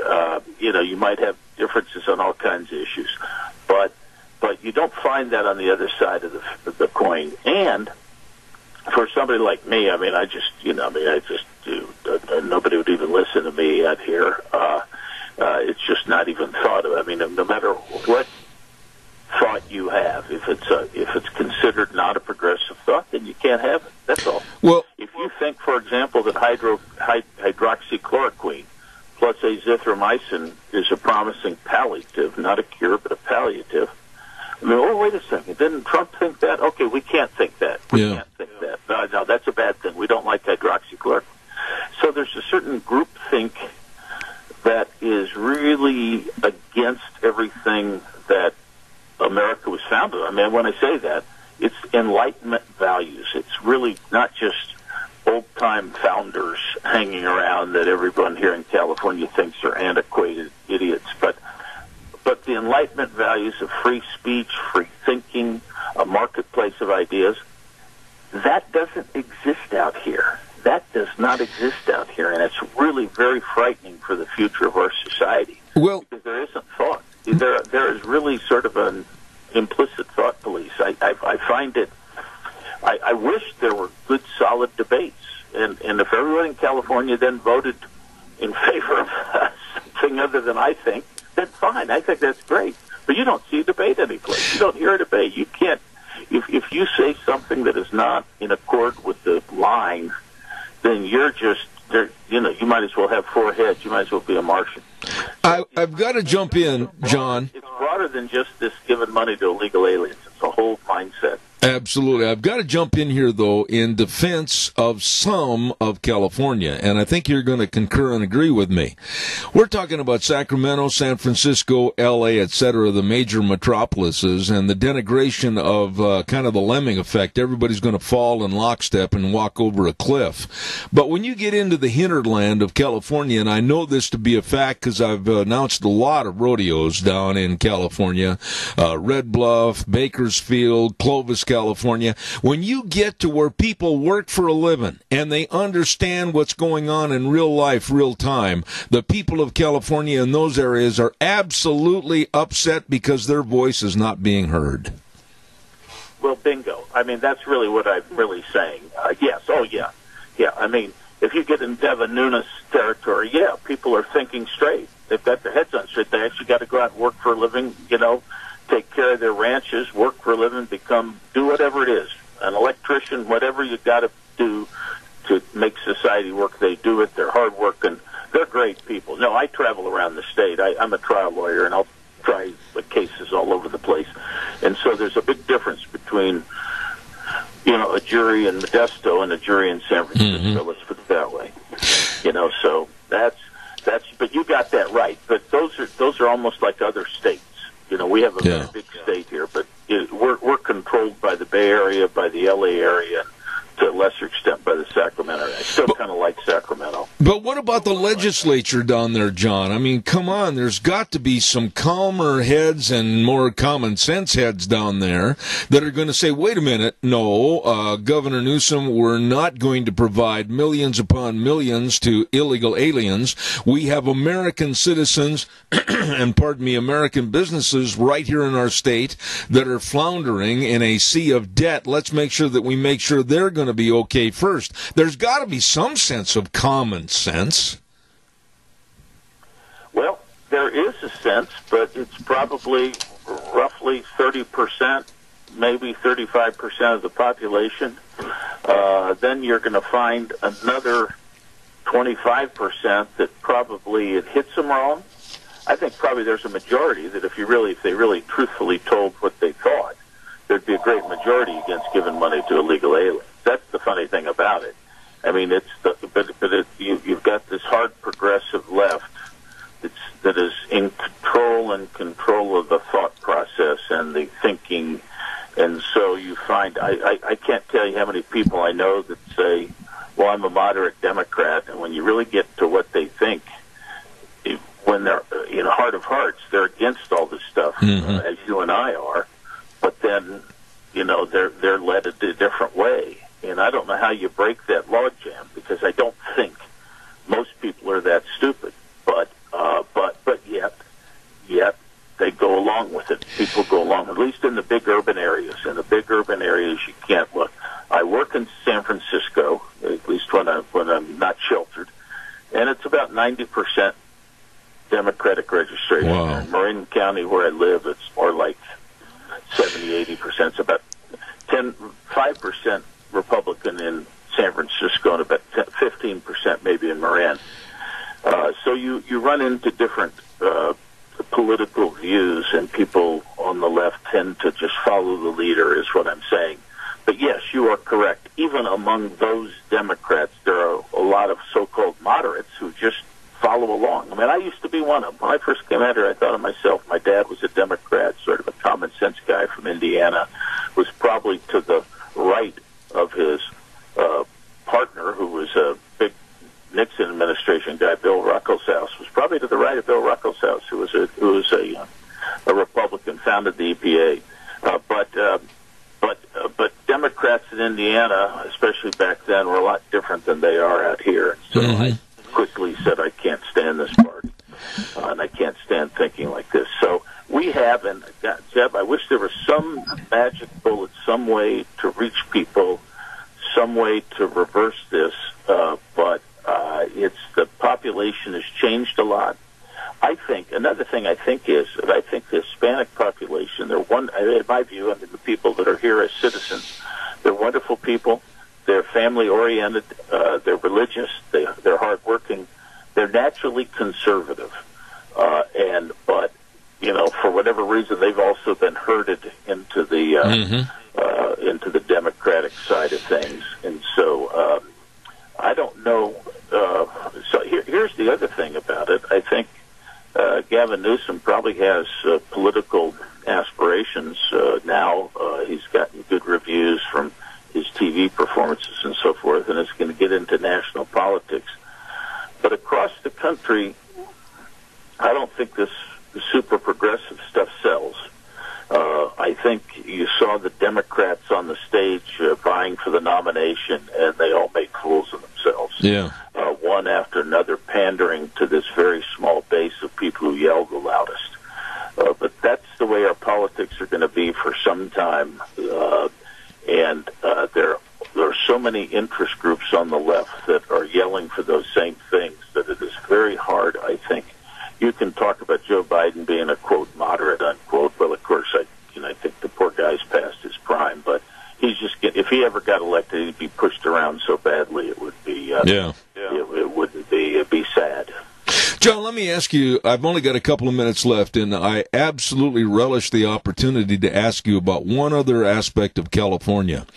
you might have differences on all kinds of issues, but you don't find that on the other side of the coin. And for somebody like me, nobody would even listen to me out here. It's just not even thought of. No matter what thought you have, if it's considered not a progressive thought, then you can't have it. That's all. Well, if you think, for example, that hydroxychloroquine plus azithromycin is a promising palliative, not a cure, but a palliative. Wait a second. Didn't Trump think that? Okay, we can't think that. We can't think that. No, that's a bad thing. We don't like hydroxychloroquine. So there's a certain groupthink that is really against everything that America was founded on. When I say that, it's Enlightenment values. It's really not just old-time founders hanging around that everyone here in California thinks are antiquated idiots, but the Enlightenment values of free speech, free thinking, a marketplace of ideas, that doesn't exist out here. That does not exist out here, and it's really very frightening for the future of our society. Well, because there isn't thought. There is really sort of an implicit thought police. I find it. I wish there were good, solid debates, and if everyone in California then voted in favor of something other than I think, then fine. I think that's great. But you don't see a debate anyplace. You don't hear a debate. You can't. If you say something that is not in accord with the line, then you're just there. You might as well have four heads. You might as well be a Martian. I've got to jump in, John. It's broader than just this giving money to illegal aliens. It's a whole mindset. Absolutely. I've got to jump in here, though, in defense of some of California, and I think you're going to concur and agree with me. We're talking about Sacramento, San Francisco, L.A., etc., the major metropolises, and the denigration of kind of the lemming effect. Everybody's going to fall in lockstep and walk over a cliff. But when you get into the hinterland of California, and I know this to be a fact because I've announced a lot of rodeos down in California, Red Bluff, Bakersfield, Clovis, California, when you get to where people work for a living and they understand what's going on in real life, real time, the people of California in those areas are absolutely upset because their voice is not being heard. Well, bingo. I mean, that's really what I'm really saying. Yes. Oh, yeah. Yeah. I mean, if you get in Devin Nunes territory, yeah, people are thinking straight. They've got their heads on straight. They actually got to go out and work for a living, take care of their ranches, work for a living, do whatever it is, an electrician, whatever you got to do to make society work. They do it. They're hardworking. They're great people. No, I travel around the state. I'm a trial lawyer, and I'll try the cases all over the place. And so there's a big difference between, a jury in Modesto and a jury in San Francisco. Let's put it that way. So that's. But you got that right. But those are almost like other states. We have a very big state here, but we're controlled by the Bay Area, by the L.A. area, to a lesser extent by the Sacramento area. I still kind of like Sacramento. But what about the legislature down there, John? I mean, come on, there's got to be some calmer heads and more common sense heads down there that are going to say, wait a minute, no, Governor Newsom, we're not going to provide millions upon millions to illegal aliens. We have American citizens and, American businesses right here in our state that are floundering in a sea of debt. Let's make sure that we make sure they're going to be okay first. There's got to be some sense of common sense. Well, there is a sense, but it's probably roughly 30%, maybe 35% of the population. Then you're going to find another 25% that probably it hits them wrong. I think probably there's a majority that if they really truthfully told what they thought, there'd be a great majority against giving money to illegal aliens. That's the funny thing about it. I mean, you've got this hard progressive left that is in control of the thought process and the thinking, and so you find I can't tell you how many people I know that say, "Well, I'm a moderate Democrat," and when you really get to what they think, when they're in heart of hearts, they're against all this stuff, as you and I are. But then, they're led a different way. And I don't know how you break that logjam, because I don't think most people are that stupid. But yet they go along with it. People go along, at least in the big urban areas. In the big urban areas, you can't look. I work in San Francisco, at least when I'm not sheltered, and it's about 90% Democratic registration. Wow. In Marin County, where I live, it's more like 70-80%. It's about 5% Republican in San Francisco and about 15% maybe in Marin. So you run into different political views, and people on the left tend to just follow the leader, is what I'm saying. But yes, you are correct. Even among those Democrats, there are a lot of so-called moderates who just follow along. I mean, I used to be one of them. When I first came out here, I thought of myself, my dad was a Democrat, sort of a common sense guy from Indiana, was probably to the right of his partner, who was a big Nixon administration guy, Bill Ruckelshaus, was probably to the right of Bill Ruckelshaus, who was a Republican, founded the EPA. But Democrats in Indiana, especially back then, were a lot different than they are out here. And so I quickly said, I can't stand this party, and I can't stand thinking like this. So we have, and Zeb, I wish there was some magic bullet, some way to reach people, some way to reverse this, but it's the population has changed a lot. I think another thing I think is that I think the Hispanic population, in my view, and the people that are here as citizens, they're wonderful people. They're family-oriented. They're religious. They're hardworking. They're naturally conservative, but for whatever reason, they've also been herded into the don't know. So here's the other thing about it. I think Gavin Newsom probably has political aspirations now. He's gotten good reviews from his TV performances and so forth, and is going to get into national politics. But across the country, I don't think this super progressive stuff sells. I think you saw the Democrats on the stage vying for the nomination, and they all made fools of themselves. Yeah. One after another, pandering to this very small base of people who yell the loudest. But that's the way our politics are going to be for some time. And there are so many interest groups on the left that are yelling for those same things that it is very hard, I think. You can talk about Joe Biden being a, quote, moderate, unquote. Well, of course, I think the poor guy's past his prime. But he's just if he ever got elected, he'd be pushed around so badly it would be it wouldn't be it'd be sad. John, let me ask you, I've only got a couple of minutes left, and I absolutely relish the opportunity to ask you about one other aspect of California.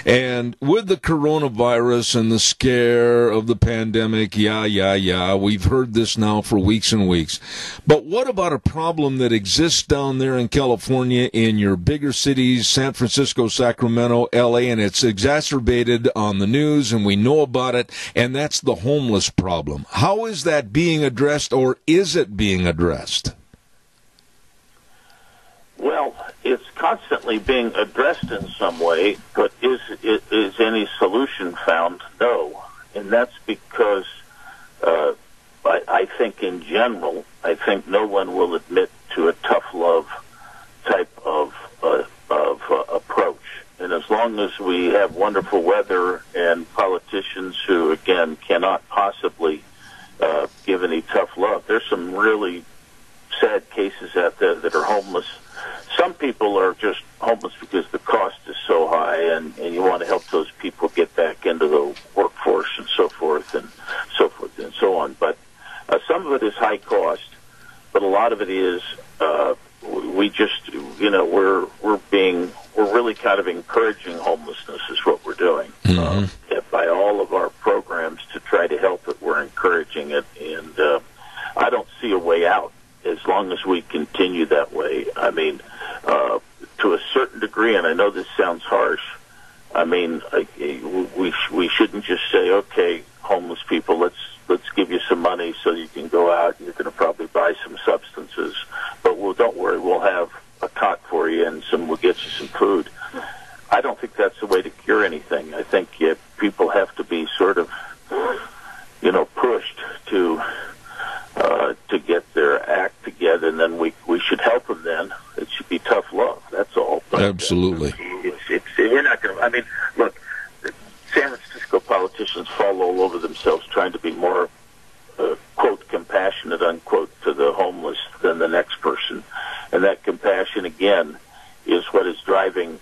And with the coronavirus and the scare of the pandemic, we've heard this now for weeks and weeks. But what about a problem that exists down there in California in your bigger cities, San Francisco, Sacramento, L.A., and it's exacerbated on the news, and we know about it, and that's the homeless problem. How is that being addressed, or is it being addressed? Well, it's constantly being addressed in some way, but is any solution found? No. And that's because I think in general, I think no one will admit to a tough love type of approach. And as long as we have wonderful weather and politicians who, again, cannot possibly give any tough love. There's some really sad cases out there that are homeless. Some people are just homeless because the cost is so high, and you want to help those people get back into the workforce and so forth and so on. But some of it is high cost, but a lot of it is we just we're really kind of encouraging homelessness is what we're doing. By all of our programs to try to help it, we're encouraging it, and I don't see a way out as long as we continue that way. I mean, to a certain degree, and I know this sounds harsh, I mean, we shouldn't just say, okay, homeless people, let's give you some money so you can go out and you're going to probably buy some substances, but don't worry, we'll have a cot for you and we'll get you some food. I don't think that's the way to cure anything. I think people have to be sort of, pushed to get their act together, and then we should help them. Then it should be tough love. That's all. But, absolutely. You're not going to. I mean, look, San Francisco politicians fall all over themselves trying to be more quote compassionate unquote to the homeless than the next person, and that compassion again is what is driving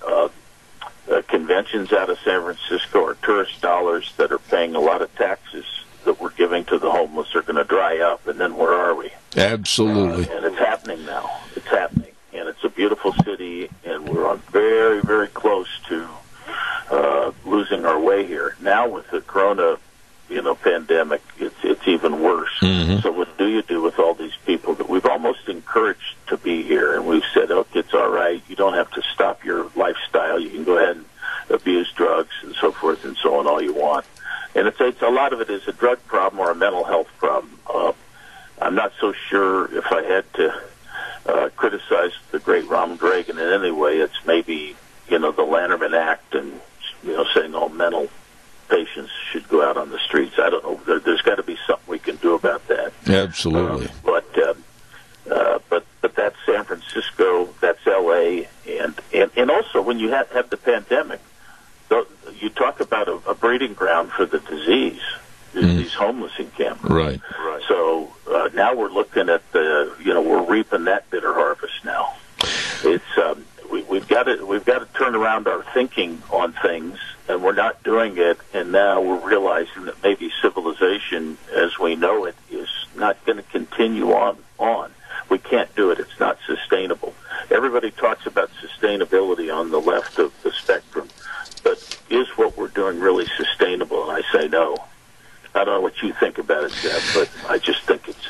conventions out of San Francisco, or tourist dollars that are paying a lot of taxes that we're giving to the homeless are going to dry up, and then where are we? Absolutely. And it's happening now. It's happening, and it's a beautiful city, and we're on very, very close to losing our way here. Now with the corona, pandemic, it's even worse. So what do you do with all these people that we've almost encouraged to be here, and we've said, okay, it's all right. You don't have to stop your lifestyle. You can go ahead and abuse drugs and so forth and so on all you want. And it's a lot of it is a drug problem or a mental health problem. I'm not so sure if I had to criticize the great Ronald Reagan in any way. It's maybe, the Lanterman Act and, saying all mental patients should go out on the streets. I don't know. There's got to be something we can do about that. Absolutely. But that's San Francisco, that's L.A., and also when you have the pandemic, you talk about a breeding ground for the disease, these homeless encampments. Right. So now we're looking at we're reaping that bitter harvest now. It's we've got to turn around our thinking on things, and we're not doing it. And now we're realizing that maybe civilization, as we know it, is not going to continue on. We can't do it. It's not sustainable. Everybody talks about sustainability on the left of the spectrum. But is what we're doing really sustainable? And I say no. I don't know what you think about it, Jeff, but I just think it's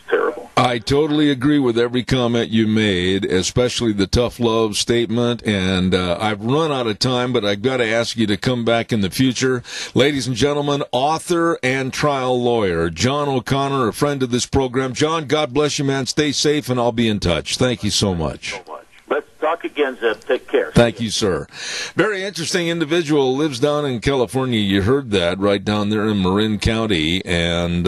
terrible. I totally agree with every comment you made, especially the tough love statement. And I've run out of time, but I've got to ask you to come back in the future. Ladies and gentlemen, author and trial lawyer John O'Connor, a friend of this program. John, God bless you, man. Stay safe, and I'll be in touch. Thank you so much. Let's talk again, Zeb. Take care. Thank you, sir. Very interesting individual, lives down in California. You heard that, right down there in Marin County, and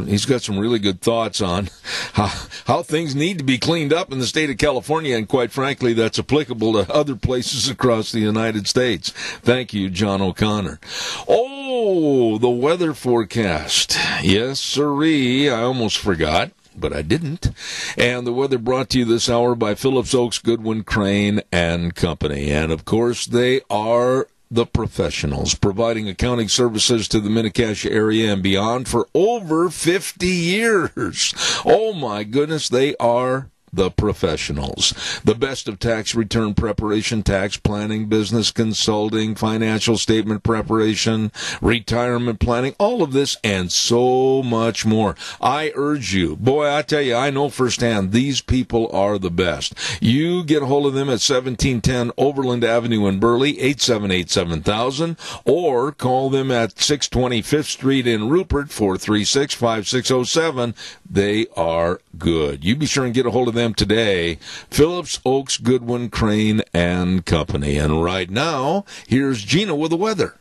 he's got some really good thoughts on how things need to be cleaned up in the state of California, and quite frankly, that's applicable to other places across the United States. Thank you, John O'Connor. Oh, the weather forecast. Yes, sirree, I almost forgot, but I didn't. And the weather brought to you this hour by Phillips Oaks, Goodwin, Crane, and Company. And, of course, they are the professionals, providing accounting services to the Mini-Cash area and beyond for over 50 years. Oh, my goodness, they are the professionals. The best of tax return preparation, tax planning, business consulting, financial statement preparation, retirement planning, all of this and so much more. I urge you, boy, I tell you, I know firsthand, these people are the best. You get a hold of them at 1710 Overland Avenue in Burley, 878-7000, or call them at 620 5th Street in Rupert, 436-5607. They are good. You be sure and get a hold of them today. Phillips Oaks, Goodwin, Crane, and Company. And right now, here's Gina with the weather.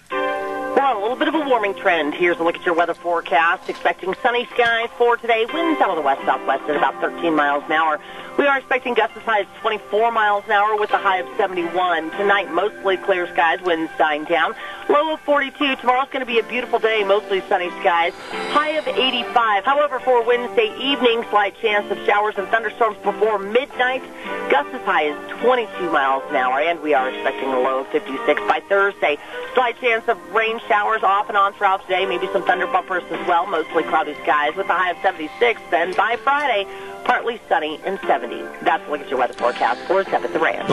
Well, a little bit of a warming trend. Here's a look at your weather forecast. Expecting sunny skies for today. Winds out of the west-southwest at about 13 miles an hour. We are expecting gusts as high as 24 miles an hour with a high of 71. Tonight, mostly clear skies, winds dying down. Low of 42. Tomorrow's going to be a beautiful day, mostly sunny skies. High of 85. However, for Wednesday evening, slight chance of showers and thunderstorms before midnight. Gusts as high as 22 miles an hour, and we are expecting a low of 56 by Thursday. Slight chance of rain showers off and on throughout today, maybe some thunder bumpers as well, mostly cloudy skies with a high of 76. Then by Friday, partly sunny and 70. That's a look at your weather forecast for Zeb at the Ranch.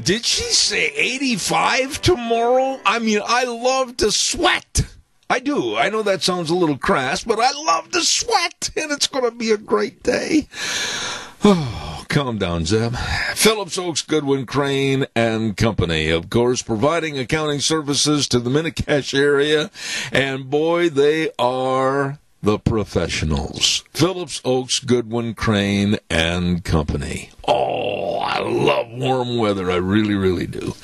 Did she say 85 tomorrow? I mean, I love to sweat. I do. I know that sounds a little crass, but I love to sweat, and it's going to be a great day. Oh, calm down, Zeb. Phillips Oaks, Goodwin, Crane, and Company, of course, providing accounting services to the Mini-Cash area, and boy, they are the professionals. Phillips Oaks, Goodwin, Crane, and Company. Oh, I love warm weather. I really, really do.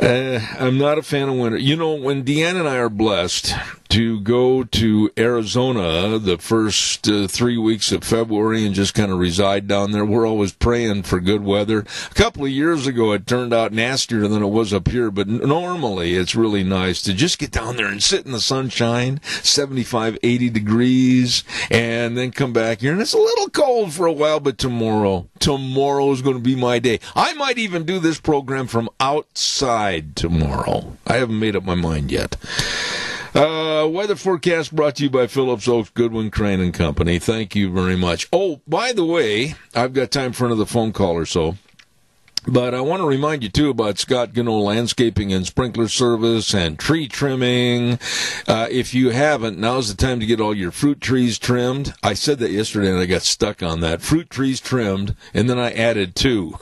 I'm not a fan of winter. You know, when Deanna and I are blessed to go to Arizona the first 3 weeks of February and just kind of reside down there, we're always praying for good weather. A couple of years ago, it turned out nastier than it was up here, but normally it's really nice to just get down there and sit in the sunshine, 75, 80 degrees, and then come back here. And it's a little cold for a while, but tomorrow is going to be my day. I might even do this program from outside tomorrow. I haven't made up my mind yet. Weather forecast brought to you by Phillips Oaks, Goodwin, Crane, and Company. Thank you very much. Oh, by the way, I've got time for another phone call or so. But I want to remind you, too, about Scott Gano Landscaping and Sprinkler Service and tree trimming. If you haven't, now's the time to get all your fruit trees trimmed. I said that yesterday, and I got stuck on that. Fruit trees trimmed, and then I added 2.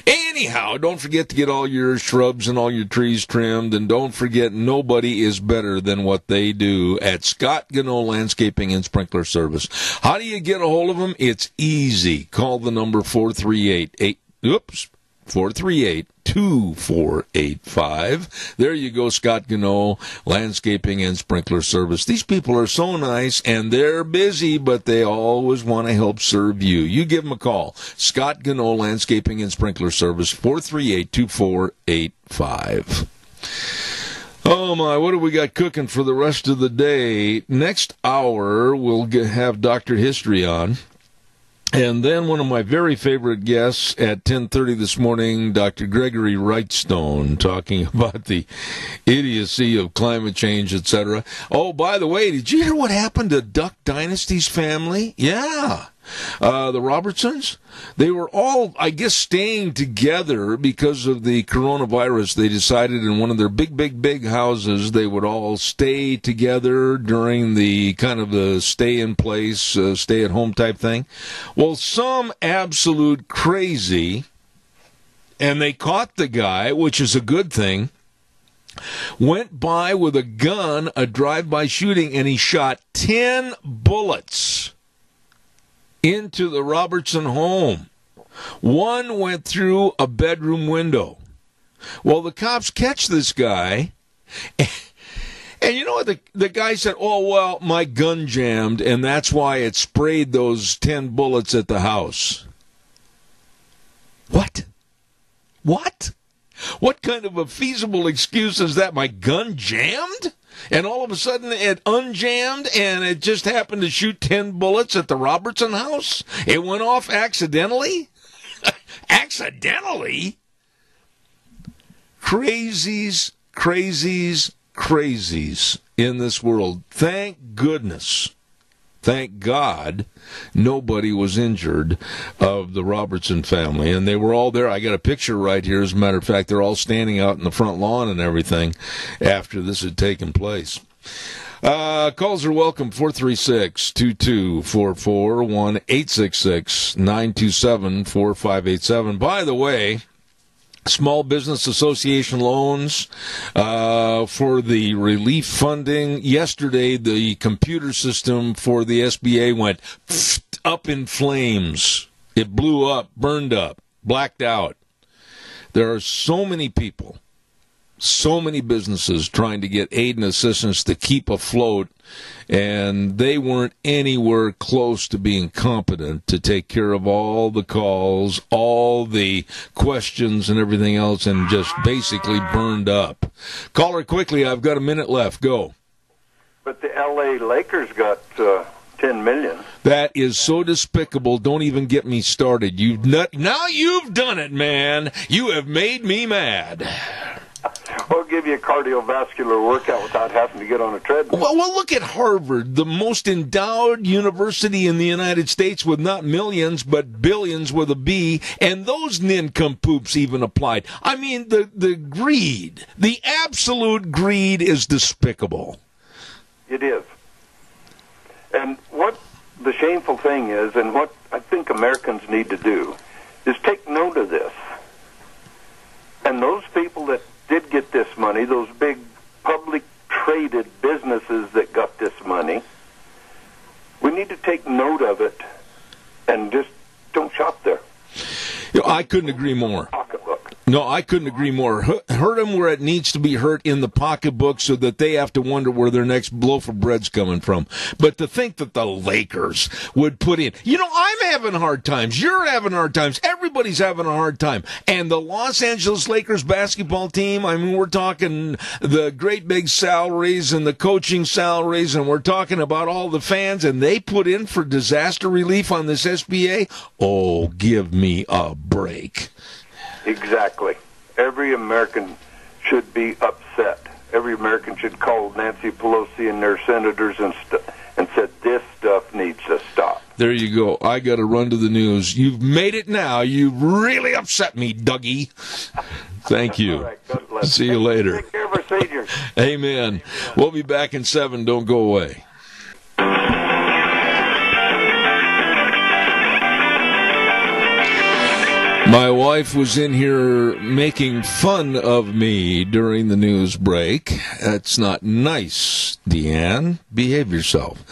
Anyhow, don't forget to get all your shrubs and all your trees trimmed, and don't forget nobody is better than what they do at Scott Gano Landscaping and Sprinkler Service. How do you get a hold of them? It's easy. Call the number 438-2485. There you go, Scott Gano Landscaping and Sprinkler Service. These people are so nice, and they're busy, but they always want to help serve you. You give them a call. Scott Gano Landscaping and Sprinkler Service, 438-2485. Oh, my, what do we got cooking for the rest of the day? Next hour, we'll have Dr. History on. And then one of my very favorite guests at 10:30 this morning, Dr. Gregory Wrightstone, talking about the idiocy of climate change, etc. Oh, by the way, did you hear what happened to Duck Dynasty's family? Yeah. The Robertsons, they were all, I guess, staying together because of the coronavirus. They decided in one of their big houses they would all stay together during the kind of the stay-in-place, stay-at-home type thing. Well, some absolute crazy, and they caught the guy, which is a good thing, went by with a gun, a drive-by shooting, and he shot 10 bullets into the Robertson home. One went through a bedroom window. Well, the cops catch this guy, and you know what? The guy said, oh, well, my gun jammed, and that's why it sprayed those 10 bullets at the house. What? What kind of a feasible excuse is that? My gun jammed? And all of a sudden it unjammed and it just happened to shoot 10 bullets at the Robertson house? It went off accidentally? Accidentally? Crazies in this world. Thank goodness. Thank God nobody was injured of the Robertson family. And they were all there. I got a picture right here. As a matter of fact, they're all standing out in the front lawn and everything after this had taken place. Calls are welcome, 436-2244, 1-866-927-4587. By the way, Small Business Association loans for the relief funding. Yesterday, the computer system for the SBA went up in flames. It blew up, burned up, blacked out. There are so many people, so many businesses trying to get aid and assistance to keep afloat, and they weren't anywhere close to being competent to take care of all the calls, all the questions and everything else, and just basically burned up. Caller, quickly, I've got a minute left. Go. But the L.A. Lakers got $10 million. That is so despicable. Don't even get me started. Now you've done it, man. You have made me mad. We'll give you a cardiovascular workout without having to get on a treadmill. Well, look at Harvard, the most endowed university in the United States with not millions, but billions with a B, and those nincompoops even applied. I mean, the greed, the absolute greed is despicable. It is. And what the shameful thing is, and what I think Americans need to do, is take note of this. And those people that did get this money, those big public traded businesses that got this money, we need to take note of it and just don't shop there. I couldn't agree more. No, I couldn't agree more. Hurt them where it needs to be hurt in the pocketbook so that they have to wonder where their next loaf of bread's coming from. But to think that the Lakers would put in, I'm having hard times. You're having hard times. Everybody's having a hard time. And the Los Angeles Lakers basketball team, I mean, we're talking the great big salaries and the coaching salaries, and we're talking about all the fans, and they put in for disaster relief on this SBA. Oh, give me a break. Exactly. Every American should be upset. Every American should call Nancy Pelosi and their senators and said, this stuff needs to stop. There you go. I got to run to the news. You've made it now. You've really upset me, Dougie. Thank you. All right, God bless. See you later. Take care of our seniors. Amen. We'll be back in 7. Don't go away. My wife was in here making fun of me during the news break. That's not nice, Deanne. Behave yourself.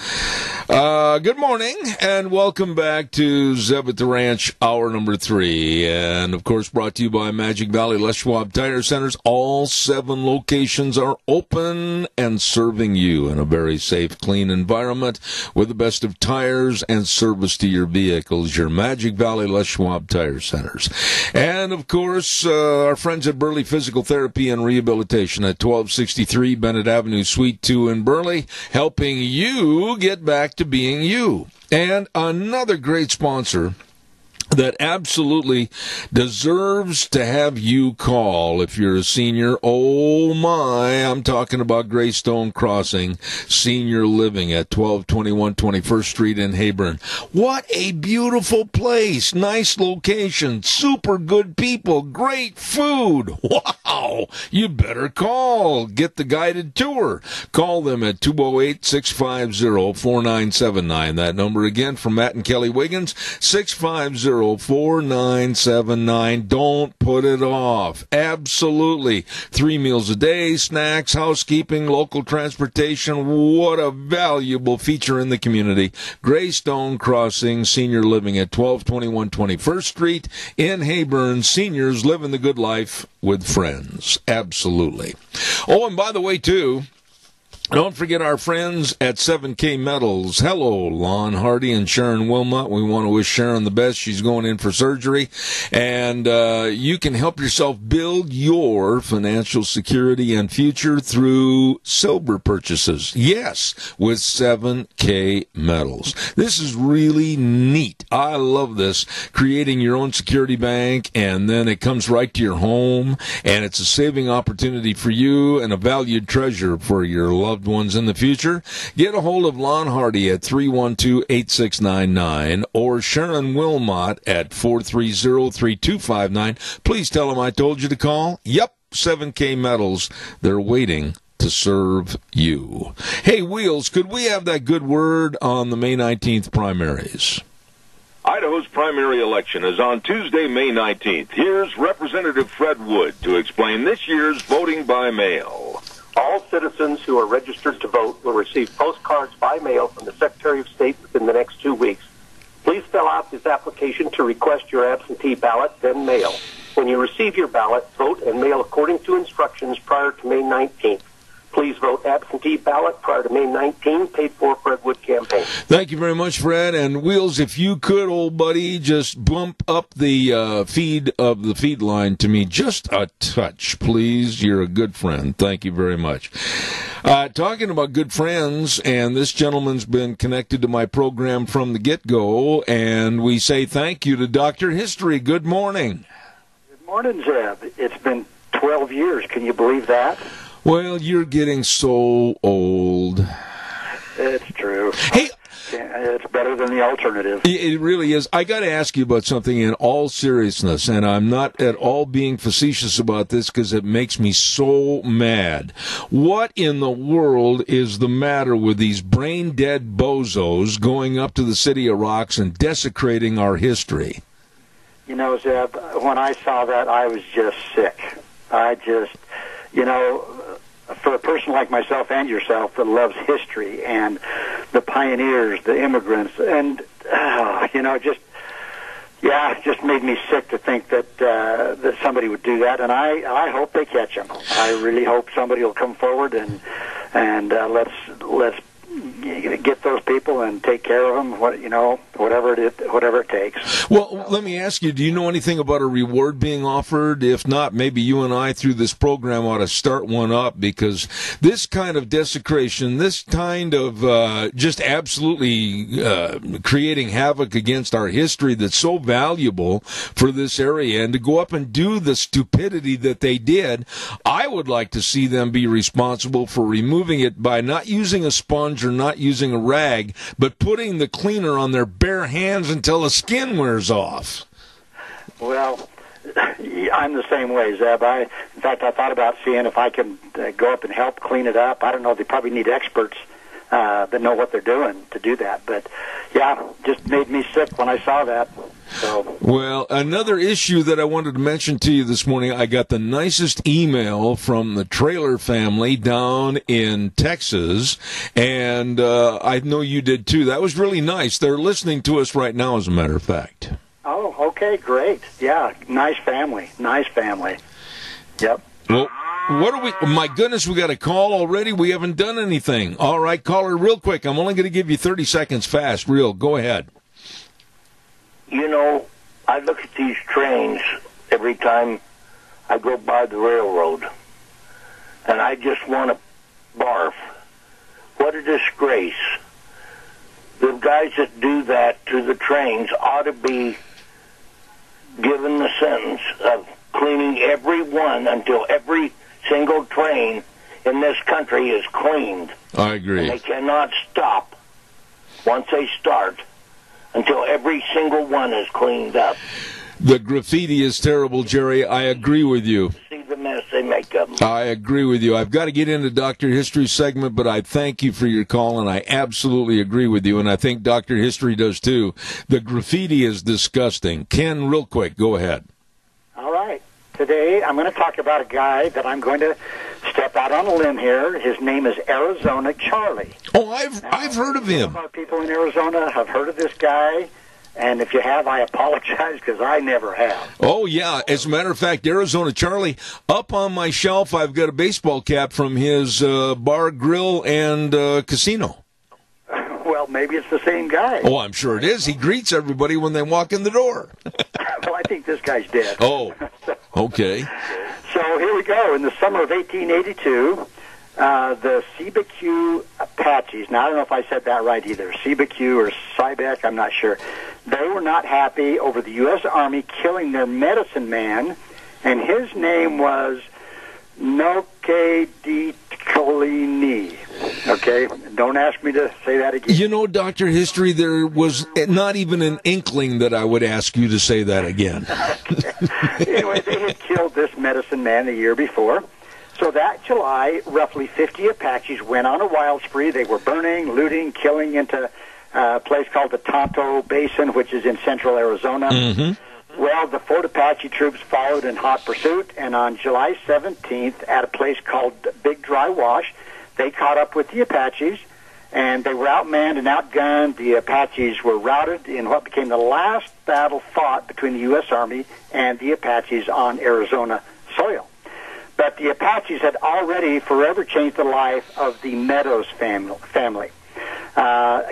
Good morning, and welcome back to Zeb at the Ranch, hour number 3. And, of course, brought to you by Magic Valley Les Schwab Tire Centers. All 7 locations are open and serving you in a very safe, clean environment with the best of tires and service to your vehicles. Your Magic Valley Les Schwab Tire Centers. And, of course, our friends at Burley Physical Therapy and Rehabilitation at 1263 Bennett Avenue, Suite 2 in Burley, helping you get back to being you. And another great sponsor that absolutely deserves to have you call if you're a senior. Oh my, I'm talking about Greystone Crossing Senior Living at 1221 21st Street in Heyburn. What a beautiful place. Nice location, super good people, great food. Wow, you better call. Get the guided tour. Call them at 208-650-4979. That number again from Matt and Kelly Wiggins, 650-4979. Don't put it off. Absolutely. 3 meals a day, snacks, housekeeping, local transportation. What a valuable feature in the community. Greystone Crossing Senior Living at 1221 21st Street in Heyburn. Seniors living the good life with friends. Absolutely. Oh, and by the way, too, don't forget our friends at 7K Metals. Hello, Lon Hardy and Sharon Wilmot. We want to wish Sharon the best. She's going in for surgery. And you can help yourself build your financial security and future through silver purchases. Yes, with 7K Metals. This is really neat. I love this. Creating your own security bank, and then it comes right to your home. And it's a saving opportunity for you and a valued treasure for your loved ones in the future. Get a hold of Lon Hardy at 312-8699 or Sharon Wilmot at 430-3259. Please tell them I told you to call. Yep, 7K Metals. They're waiting to serve you. Hey, Wheels, could we have that good word on the May 19th primaries? Idaho's primary election is on Tuesday, May 19th. Here's Representative Fred Wood to explain this year's voting by mail. All citizens who are registered to vote will receive postcards by mail from the Secretary of State within the next 2 weeks. Please fill out this application to request your absentee ballot, then mail. When you receive your ballot, vote and mail according to instructions prior to May 19th. Please vote absentee ballot prior to May 19th, paid for Fred Wood campaign. Thank you very much, Fred. And Wheels, if you could, old buddy, just bump up the feed of the feed line to me just a touch, please. You're a good friend. Thank you very much. Talking about good friends, and this gentleman's been connected to my program from the get-go, and we say thank you to Dr. History. Good morning. Good morning, Zeb. It's been 12 years. Can you believe that? Well, you're getting so old. It's true. Hey, it's better than the alternative. It really is. I got to ask you about something in all seriousness, and I'm not at all being facetious about this because it makes me so mad. What in the world is the matter with these brain-dead bozos going up to the City of Rocks and desecrating our history? You know, Zeb, when I saw that, I was just sick. For a person like myself and yourself that loves history and the pioneers, the immigrants, and it just made me sick to think that somebody would do that. And I hope they catch them. I really hope somebody will come forward and let's get those people and take care of them. Whatever it takes. Well, let me ask you: do you know anything about a reward being offered? If not, maybe you and I, through this program, ought to start one up, because this kind of desecration, this kind of just absolutely creating havoc against our history that's so valuable for this area, and to go up and do the stupidity that they did, I would like to see them be responsible for removing it by not using a sponge or not using a rag, but putting the cleaner on their bare hands until the skin wears off. Well, I'm the same way, Zeb. In fact, I thought about seeing if I can go up and help clean it up. I don't know. They probably need experts that know what they're doing to do that. But, yeah, just made me sick when I saw that. So. Well, another issue that I wanted to mention to you this morning, I got the nicest email from the Trailer family down in Texas, and I know you did too. That was really nice. They're listening to us right now, as a matter of fact. Oh, okay, great. Yeah, nice family. Yep. Well, what are we? My goodness, we got a call already. We haven't done anything. All right, caller, real quick. I'm only going to give you 30 seconds fast. Go ahead. You know, I look at these trains every time I go by the railroad, and I just want to barf. What a disgrace. The guys that do that to the trains ought to be given the sentence of cleaning every one until every single train in this country is cleaned. I agree. And they cannot stop once they start until every single one is cleaned up. The graffiti is terrible, Jerry. I agree with you. See the mess they make of them. I agree with you. I've got to get into Dr. History segment, but I thank you for your call, and I absolutely agree with you, and I think Dr. History does too. The graffiti is disgusting. Ken, real quick, go ahead. All right. Today I'm going to talk about a guy that I'm going to step out on a limb here. His name is Arizona Charlie. Oh, I've heard of him. A lot of people in Arizona have heard of this guy. And if you have, I apologize because I never have. Oh, yeah. As a matter of fact, Arizona Charlie, up on my shelf, I've got a baseball cap from his bar, grill, and casino. Well, maybe it's the same guy. Oh, I'm sure it is. He greets everybody when they walk in the door. Well, I think this guy's dead. Oh, okay. So here we go. In the summer of 1882, the Seebeque Apaches, now I don't know if I said that right either, Seebeque or Cybec, I'm not sure. They were not happy over the U.S. Army killing their medicine man, and his name was Noke di Colini. Okay? Don't ask me to say that again. You know, Dr. History, there was not even an inkling that I would ask you to say that again. Anyway, they had killed this medicine man the year before. So that July, roughly 50 Apaches went on a wild spree. They were burning, looting, killing into a place called the Tonto Basin, which is in central Arizona. Mm-hmm. Well, the Fort Apache troops followed in hot pursuit, and on July 17th, at a place called Big Dry Wash, they caught up with the Apaches, and they were outmanned and outgunned. The Apaches were routed in what became the last battle fought between the U.S. Army and the Apaches on Arizona soil. But the Apaches had already forever changed the life of the Meadows family.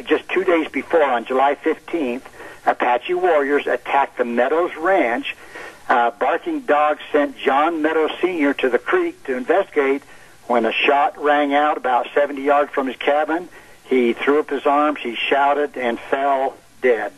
Just 2 days before, on July 15th, Apache warriors attacked the Meadows Ranch. Barking dogs sent John Meadows Sr. to the creek to investigate. When a shot rang out about 70 yards from his cabin, he threw up his arms, he shouted, and fell dead.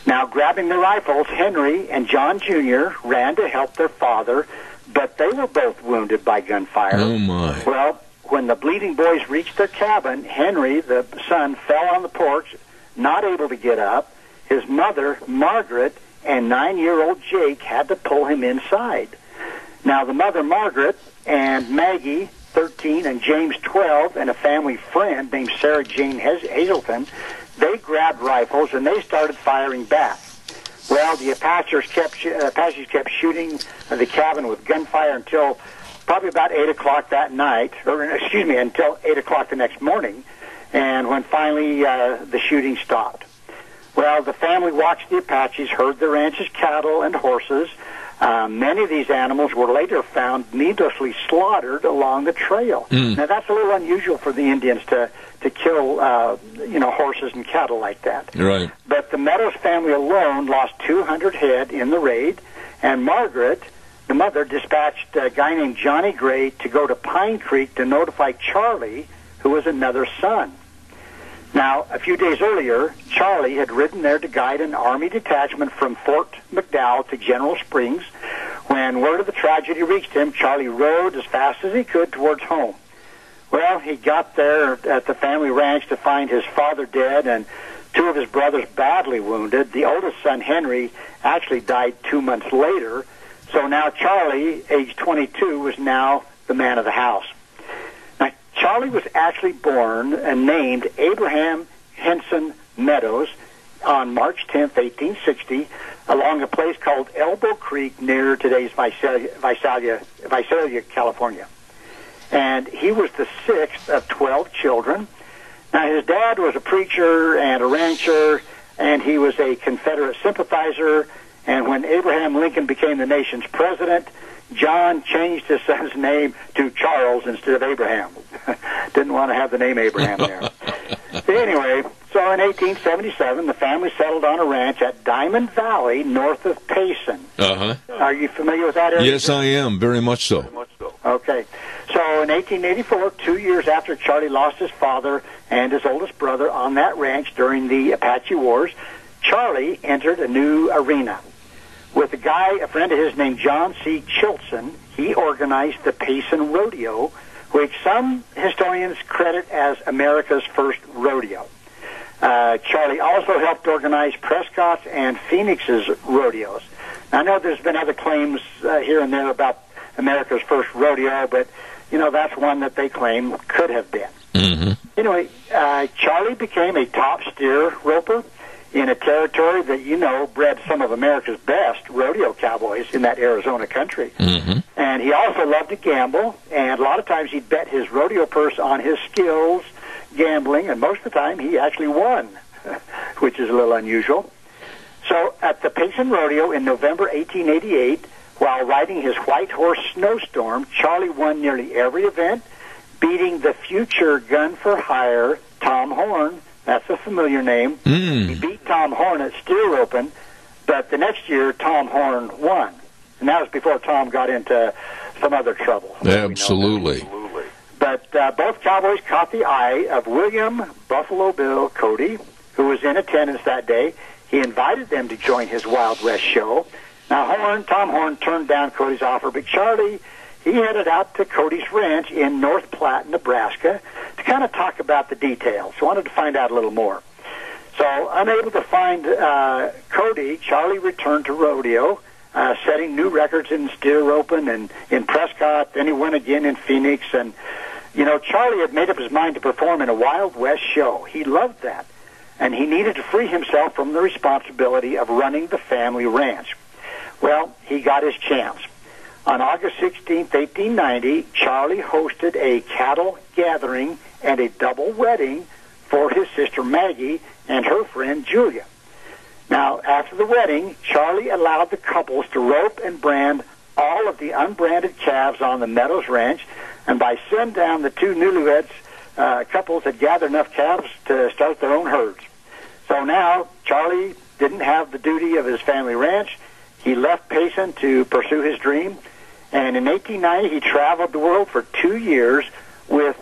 Now, grabbing their rifles, Henry and John Jr. ran to help their father, but they were both wounded by gunfire. Oh, my. Well, when the bleeding boys reached their cabin, Henry, the son, fell on the porch, not able to get up. His mother, Margaret, and 9-year-old Jake had to pull him inside. Now, the mother, Margaret, and Maggie, 13, and James, 12, and a family friend named Sarah Jane Hazelton, they grabbed rifles and they started firing back. Well, the Apaches kept shooting the cabin with gunfire until probably about 8 o'clock that night, until 8 o'clock the next morning, and when finally the shooting stopped. Well, the family watched the Apaches herd the ranch's cattle and horses. Many of these animals were later found needlessly slaughtered along the trail. Now, that's a little unusual for the Indians to kill, horses and cattle like that. Right. But the Meadows family alone lost 200 head in the raid, and Margaret, the mother, dispatched a guy named Johnny Gray to go to Pine Creek to notify Charlie, who was another son. Now, a few days earlier, Charlie had ridden there to guide an Army detachment from Fort McDowell to General Springs. When word of the tragedy reached him, Charlie rode as fast as he could towards home. Well, he got there at the family ranch to find his father dead and 2 of his brothers badly wounded. The oldest son, Henry, actually died 2 months later. So now Charlie, age 22, was now the man of the house. Now, Charlie was actually born and named Abraham Henson Meadows on March 10th, 1860, along a place called Elbow Creek near today's Visalia, California. And he was the 6th of 12 children. Now, his dad was a preacher and a rancher, and he was a Confederate sympathizer. And when Abraham Lincoln became the nation's president, John changed his son's name to Charles instead of Abraham. Didn't want to have the name Abraham there. Anyway, so in 1877, the family settled on a ranch at Diamond Valley, north of Payson. Uh-huh. Are you familiar with that area? Yes, I am. Very much so. Okay. So in 1884, 2 years after Charlie lost his father and his oldest brother on that ranch during the Apache Wars, Charlie entered a new arena. with a friend of his named John C. Chilson. He organized the Payson Rodeo, which some historians credit as America's first rodeo. Charlie also helped organize Prescott's and Phoenix's rodeos. Now, I know there's been other claims here and there about America's first rodeo, but, that's one that they claim could have been. Mm-hmm. Anyway, Charlie became a top steer roper in a territory that, bred some of America's best rodeo cowboys in that Arizona country. Mm-hmm. And he also loved to gamble, and a lot of times he'd bet his rodeo purse on his skills gambling, and most of the time he actually won, which is a little unusual. So at the Payson Rodeo in November 1888, while riding his white horse Snowstorm, Charlie won nearly every event, beating the future gun-for-hire Tom Horn. That's a familiar name. He beat Tom Horn at steer roping, but the next year Tom Horn won. And that was before Tom got into some other trouble. Absolutely. But both cowboys caught the eye of William Buffalo Bill Cody, who was in attendance that day. He invited them to join his Wild West show. Now, Tom Horn turned down Cody's offer, but Charlie, he headed out to Cody's ranch in North Platte, Nebraska, to kind of talk about the details. So I wanted to find out a little more. So, unable to find Cody, Charlie returned to rodeo, setting new records in steer roping and in Prescott. Then he went again in Phoenix. And, Charlie had made up his mind to perform in a Wild West show. He loved that. And he needed to free himself from the responsibility of running the family ranch. Well, he got his chance. On August 16, 1890, Charlie hosted a cattle gathering and a double wedding for his sister Maggie and her friend Julia. Now, after the wedding, Charlie allowed the couples to rope and brand all of the unbranded calves on the Meadows Ranch, and by sundown, the two newlyweds couples had gathered enough calves to start their own herds. So now, Charlie didn't have the duty of his family ranch. He left Payson to pursue his dream, and in 1890, he traveled the world for 2 years with,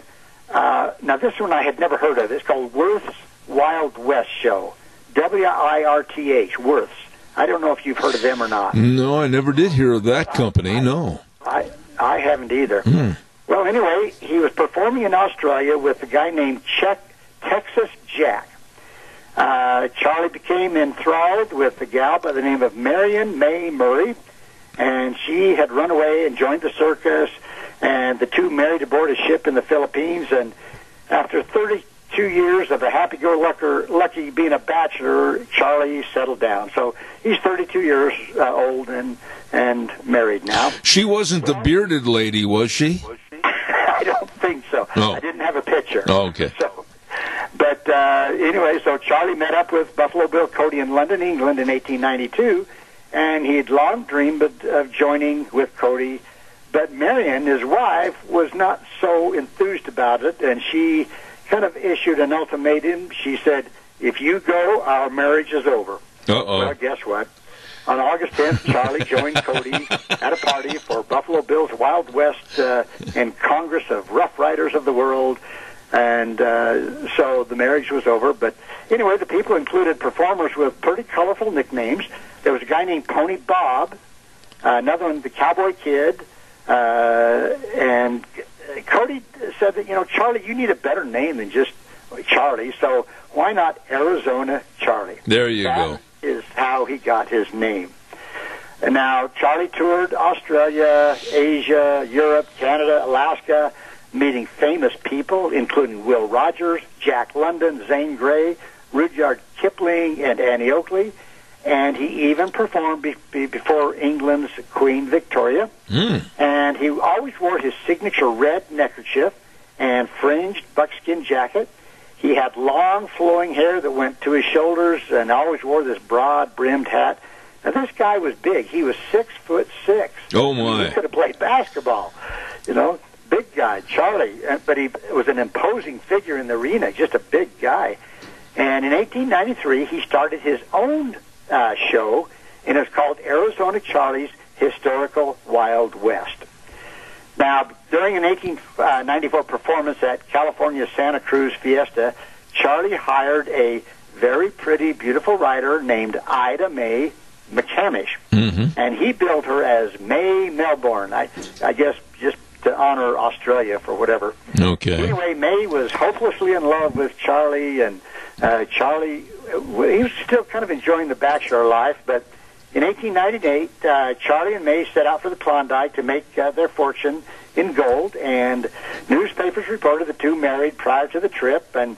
now this one I had never heard of. It's called Worth's Wild West Show. W-I-R-T-H, Worth's. I don't know if you've heard of them or not. No, I never did hear of that company, no. I haven't either. Well, anyway, he was performing in Australia with a guy named Texas Jack. Charlie became enthralled with a gal by the name of Marion May Murray, and she had run away and joined the circus, and the two married aboard a ship in the Philippines, and after 32 years of a happy-go-lucky being a bachelor, Charlie settled down. So he's 32 years old and married now. She wasn't the bearded lady, was she? I don't think so. Oh. I didn't have a picture. Oh, okay. But anyway, so Charlie met up with Buffalo Bill Cody in London, England in 1892, and he had long dreamed of joining with Cody. But Marion, his wife, was not so enthused about it, and she kind of issued an ultimatum. She said, if you go, our marriage is over. Uh-oh. Well, guess what? On August 10th, Charlie joined Cody at a party for Buffalo Bill's Wild West and Congress of Rough Riders of the World. And so the marriage was over. But anyway, the people included performers with pretty colorful nicknames. There was a guy named Pony Bob, another one, the Cowboy Kid, and Cody said that, Charlie, you need a better name than just Charlie, so why not Arizona Charlie? There you go. That is how he got his name. And now Charlie toured Australia, Asia, Europe, Canada, Alaska, meeting famous people, including Will Rogers, Jack London, Zane Grey, Rudyard Kipling, and Annie Oakley. And he even performed before England's Queen Victoria. And he always wore his signature red neckerchief and fringed buckskin jacket. He had long flowing hair that went to his shoulders and always wore this broad-brimmed hat. Now, this guy was big. He was 6'6". Oh, my. He could have played basketball, big guy, Charlie. But he was an imposing figure in the arena, just a big guy. And in 1893, he started his own show, and it's called Arizona Charlie's Historical Wild West. Now, during an 1894 performance at California Santa Cruz Fiesta, Charlie hired a very pretty, beautiful rider named Ida Mae McCamish, Mm-hmm. and he billed her as May Melbourne. I guess just to honor Australia for whatever. Okay. Anyway, May was hopelessly in love with Charlie, and Charlie, he was still kind of enjoying the bachelor life, but in 1898, Charlie and May set out for the Klondike to make their fortune in gold, and newspapers reported the two married prior to the trip, and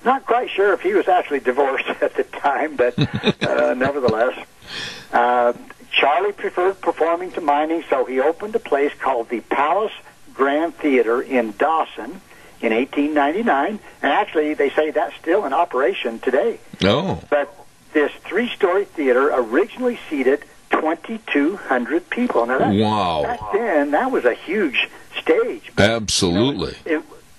not quite sure if he was actually divorced at the time, but nevertheless. Charlie preferred performing to mining, so he opened a place called the Palace Grand Theater in Dawson in 1899, and actually they say that's still in operation today. Oh. But this three-story theater originally seated 2,200 people. Now, wow. Back then, that was a huge stage. Absolutely.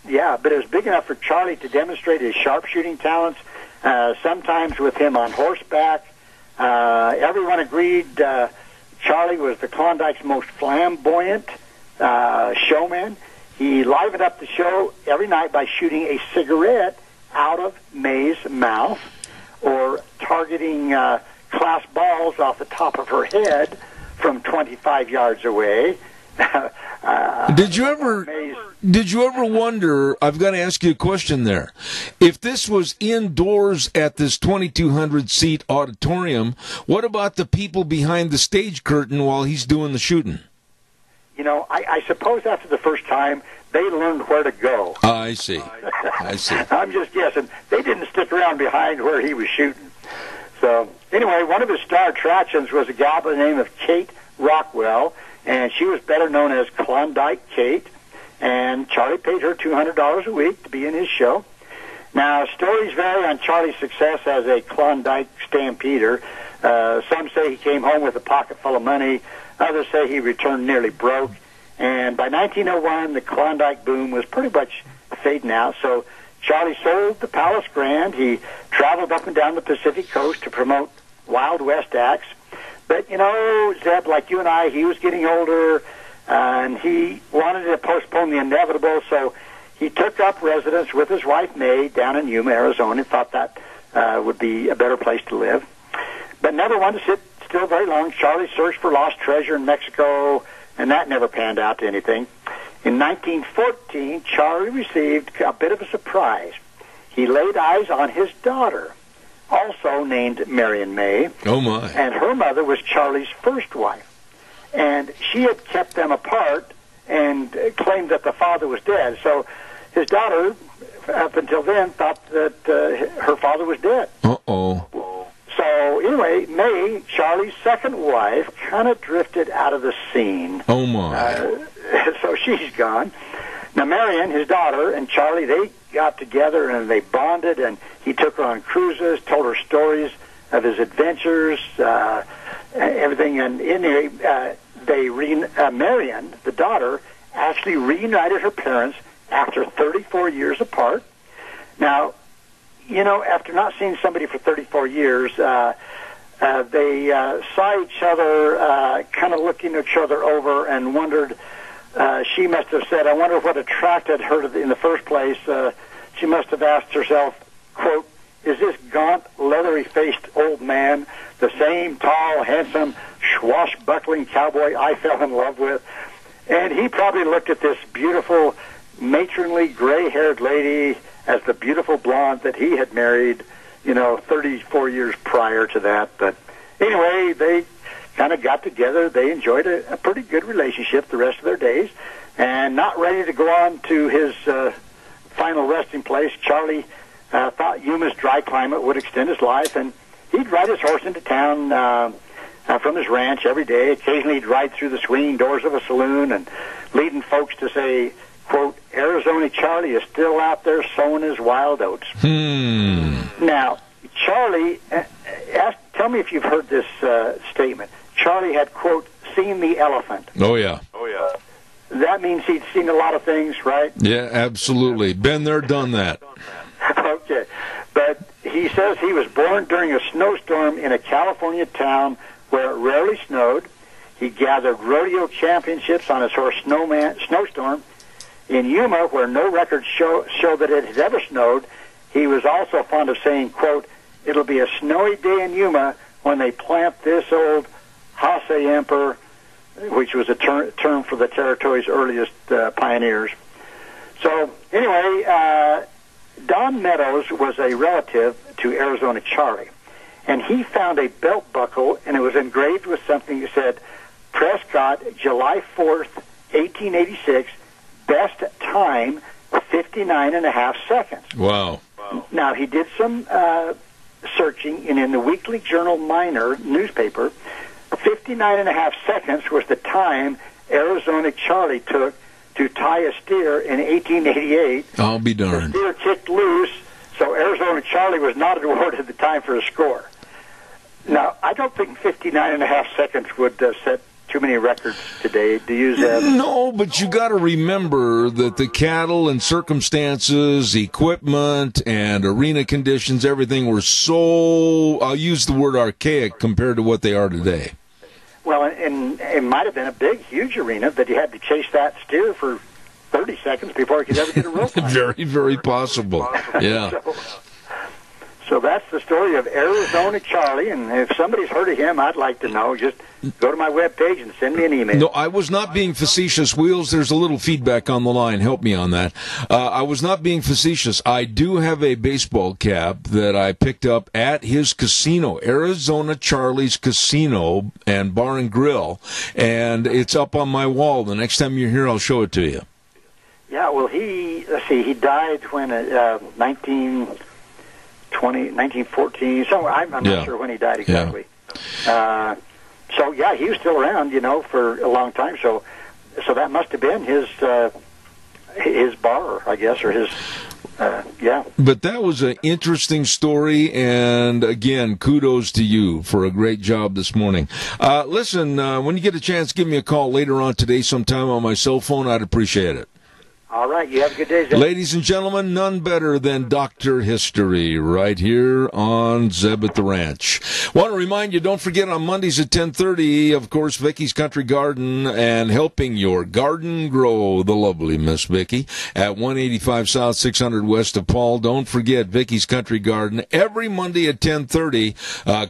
Yeah, but it was big enough for Charlie to demonstrate his sharpshooting talents, sometimes with him on horseback. Everyone agreed Charlie was the Klondike's most flamboyant showman. He livened up the show every night by shooting a cigarette out of May's mouth or targeting glass balls off the top of her head from 25 yards away. Did you ever wonder, I've got to ask you a question there, if this was indoors at this 2,200 seat auditorium, what about the people behind the stage curtain while he's doing the shooting? You know, I suppose after the first time, they learned where to go. I see. I see. I'm just guessing. They didn't stick around behind where he was shooting. So, anyway, one of his star attractions was a gal by the name of Kate Rockwell, and she was better known as Klondike Kate, and Charlie paid her $200 a week to be in his show. Now, stories vary on Charlie's success as a Klondike stampeder. Some say he came home with a pocket full of money. Others say he returned nearly broke. And by 1901, the Klondike boom was pretty much fading out. So Charlie sold the Palace Grand. He traveled up and down the Pacific Coast to promote Wild West acts. But, you know, Zeb, like you and I, he was getting older, and he wanted to postpone the inevitable, so he took up residence with his wife, May, down in Yuma, Arizona, and thought that would be a better place to live. But never wanted to sit still very long. Charlie searched for lost treasure in Mexico, and that never panned out to anything. In 1914, Charlie received a bit of a surprise. He laid eyes on his daughter, also named Marion May. Oh, my. And her mother was Charlie's first wife. And she had kept them apart and claimed that the father was dead. So his daughter, up until then, thought that her father was dead. Uh-oh. So anyway, May, Charlie's second wife, kind of drifted out of the scene. Oh, my. So she's gone. Now, Marion, his daughter, and Charlie, they got together and they bonded, and he took her on cruises, told her stories of his adventures, everything. And anyway, Marion, the daughter, actually reunited her parents after 34 years apart. Now, you know, after not seeing somebody for 34 years, they saw each other, kind of looking each other over, and wondered. She must have said, I wonder what attracted her in the first place. She must have asked herself, quote, is this gaunt, leathery-faced old man the same tall, handsome, swashbuckling cowboy I fell in love with? And he probably looked at this beautiful, matronly, gray-haired lady as the beautiful blonde that he had married, 34 years prior to that. But anyway, they kind of got together. They enjoyed a pretty good relationship the rest of their days. And not ready to go on to his final resting place, Charlie thought Yuma's dry climate would extend his life, and he'd ride his horse into town from his ranch every day. Occasionally he'd ride through the swinging doors of a saloon and leading folks to say, quote, Arizona Charlie is still out there sowing his wild oats. Now, Charlie, tell me if you've heard this statement. Charlie had, quote, seen the elephant. Oh, yeah. Oh, yeah. That means he'd seen a lot of things, right? Yeah, absolutely. Been there, done that. Okay. But he says he was born during a snowstorm in a California town where it rarely snowed. He gathered rodeo championships on his horse Snowstorm. In Yuma, where no records show that it had ever snowed, he was also fond of saying, quote, it'll be a snowy day in Yuma when they plant this old Hase Emperor, which was a term for the territory's earliest pioneers. So anyway, Don Meadows was a relative to Arizona Charlie, and he found a belt buckle, and it was engraved with something that said, Prescott, July 4th, 1886, best time, 59.5 seconds. Wow. Now, he did some searching, and in the Weekly Journal Minor newspaper, 59.5 seconds was the time Arizona Charlie took to tie a steer in 1888. I'll be darned. The steer kicked loose, so Arizona Charlie was not awarded the time for a score. Now, I don't think 59.5 seconds would set too many records today. Do you, Zeb? No, but you got to remember that the cattle and circumstances, equipment, and arena conditions, everything were so, I'll use the word archaic compared to what they are today. Well, and it might have been a big, huge arena that you had to chase that steer for 30 seconds before he could ever get a rope on. Very, very possible. Yeah. So that's the story of Arizona Charlie, and if somebody's heard of him, I'd like to know. Just go to my webpage and send me an email. No, I was not being facetious. Wheels, there's a little feedback on the line. Help me on that. I was not being facetious. I do have a baseball cap that I picked up at his casino, Arizona Charlie's Casino and Bar and Grill, and it's up on my wall. The next time you're here, I'll show it to you. Yeah, well, he died when 1914, so I'm not sure when he died exactly. Yeah. So yeah, he was still around, for a long time. So that must have been his bar, I guess, or his yeah. But that was an interesting story, and again, kudos to you for a great job this morning. Listen, when you get a chance, give me a call later on today sometime on my cell phone. I'd appreciate it. All right, you have a good day, Zeb. Ladies and gentlemen, none better than Dr. History right here on Zeb at the Ranch. Want to remind you, don't forget on Mondays at 10:30, of course, Vicky's Country Garden and helping your garden grow, the lovely Miss Vicky at 185 South 600 West of Paul. Don't forget Vicky's Country Garden every Monday at 10:30.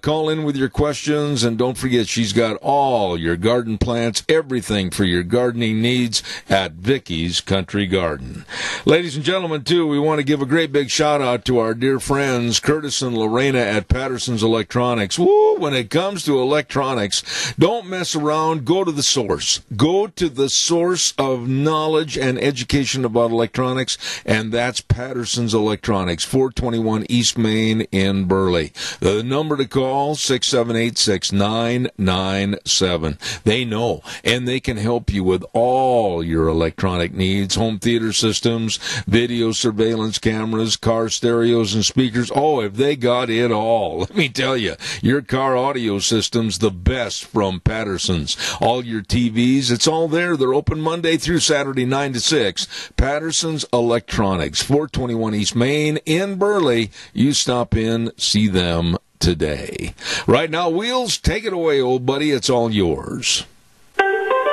Call in with your questions, and don't forget she's got all your garden plants, everything for your gardening needs at Vicky's Country Garden. Ladies and gentlemen, too, we want to give a great big shout out to our dear friends Curtis and Lorena at Patterson's Electronics. Woo, when it comes to electronics, don't mess around. Go to the source. Go to the source of knowledge and education about electronics, and that's Patterson's Electronics, 421 East Main in Burley. The number to call, 678-6997. They know, and they can help you with all your electronic needs, home theater systems, video surveillance cameras, car stereos and speakers. Oh, if they got it all. Let me tell you, your car audio system's the best from Patterson's. All your TVs, it's all there. They're open Monday through Saturday, 9 to 6. Patterson's Electronics, 421 East Main in Burley. You stop in, see them today. Right now, Wheels, take it away, old buddy. It's all yours.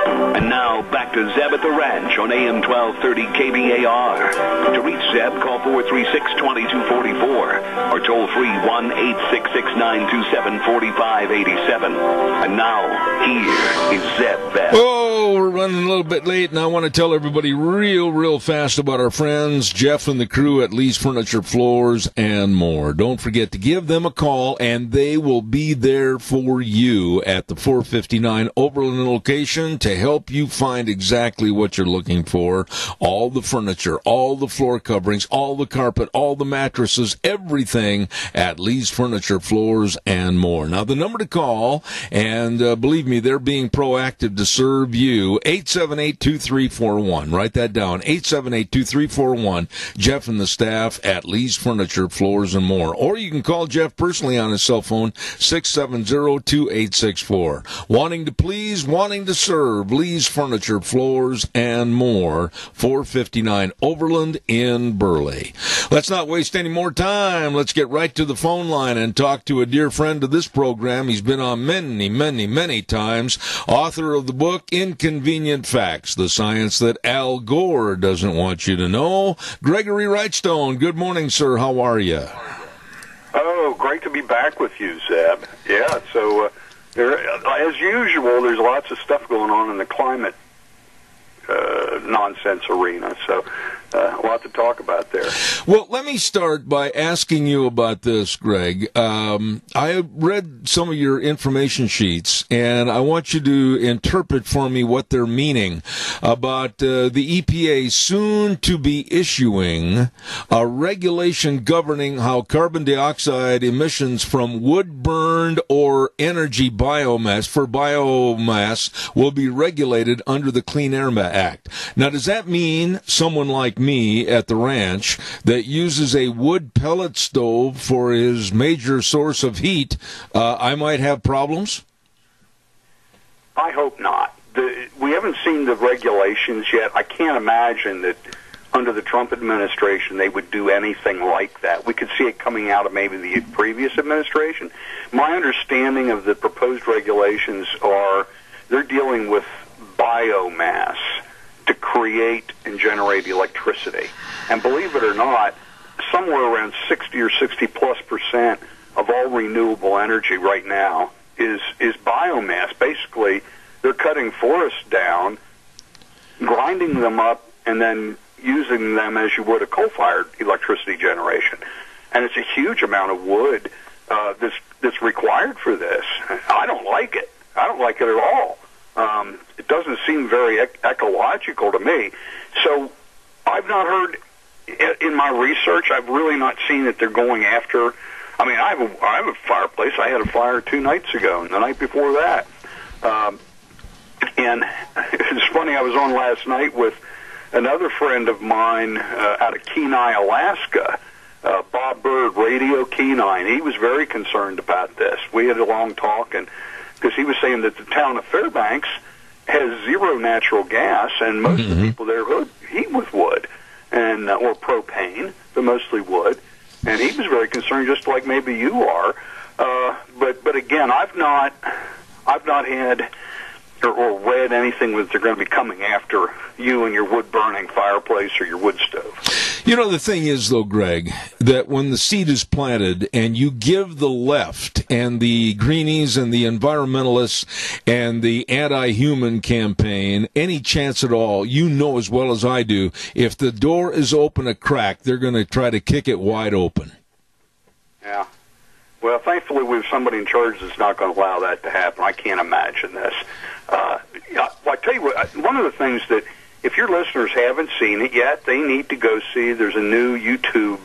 And now, back to Zeb at the Ranch on AM 1230 KBAR. To reach Zeb, call 436-2244 or toll free 1-866-927-4587. And now, here is Zeb Bell. Oh, we're running a little bit late, and I want to tell everybody real fast about our friends, Jeff and the crew at Lee's Furniture, Floors, and more. Don't forget to give them a call, and they will be there for you at the 459 Oberlin location to help you find exactly what you're looking for. All the furniture, all the floor coverings, all the carpet, all the mattresses, everything at Lee's Furniture, Floors, and more. Now, the number to call, and believe me, they're being proactive to serve you, 878-2341. Write that down, 878-2341. Jeff and the staff at Lee's Furniture, Floors, and more. Or you can call Jeff personally on his cell phone, 670-2864. Wanting to please, wanting to serve, Lee's Furniture, Floors, and more, 459 Overland in Burley. Let's not waste any more time. Let's get right to the phone line and talk to a dear friend of this program. He's been on many times. Author of the book, Inconvenient Facts, the science that Al Gore doesn't want you to know. Gregory Wrightstone, good morning, sir. How are you? Oh, great great to be back with you, Zeb. Yeah, so as usual, there's lots of stuff going on in the climate nonsense arena, so a lot to talk about there. Well, let me start by asking you about this, Greg. I read some of your information sheets, and I want you to interpret for me what they're meaning about the EPA soon to be issuing a regulation governing how carbon dioxide emissions from wood burned or energy biomass will be regulated under the Clean Air Act. Now, does that mean someone like me at the ranch that uses a wood pellet stove for his major source of heat, I might have problems? I hope not. We haven't seen the regulations yet. I can't imagine that under the Trump administration they would do anything like that. We could see it coming out of maybe the previous administration. My understanding of the proposed regulations are they're dealing with biomass to create and generate electricity. And believe it or not, somewhere around 60 or 60+% of all renewable energy right now is biomass. Basically, they're cutting forests down, grinding them up, and then using them as you would a coal-fired electricity generation. And it's a huge amount of wood that's required for this. I don't like it. I don't like it at all. It doesn't seem very ecological to me. So I've not heard, in my research, I've really not seen that they're going after. I mean, I have a fireplace. I had a fire 2 nights ago, and the night before that. And it's funny, I was on last night with another friend of mine out of Kenai, Alaska, Bob Bird, Radio Kenai. He was very concerned about this. We had a long talk, and because he was saying that the town of Fairbanks has zero natural gas, and most of the people there heat with wood and or propane, but mostly wood. And he was very concerned, just like maybe you are. But again, I've not had or read anything that they're going to be coming after you and your wood-burning fireplace or your wood stove. You know, the thing is, though, Greg, that when the seed is planted and you give the left and the greenies and the environmentalists and the anti-human campaign any chance at all, you know as well as I do, if the door is open a crack, they're going to try to kick it wide open. Yeah. Well, thankfully, we have somebody in charge that's not going to allow that to happen. I can't imagine this. I tell you what, one of the things that, if your listeners haven't seen it yet, they need to go see. There's a new YouTube,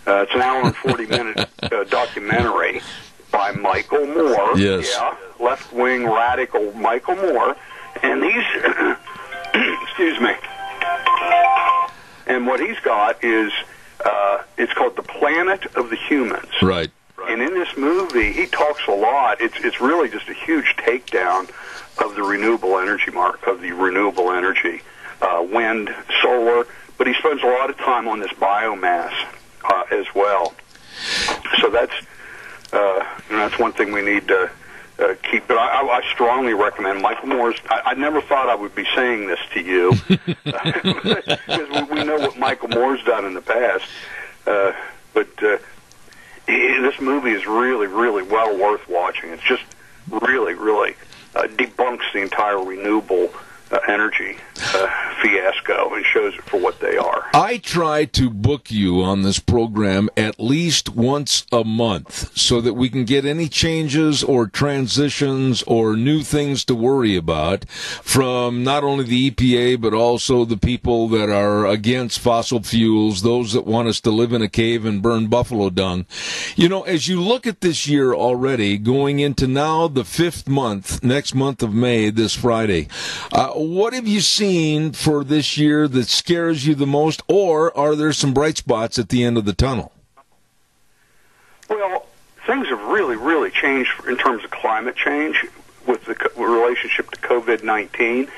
it's an hour and 40-minute documentary by Michael Moore. Yes. Yeah, left-wing radical Michael Moore. And these, excuse me, and what he's got is, it's called The Planet of the Humans. Right. And in this movie, he talks a lot. It's really just a huge takedown of the renewable energy wind, solar, but he spends a lot of time on this biomass as well. So that's one thing we need to keep. But I strongly recommend Michael Moore's. I never thought I would be saying this to you because we know what Michael Moore's done in the past. But this movie is really, really well worth watching. It's just really, really debunks the entire renewable energy fiasco and shows it for what they are. I try to book you on this program at least once a month so that we can get any changes or transitions or new things to worry about from not only the EPA but also the people that are against fossil fuels, those that want us to live in a cave and burn buffalo dung. You know, as you look at this year already, going into now the 5th month, next month of May, this Friday, what have you seen for this year that scares you the most, or are there some bright spots at the end of the tunnel? Well, things have really, really changed in terms of climate change with the relationship to COVID-19.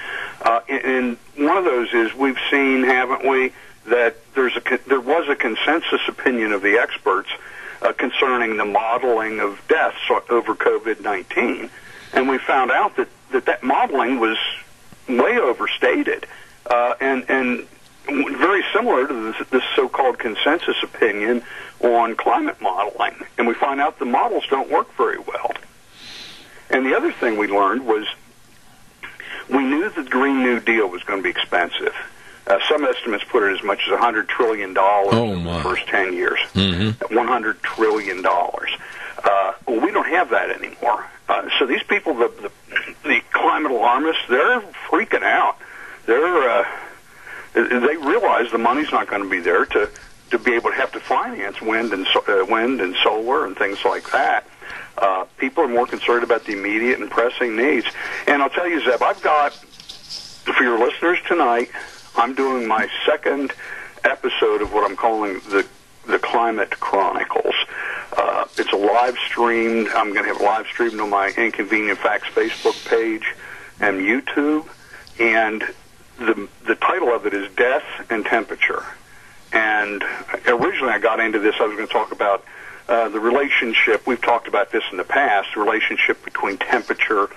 And one of those is we've seen, haven't we, that there was a consensus opinion of the experts concerning the modeling of deaths over COVID-19. And we found out that modeling was way overstated. And very similar to this so-called consensus opinion on climate modeling. And we find out the models don't work very well. And the other thing we learned was we knew that the Green New Deal was going to be expensive. Some estimates put it as much as $100 trillion in the first 10 years. $100 trillion. Well, we don't have that anymore. So these people, the climate alarmists, they're freaking out. They realize the money's not going to be there to be able to have to finance wind and solar and things like that. People are more concerned about the immediate and pressing needs. And I'll tell you, Zeb, I've got, for your listeners tonight, I'm doing my second episode of what I'm calling the Climate Chronicles. It's a live streamed. I'm going to have it live streamed on my Inconvenient Facts Facebook page and YouTube. And the title of it is Death and Temperature. And originally I got into this, I was going to talk about the relationship, we've talked about this in the past, the relationship between temperature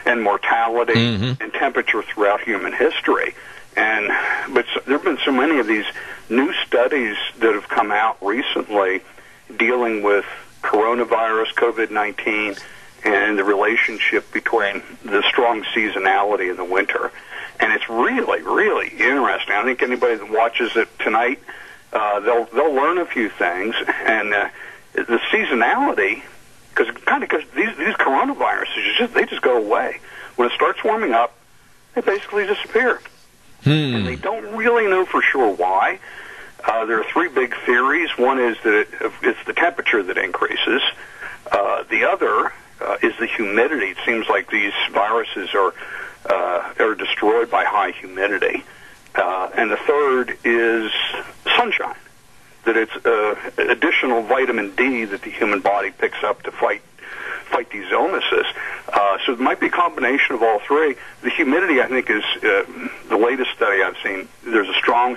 and mortality and temperature throughout human history. But there have been so many of these new studies that have come out recently dealing with coronavirus, COVID-19, and the relationship between the strong seasonality in the winter. And it's really, really interesting. I think anybody that watches it tonight, they'll learn a few things. And the seasonality, because these coronaviruses, they just go away. When it starts warming up, they basically disappear. And they don't really know for sure why. There are three big theories. One is that it's the temperature that increases. The other is the humidity. It seems like these viruses are destroyed by high humidity. And the third is sunshine, that it's additional vitamin D that the human body picks up to fight these illnesses. So it might be a combination of all three. The humidity, I think, is the latest study I've seen.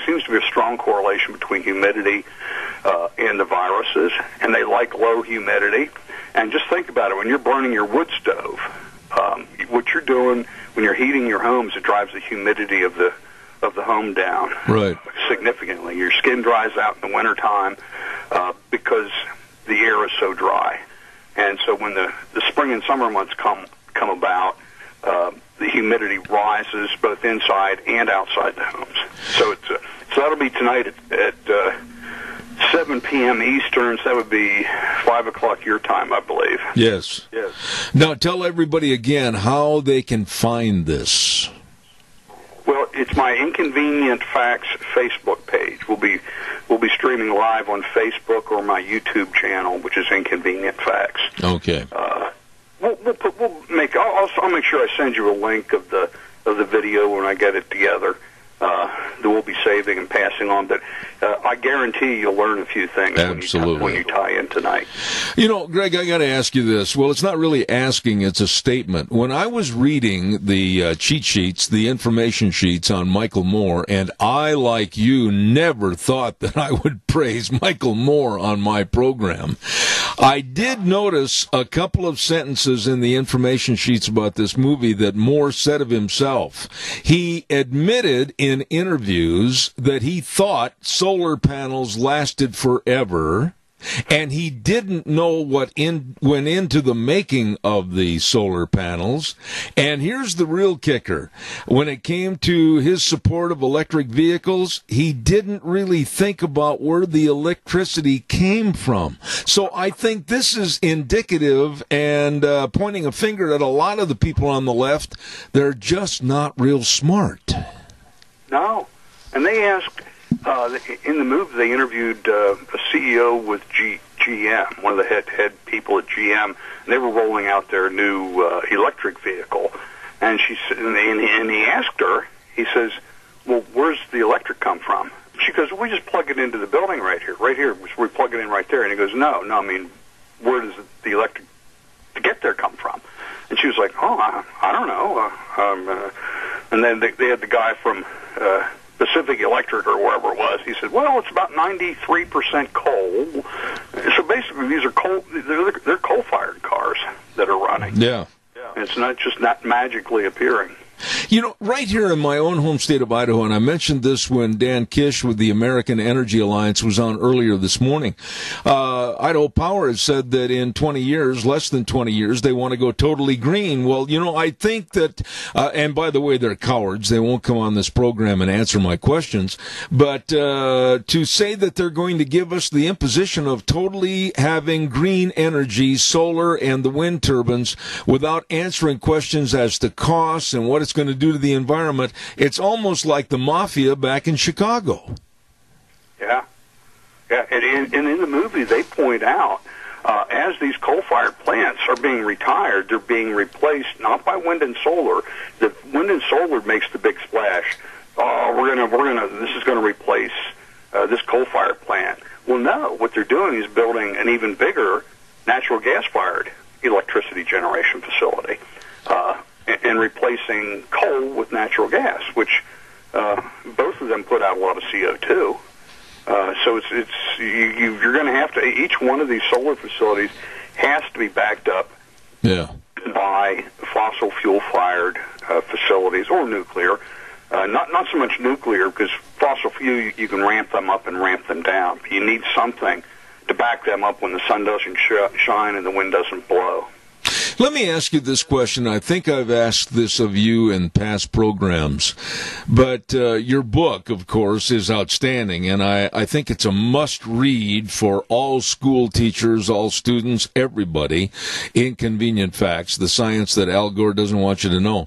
Seems to be a strong correlation between humidity and the viruses, and they like low humidity. And just think about it, when you're burning your wood stove, what you're doing when you're heating your homes, it drives the humidity of the home down significantly. Your skin dries out in the wintertime because the air is so dry. And so when the spring and summer months come about, the humidity rises both inside and outside the homes. So that'll be tonight at 7 p.m. Eastern. So that would be 5 o'clock your time, I believe. Yes. Now tell everybody again how they can find this. Well, it's my Inconvenient Facts Facebook page. We'll be streaming live on Facebook or my YouTube channel, which is Inconvenient Facts. Okay. I'll make sure I send you a link of the video when I get it together. That we'll be saving and passing on, but I guarantee you'll learn a few things when you tie in tonight. You know, Greg, I got to ask you this. Well, it's not really asking, it's a statement. When I was reading the cheat sheets, the information sheets on Michael Moore, and I, like you, never thought that I would praise Michael Moore on my program, I did notice a couple of sentences in the information sheets about this movie that Moore said of himself. He admitted in interviews that he thought solar panels lasted forever, and he didn't know what went into the making of the solar panels. And here's the real kicker. When it came to his support of electric vehicles, he didn't really think about where the electricity came from. So I think this is indicative and pointing a finger at a lot of the people on the left. They're just not real smart. No. And they asked, in the movie, they interviewed a CEO with GM, one of the head people at GM, and they were rolling out their new electric vehicle. And he asked her, he says, well, where's the electric come from? She goes, we just plug it into the building right here. We plug it in right there. And he goes, no, I mean, where does the electric to get there come from? And she was like, oh, I don't know. And then they had the guy from Pacific Electric or wherever it was. He said, well, it's about 93% coal. So basically, these are they're coal-fired cars that are running. Yeah. It's not magically appearing. Right here in my own home state of Idaho, and I mentioned this when Dan Kish with the American Energy Alliance was on earlier this morning, Idaho Power has said that in 20 years, less than 20 years, they want to go totally green. Well, I think that, and by the way, they're cowards. They won't come on this program and answer my questions. But to say that they're going to give us the imposition of totally having green energy, solar and the wind turbines, without answering questions as to costs and what it's going to do to the environment, it's almost like the mafia back in Chicago. Yeah. And in the movie, they point out, as these coal-fired plants are being retired, they're being replaced not by wind and solar. The wind and solar makes the big splash. This is going to replace this coal-fired plant. Well, no, what they're doing is building an even bigger natural gas-fired electricity generation facility, and replacing coal with natural gas, which both of them put out a lot of CO2. So you're going to have to, each one of these solar facilities has to be backed up by fossil fuel-fired facilities or nuclear. Not so much nuclear, because fossil fuel, you can ramp them up and ramp them down. But you need something to back them up when the sun doesn't shine and the wind doesn't blow. Let me ask you this question. I think I've asked this of you in past programs, but your book, of course, is outstanding, and I think it's a must-read for all school teachers, all students, everybody. Inconvenient Facts, the science that Al Gore doesn't want you to know.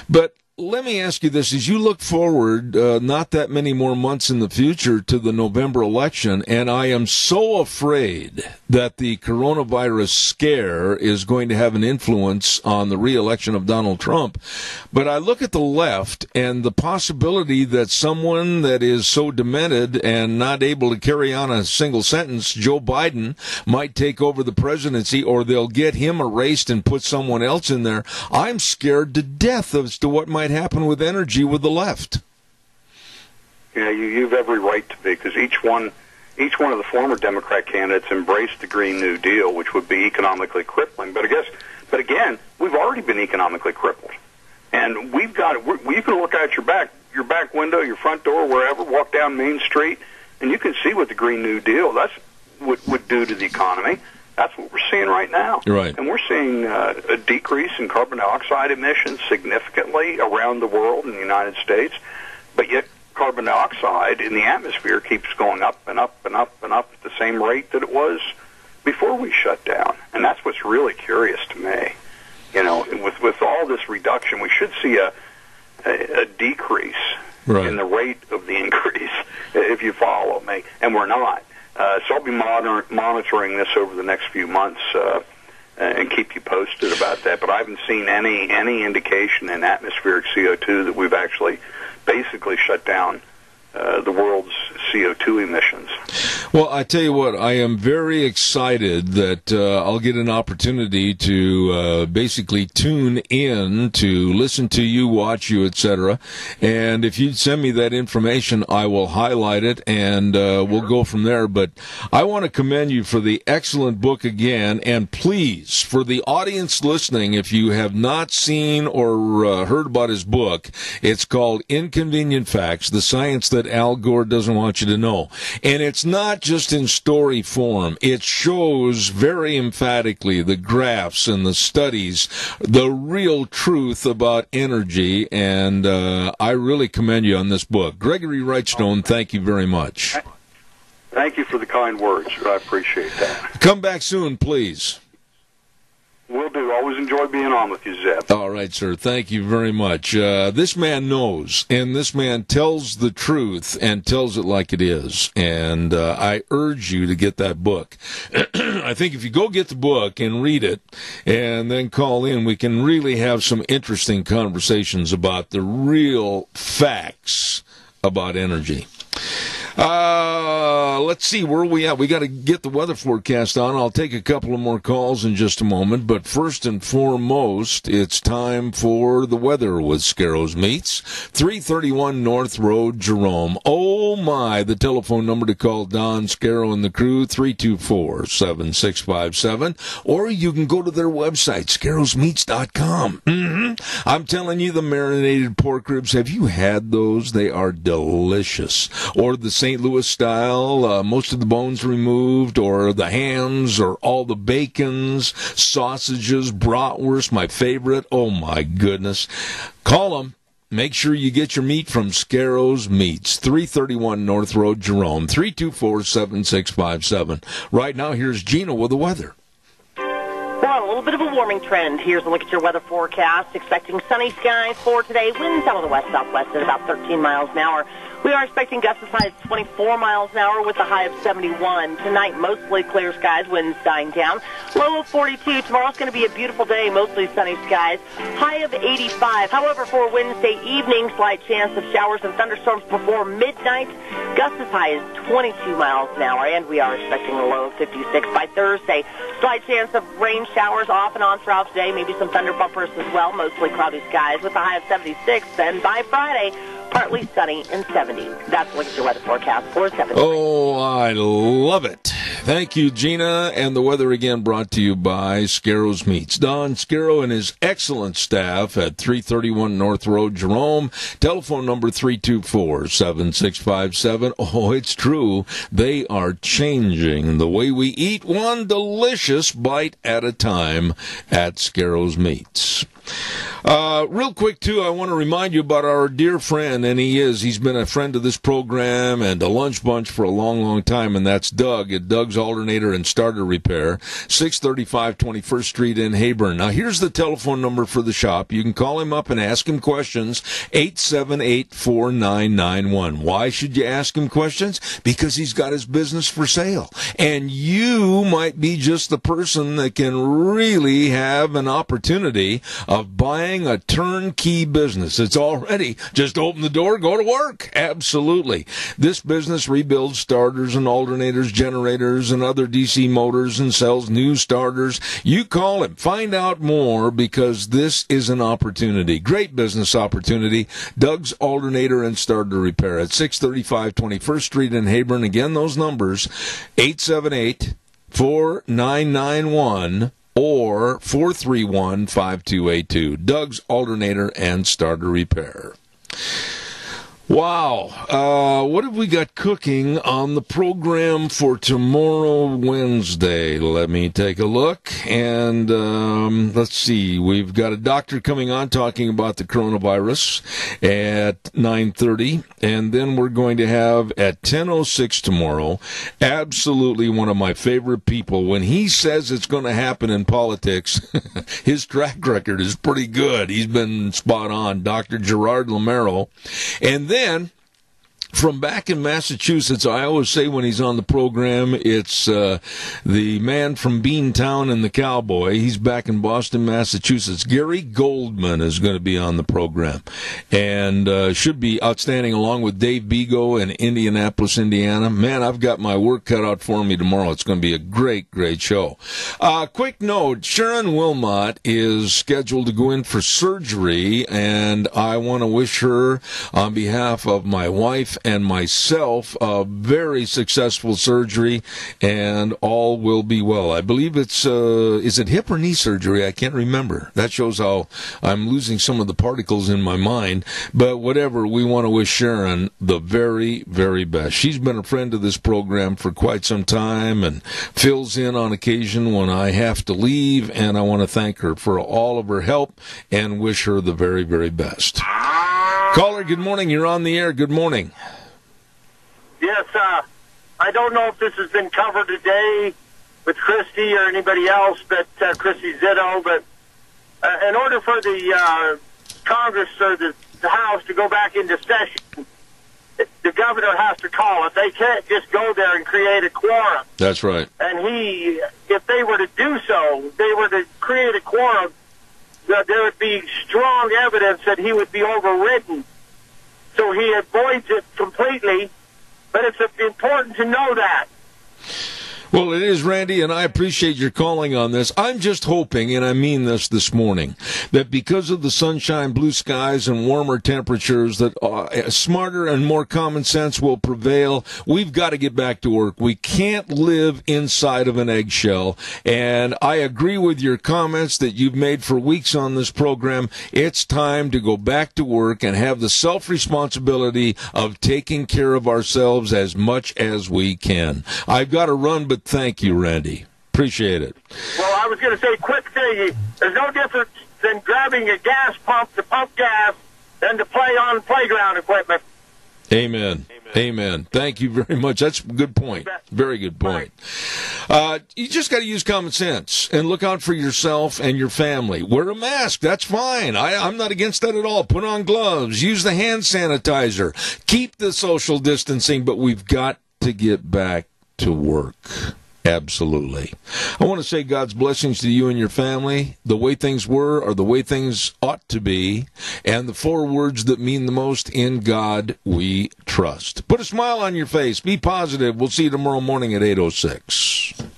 But let me ask you this. As you look forward, not that many more months in the future to the November election, and I am so afraid that the coronavirus scare is going to have an influence on the re-election of Donald Trump. But I look at the left and the possibility that someone that is so demented and not able to carry on a single sentence, Joe Biden, might take over the presidency, or they'll get him erased and put someone else in there. I'm scared to death as to what might happen with energy with the left. Yeah, you've every right to be, because each one of the former Democrat candidates embraced the Green New Deal, which would be economically crippling. But again, we've already been economically crippled, and you can look out your back window, your front door, wherever, walk down Main Street, and you can see what the Green New Deal would do to the economy. That's what we're seeing right now. Right. And we're seeing a decrease in carbon dioxide emissions significantly around the world in the United States, but yet carbon dioxide in the atmosphere keeps going up and up and up and up at the same rate that it was before we shut down. And that's what's really curious to me. With all this reduction, we should see a decrease in the rate of the increase, if you follow me, and we're not. So I'll be monitoring this over the next few months and keep you posted about that. But I haven't seen any indication in atmospheric CO2 that we've actually basically shut down the world's CO2 emissions. Well, I tell you what, I am very excited that I'll get an opportunity to basically tune in to listen to you, watch you, etc. And if you'd send me that information, I will highlight it, and we'll go from there. But I want to commend you for the excellent book again, and please, for the audience listening, if you have not seen or heard about his book, it's called Inconvenient Facts, the science that Al Gore doesn't want you to know. And it's not just in story form. It shows very emphatically the graphs and the studies, the real truth about energy, and I really commend you on this book. Gregory Wrightstone, thank you very much. Thank you for the kind words. I appreciate that. Come back soon, please. Will do. Always enjoy being on with you, Zeb. All right, sir. Thank you very much. This man knows, and this man tells the truth and tells it like it is. And I urge you to get that book. I think if you go get the book and read it and then call in, we can really have some interesting conversations about the real facts about energy. Let's see, where are we at? We got to get the weather forecast on. I'll take a couple of more calls in just a moment, but first and foremost, it's time for the weather with Scarrows Meats, 331 North Road, Jerome. Oh my, the telephone number to call Don Scarrow and the crew, 324-7657, or you can go to their website, scarrowsmeats.com. I'm telling you, the marinated pork ribs, have you had those? They are delicious. Or the St. Louis style, most of the bones removed, or the hams, or all the bacons, sausages, bratwurst, my favorite. Oh my goodness. Call them. Make sure you get your meat from Scarrows Meats, 331 North Road, Jerome, 324-7657. Right now, here's Gina with the weather. Well, a little bit of a warming trend. Here's a look at your weather forecast. Expecting sunny skies for today. Winds out of the west-southwest at about 13 miles an hour. We are expecting gusts as high as 24 miles an hour with a high of 71. Tonight, mostly clear skies, winds dying down. Low of 42. Tomorrow's going to be a beautiful day, mostly sunny skies. High of 85. However, for Wednesday evening, slight chance of showers and thunderstorms before midnight. Gusts as high as 22 miles an hour, and we are expecting a low of 56 by Thursday. Slight chance of rain showers off and on throughout today, maybe some thunder bumpers as well, mostly cloudy skies with a high of 76. And by Friday, partly sunny and 70. That's a look at your weather forecast for 70. Oh, I love it. Thank you, Gina. And the weather again brought to you by Scarrows Meats. Don Scarrow and his excellent staff at 331 North Road, Jerome. Telephone number 324-7657. Oh, it's true. They are changing the way we eat, one delicious bite at a time at Scarrows Meats. Real quick, too, I want to remind you about our dear friend, and he's been a friend of this program and a lunch bunch for a long, long time, and that's Doug at Doug's Alternator and Starter Repair, 635 21st Street in Heyburn. Now, here's the telephone number for the shop. You can call him up and ask him questions, 878-4991. Why should you ask him questions? Because he's got his business for sale, and you might be just the person that can really have an opportunity of buying a turnkey business. It's already just open the door, go to work. Absolutely. This business rebuilds starters and alternators, generators, and other DC motors and sells new starters. You call him. Find out more because this is an opportunity. Great business opportunity. Doug's Alternator and Starter Repair at 635 21st Street in Heyburn. Again, those numbers, 878-4991 or 431-5282. Doug's Alternator and Starter Repair. Wow. What have we got cooking on the program for tomorrow, Wednesday? Let me take a look. And let's see. We've got a doctor coming on talking about the coronavirus at 9:30. And then we're going to have at 10:06 tomorrow, absolutely one of my favorite people. When he says it's going to happen in politics, his track record is pretty good. He's been spot on, Dr. Gerard Lamero. And then from back in Massachusetts, I always say when he's on the program, it's the man from Beantown and the Cowboy. He's back in Boston, Massachusetts. Gary Goldman is going to be on the program and should be outstanding along with Dave Bego in Indianapolis, Indiana. Man, I've got my work cut out for me tomorrow. It's going to be a great, great show. Quick note, Sharon Wilmot is scheduled to go in for surgery, and I want to wish her, on behalf of my wife and myself, a very successful surgery, and all will be well. I believe it's, is it hip or knee surgery? I can't remember. That shows how I'm losing some of the particles in my mind. But whatever, we want to wish Sharon the very, very best. She's been a friend of this program for quite some time and fills in on occasion when I have to leave, and I want to thank her for all of her help and wish her the very, very best. Caller, good morning. You're on the air. Good morning. Yes, I don't know if this has been covered today with Christy or anybody else, but Christy Zitto, but in order for the Congress or the House to go back into session, the governor has to call it. They can't just go there and create a quorum. That's right. And if they were to do so, they were to create a quorum, there would be strong evidence that he would be overridden. So he avoids it completely, but it's important to know that. Well, it is, Randy, and I appreciate your calling on this. I'm just hoping, and I mean this morning, that because of the sunshine, blue skies, and warmer temperatures, that smarter and more common sense will prevail. We've got to get back to work. We can't live inside of an eggshell, and I agree with your comments that you've made for weeks on this program. It's time to go back to work and have the self-responsibility of taking care of ourselves as much as we can. I've got to run, but thank you, Randy. Appreciate it. Well, I was going to say, quick thing, there's no difference than grabbing a gas pump to pump gas than to play on playground equipment. Amen. Amen. Thank you very much. That's a good point. Very good point. You just got to use common sense and look out for yourself and your family. Wear a mask. That's fine. I'm not against that at all. Put on gloves. Use the hand sanitizer. Keep the social distancing, but we've got to get back to work. Absolutely. I want to say God's blessings to you and your family. The way things were are the way things ought to be. And the 4 words that mean the most: in God we trust. Put a smile on your face. Be positive. We'll see you tomorrow morning at 8:06.